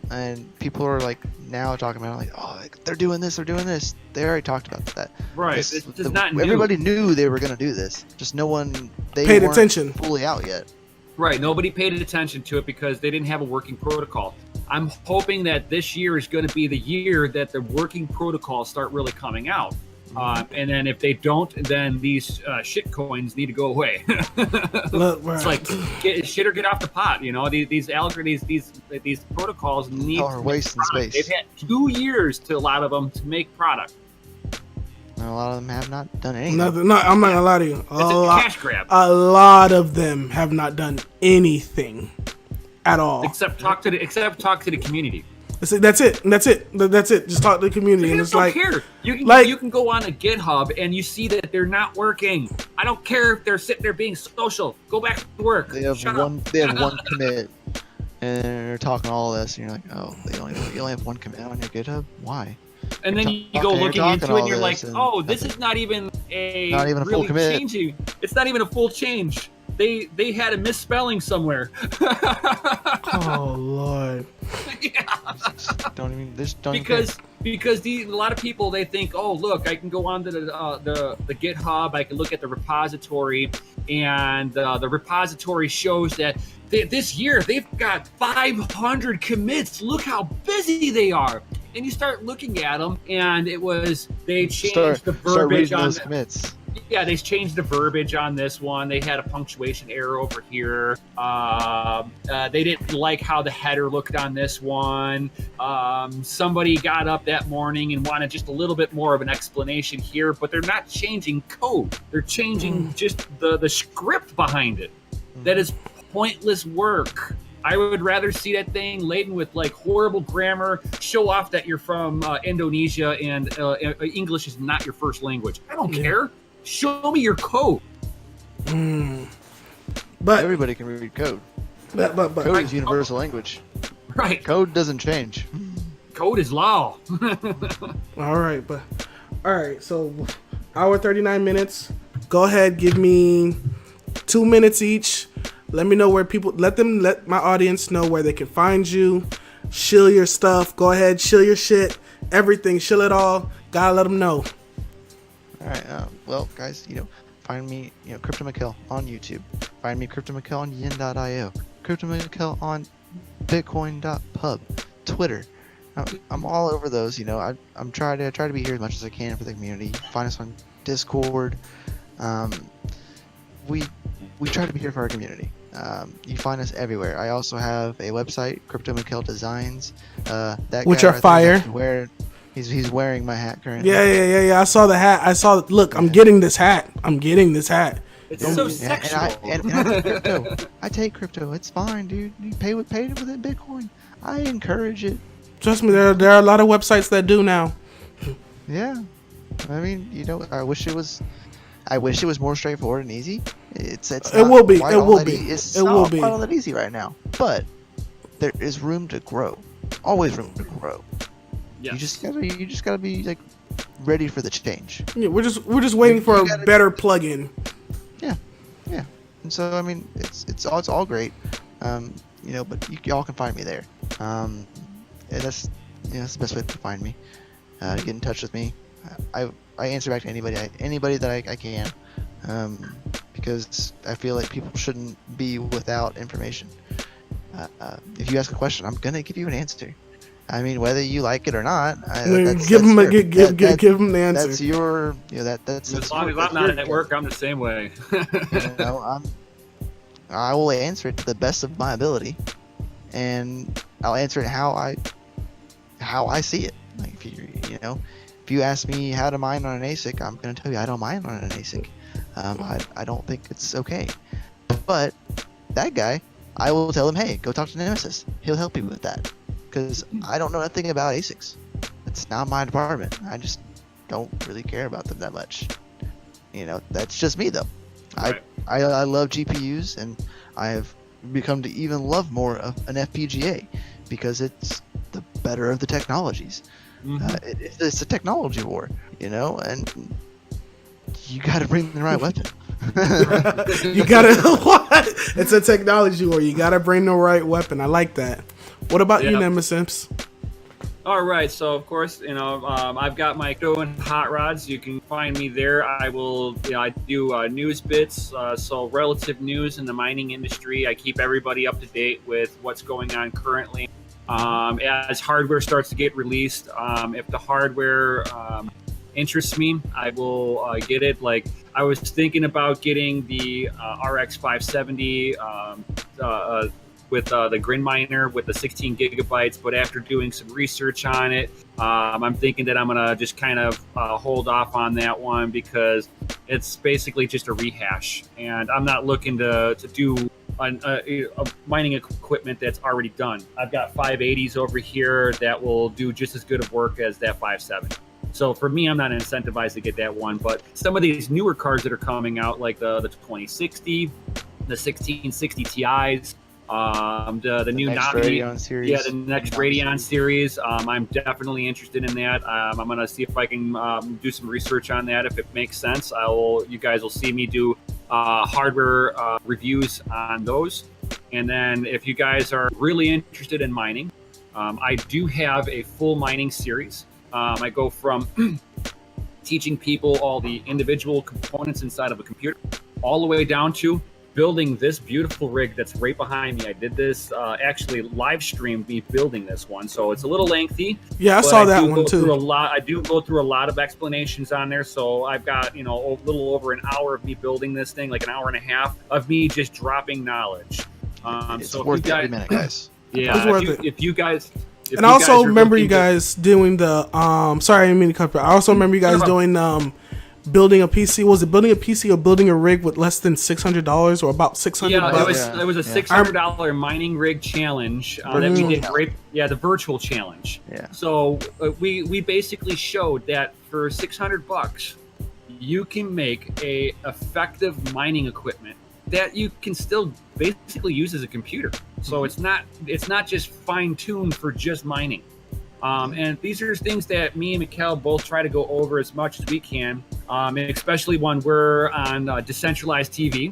Speaker 4: and people are like now talking about like, oh, they're doing this, they're doing this. They already talked about that.
Speaker 2: Right. It's not new.
Speaker 4: Everybody knew they were gonna do this. Just no one
Speaker 1: paid attention
Speaker 4: fully out yet.
Speaker 2: Right. Nobody paid attention to it because they didn't have a working protocol. I'm hoping that this year is going to be the year that the working protocols start really coming out. And then if they don't, then these shit coins need to go away. It's like shit or get off the pot. These algorithms, these protocols need to
Speaker 4: wasting space.
Speaker 2: They've had 2 years to a lot of them to make product.
Speaker 4: And a lot of them have not done anything.
Speaker 1: No, I'm not gonna lie to you.
Speaker 2: It's a cash grab.
Speaker 1: A lot of them have not done anything at all.
Speaker 2: Except talk to the community.
Speaker 1: That's it. Just talk to the community, and it's
Speaker 2: don't
Speaker 1: like,
Speaker 2: care. You can go on a GitHub and you see that they're not working. I don't care if they're sitting there being social. Go back to work.
Speaker 4: They have one commit, and they're talking all this, and you're like, oh, you only have one commit on your GitHub. Why?
Speaker 2: And then you go looking into it, and you're like, oh, this is not even a
Speaker 4: full commit.
Speaker 2: Changing. It's not even a full change. They had a misspelling somewhere.
Speaker 1: Oh Lord.
Speaker 2: Yeah.
Speaker 4: Because
Speaker 2: a lot of people, they think, oh look, I can go on to the GitHub, I can look at the repository, and the repository shows that this year they've got 500 commits. Look how busy they are. And you start looking at them, and they changed the verbiage on
Speaker 4: those commits.
Speaker 2: Yeah, they changed the verbiage on this one. They had a punctuation error over here. They didn't like how the header looked on this one. Somebody got up that morning and wanted just a little bit more of an explanation here, but they're not changing code. They're changing just the script behind it. That is pointless work. I would rather see that thing laden with like horrible grammar, show off that you're from Indonesia and English is not your first language. I don't care. Show me your code.
Speaker 1: But
Speaker 4: everybody can read code.
Speaker 1: But
Speaker 4: code is universal language.
Speaker 2: Right.
Speaker 4: Code doesn't change.
Speaker 2: Code is law.
Speaker 1: All right. So, hour 39 minutes. Go ahead, give me 2 minutes each. Let me know where let my audience know where they can find you. Shill your stuff. Go ahead, shill your shit. Everything, shill it all. Gotta let them know.
Speaker 4: All right. Well, guys, find me, CryptoMykel on YouTube. Find me CryptoMykel on yen.io. CryptoMykel on bitcoin.pub. Twitter. I'm all over those. I'm try to be here as much as I can for the community. Find us on Discord. We try to be here for our community. You find us everywhere. I also have a website, CryptoMykel Designs.
Speaker 1: Which are fire.
Speaker 4: He's wearing my hat currently.
Speaker 1: Yeah. I saw the hat. Look, I'm getting this hat.
Speaker 2: It's so sexual.
Speaker 4: And I take crypto. It's fine, dude. You pay with it Bitcoin. I encourage it.
Speaker 1: Trust me, there are a lot of websites that do now.
Speaker 4: Yeah. I mean, I wish it was more straightforward and easy. It's
Speaker 1: it will be. It will be.
Speaker 4: It's not quite all that easy right now. But there is room to grow. Always room to grow. Yes. You just gotta be like ready for the change. Yeah, we're just waiting for a better plugin. Yeah. And so I mean, it's all great. But y'all can find me there. And that's the best way to find me. Get in touch with me. I answer back to anybody that I can, because I feel like people shouldn't be without information. If you ask a question, I'm gonna give you an answer. I mean, whether you like it or not, give them the answer. That's your, that's.
Speaker 2: As long as I'm not at work, I'm the same way.
Speaker 4: I will answer it to the best of my ability, and I'll answer it how I see it. Like if you ask me how to mine on an ASIC, I'm gonna tell you I don't mine on an ASIC. I don't think it's okay. But that guy, I will tell him, hey, go talk to Nemesis. He'll help you with that. Because I don't know nothing about ASICs. It's not my department. I just don't really care about them that much. That's just me though.
Speaker 2: Right.
Speaker 4: I love GPUs, and I have become to even love more of an FPGA because it's the better of the technologies. It's a technology war, and you got to bring the right weapon.
Speaker 1: You gotta what? It's a technology war. You gotta bring the right weapon. I like that. What about you, Nemesis?
Speaker 2: All right, so of course, I've got my Crypto and Hot Rods. You can find me there. I will, I do news bits, so relative news in the mining industry. I keep everybody up to date with what's going on currently. As hardware starts to get released, if the hardware interests me, I will get it. Like I was thinking about getting the RX 570. With the Grin Miner with the 16 gigabytes, but after doing some research on it, I'm thinking that I'm gonna just kind of hold off on that one because it's basically just a rehash, and I'm not looking to do a mining equipment that's already done. I've got 580s over here that will do just as good of work as that 570. So for me, I'm not incentivized to get that one, but some of these newer cards that are coming out, like the 2060, the 1660 Ti's, the new
Speaker 4: Radeon series.
Speaker 2: Yeah, the next Radeon series. I'm definitely interested in that. I'm gonna see if I can do some research on that. If it makes sense, you guys will see me do hardware reviews on those. And then if you guys are really interested in mining, I do have a full mining series. I go from teaching people all the individual components inside of a computer, all the way down to building this beautiful rig that's right behind me. I did this actually live streamed me building this one, so it's a little lengthy.
Speaker 1: Yeah, I saw that one too.
Speaker 2: I do go through a lot of explanations on there, so I've got a little over an hour of me building this thing, like an hour and a half of me just dropping knowledge.
Speaker 4: It's worth every minute, guys.
Speaker 2: Yeah, if you guys.
Speaker 1: And I also remember you guys doing the sorry, I didn't mean to cut. I also remember you guys doing building a PC. Was it building a PC or building a rig with less than $600 or about $600?
Speaker 2: Yeah, it was a $600 mining rig challenge that we did. The virtual challenge.
Speaker 4: Yeah.
Speaker 2: So we basically showed that for $600, you can make a effective mining equipment that you can still basically use as a computer. So it's not just fine tuned for just mining. And these are things that me and Mykel both try to go over as much as we can, especially when we're on Decentralized TV,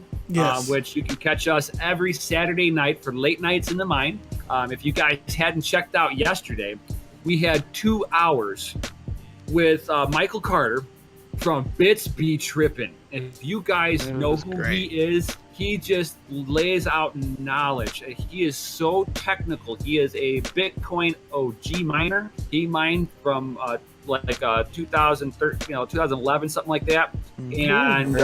Speaker 2: which you can catch us every Saturday night for late nights in the mine. If you guys hadn't checked out yesterday, we had 2 hours with Michael Carter from Bits Be Trippin'. If you guys know who he is, he just lays out knowledge. He is so technical. He is a Bitcoin OG miner. He mined from 2013, 2011, something like that. And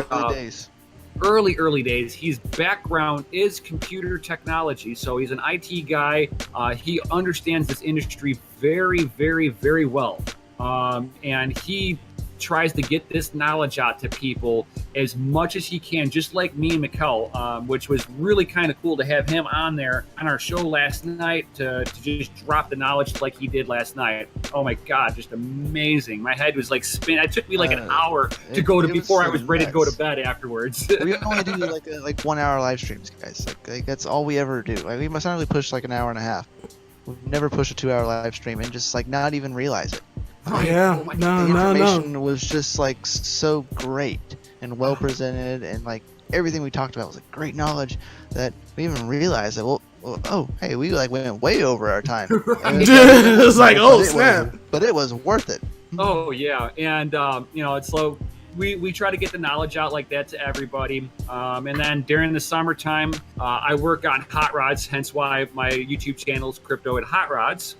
Speaker 2: early days. His background is computer technology, so he's an IT guy. He understands this industry very, very, very well, and he tries to get this knowledge out to people as much as he can, just like me and Mykel, which was really kind of cool to have him on there on our show last night to just drop the knowledge like he did last night. Oh my God, just amazing. My head was like spinning. It took me like an hour to go to before I was ready to go to bed afterwards.
Speaker 4: We only do like 1 hour live streams, guys. Like that's all we ever do. Like we must only push like an hour and a half. We've never pushed a 2 hour live stream and just like not even realize it.
Speaker 1: Yeah,
Speaker 4: the information was just like so great and well presented, and like everything we talked about was like great knowledge that we even realized that hey, we like went way over our time.
Speaker 1: It was like, snap!
Speaker 4: But it was worth it.
Speaker 2: Oh yeah, and it's so we try to get the knowledge out like that to everybody. And then during the summertime, I work on hot rods, hence why my YouTube channel is Crypto and Hot Rods.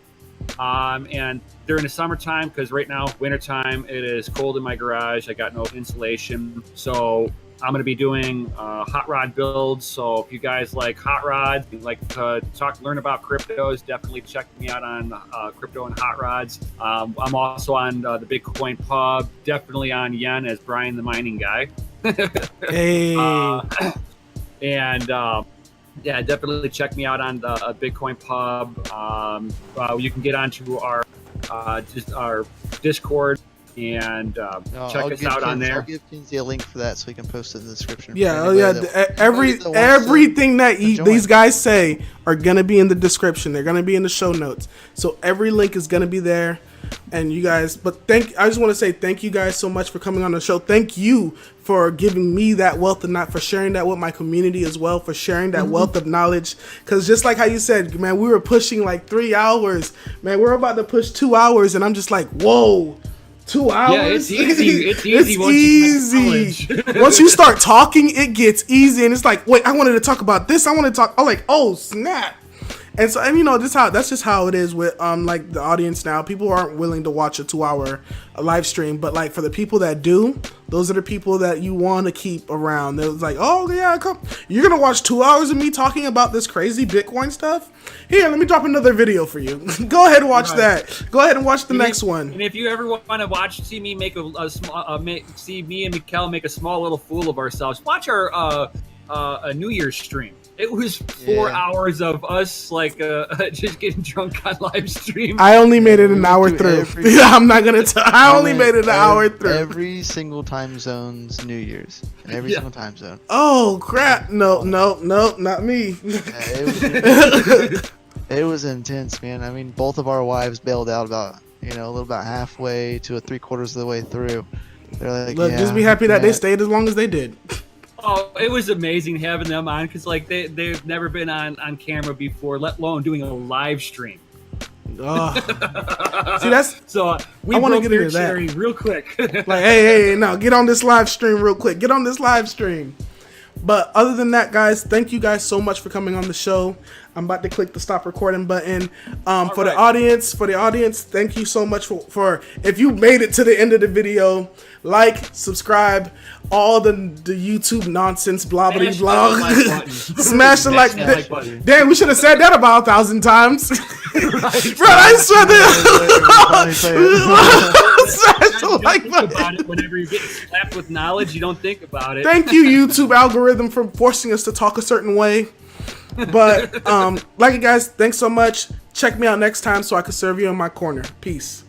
Speaker 2: And during the summertime, because right now, wintertime, it is cold in my garage. I got no insulation. So I'm going to be doing hot rod builds. So if you guys like hot rods, like to learn about cryptos, definitely check me out on Crypto and Hot Rods. I'm also on the Bitcoin Pub, definitely on Yen as Brian the Mining Guy.
Speaker 1: Hey.
Speaker 2: And yeah, definitely check me out on the Bitcoin Pub. You can get onto our just our Discord and check us out on there.
Speaker 4: I'll give Kinsey a link for that so he can post it in the description.
Speaker 1: Yeah, everything that these guys say are gonna be in the description. They're gonna be in the show notes. So every link is gonna be there. And you guys, I just want to say thank you guys so much for coming on the show. Thank you for giving me that wealth and not for sharing that with my community as well, for sharing that wealth of knowledge. Because just like how you said, man, we were pushing like 3 hours. Man, we're about to push 2 hours, and I'm just like, whoa. 2 hours?
Speaker 2: Yeah, it's easy. It's easy.
Speaker 1: Once you start talking, it gets easy, and it's like, wait, I wanted to talk about this. I want to talk. I'm like, oh snap! And so, and that's just how it is with like the audience now. People aren't willing to watch a 2 hour live stream, but like for the people that do, those are the people that you want to keep around. They're like, oh yeah, come, you're gonna watch 2 hours of me talking about this crazy Bitcoin stuff? Here, let me drop another video for you. Go ahead and watch that. Go ahead and watch the next one.
Speaker 2: And if you ever want to see me make see me and Mykel make a small little fool of ourselves, watch our a New Year's stream. It was 4 hours of us like just getting drunk on live stream.
Speaker 1: I only made it an hour through. I'm not gonna tell. I only made it an hour through.
Speaker 4: Every single time zone's New Year's. Every single time zone.
Speaker 1: Oh crap! No, not me.
Speaker 4: It was intense, man. I mean, both of our wives bailed out about a little about halfway to 3/4 of the way through. They're like,
Speaker 1: just be happy that they stayed as long as they did.
Speaker 2: Oh, it was amazing having them on because like they've never been on camera before, let alone doing a live stream.
Speaker 1: See, that's
Speaker 2: so we
Speaker 1: I want to
Speaker 2: broke
Speaker 1: get into that
Speaker 2: real quick.
Speaker 1: like, hey, no, get on this live stream real quick. Get on this live stream. But other than that, guys, thank you guys so much for coming on the show. I'm about to click the stop recording button. For the audience, thank you so much for if you made it to the end of the video, like, subscribe, all the YouTube nonsense, blah blah blah. Smash the like button. Damn, we should have said that about 1,000 times. Bro, I swear smash the like button.
Speaker 2: About it whenever you get slapped with knowledge, you don't think about it.
Speaker 1: Thank you, YouTube algorithm, for forcing us to talk a certain way. But like it, guys, thanks so much. Check me out next time so I can serve you in my corner. Peace.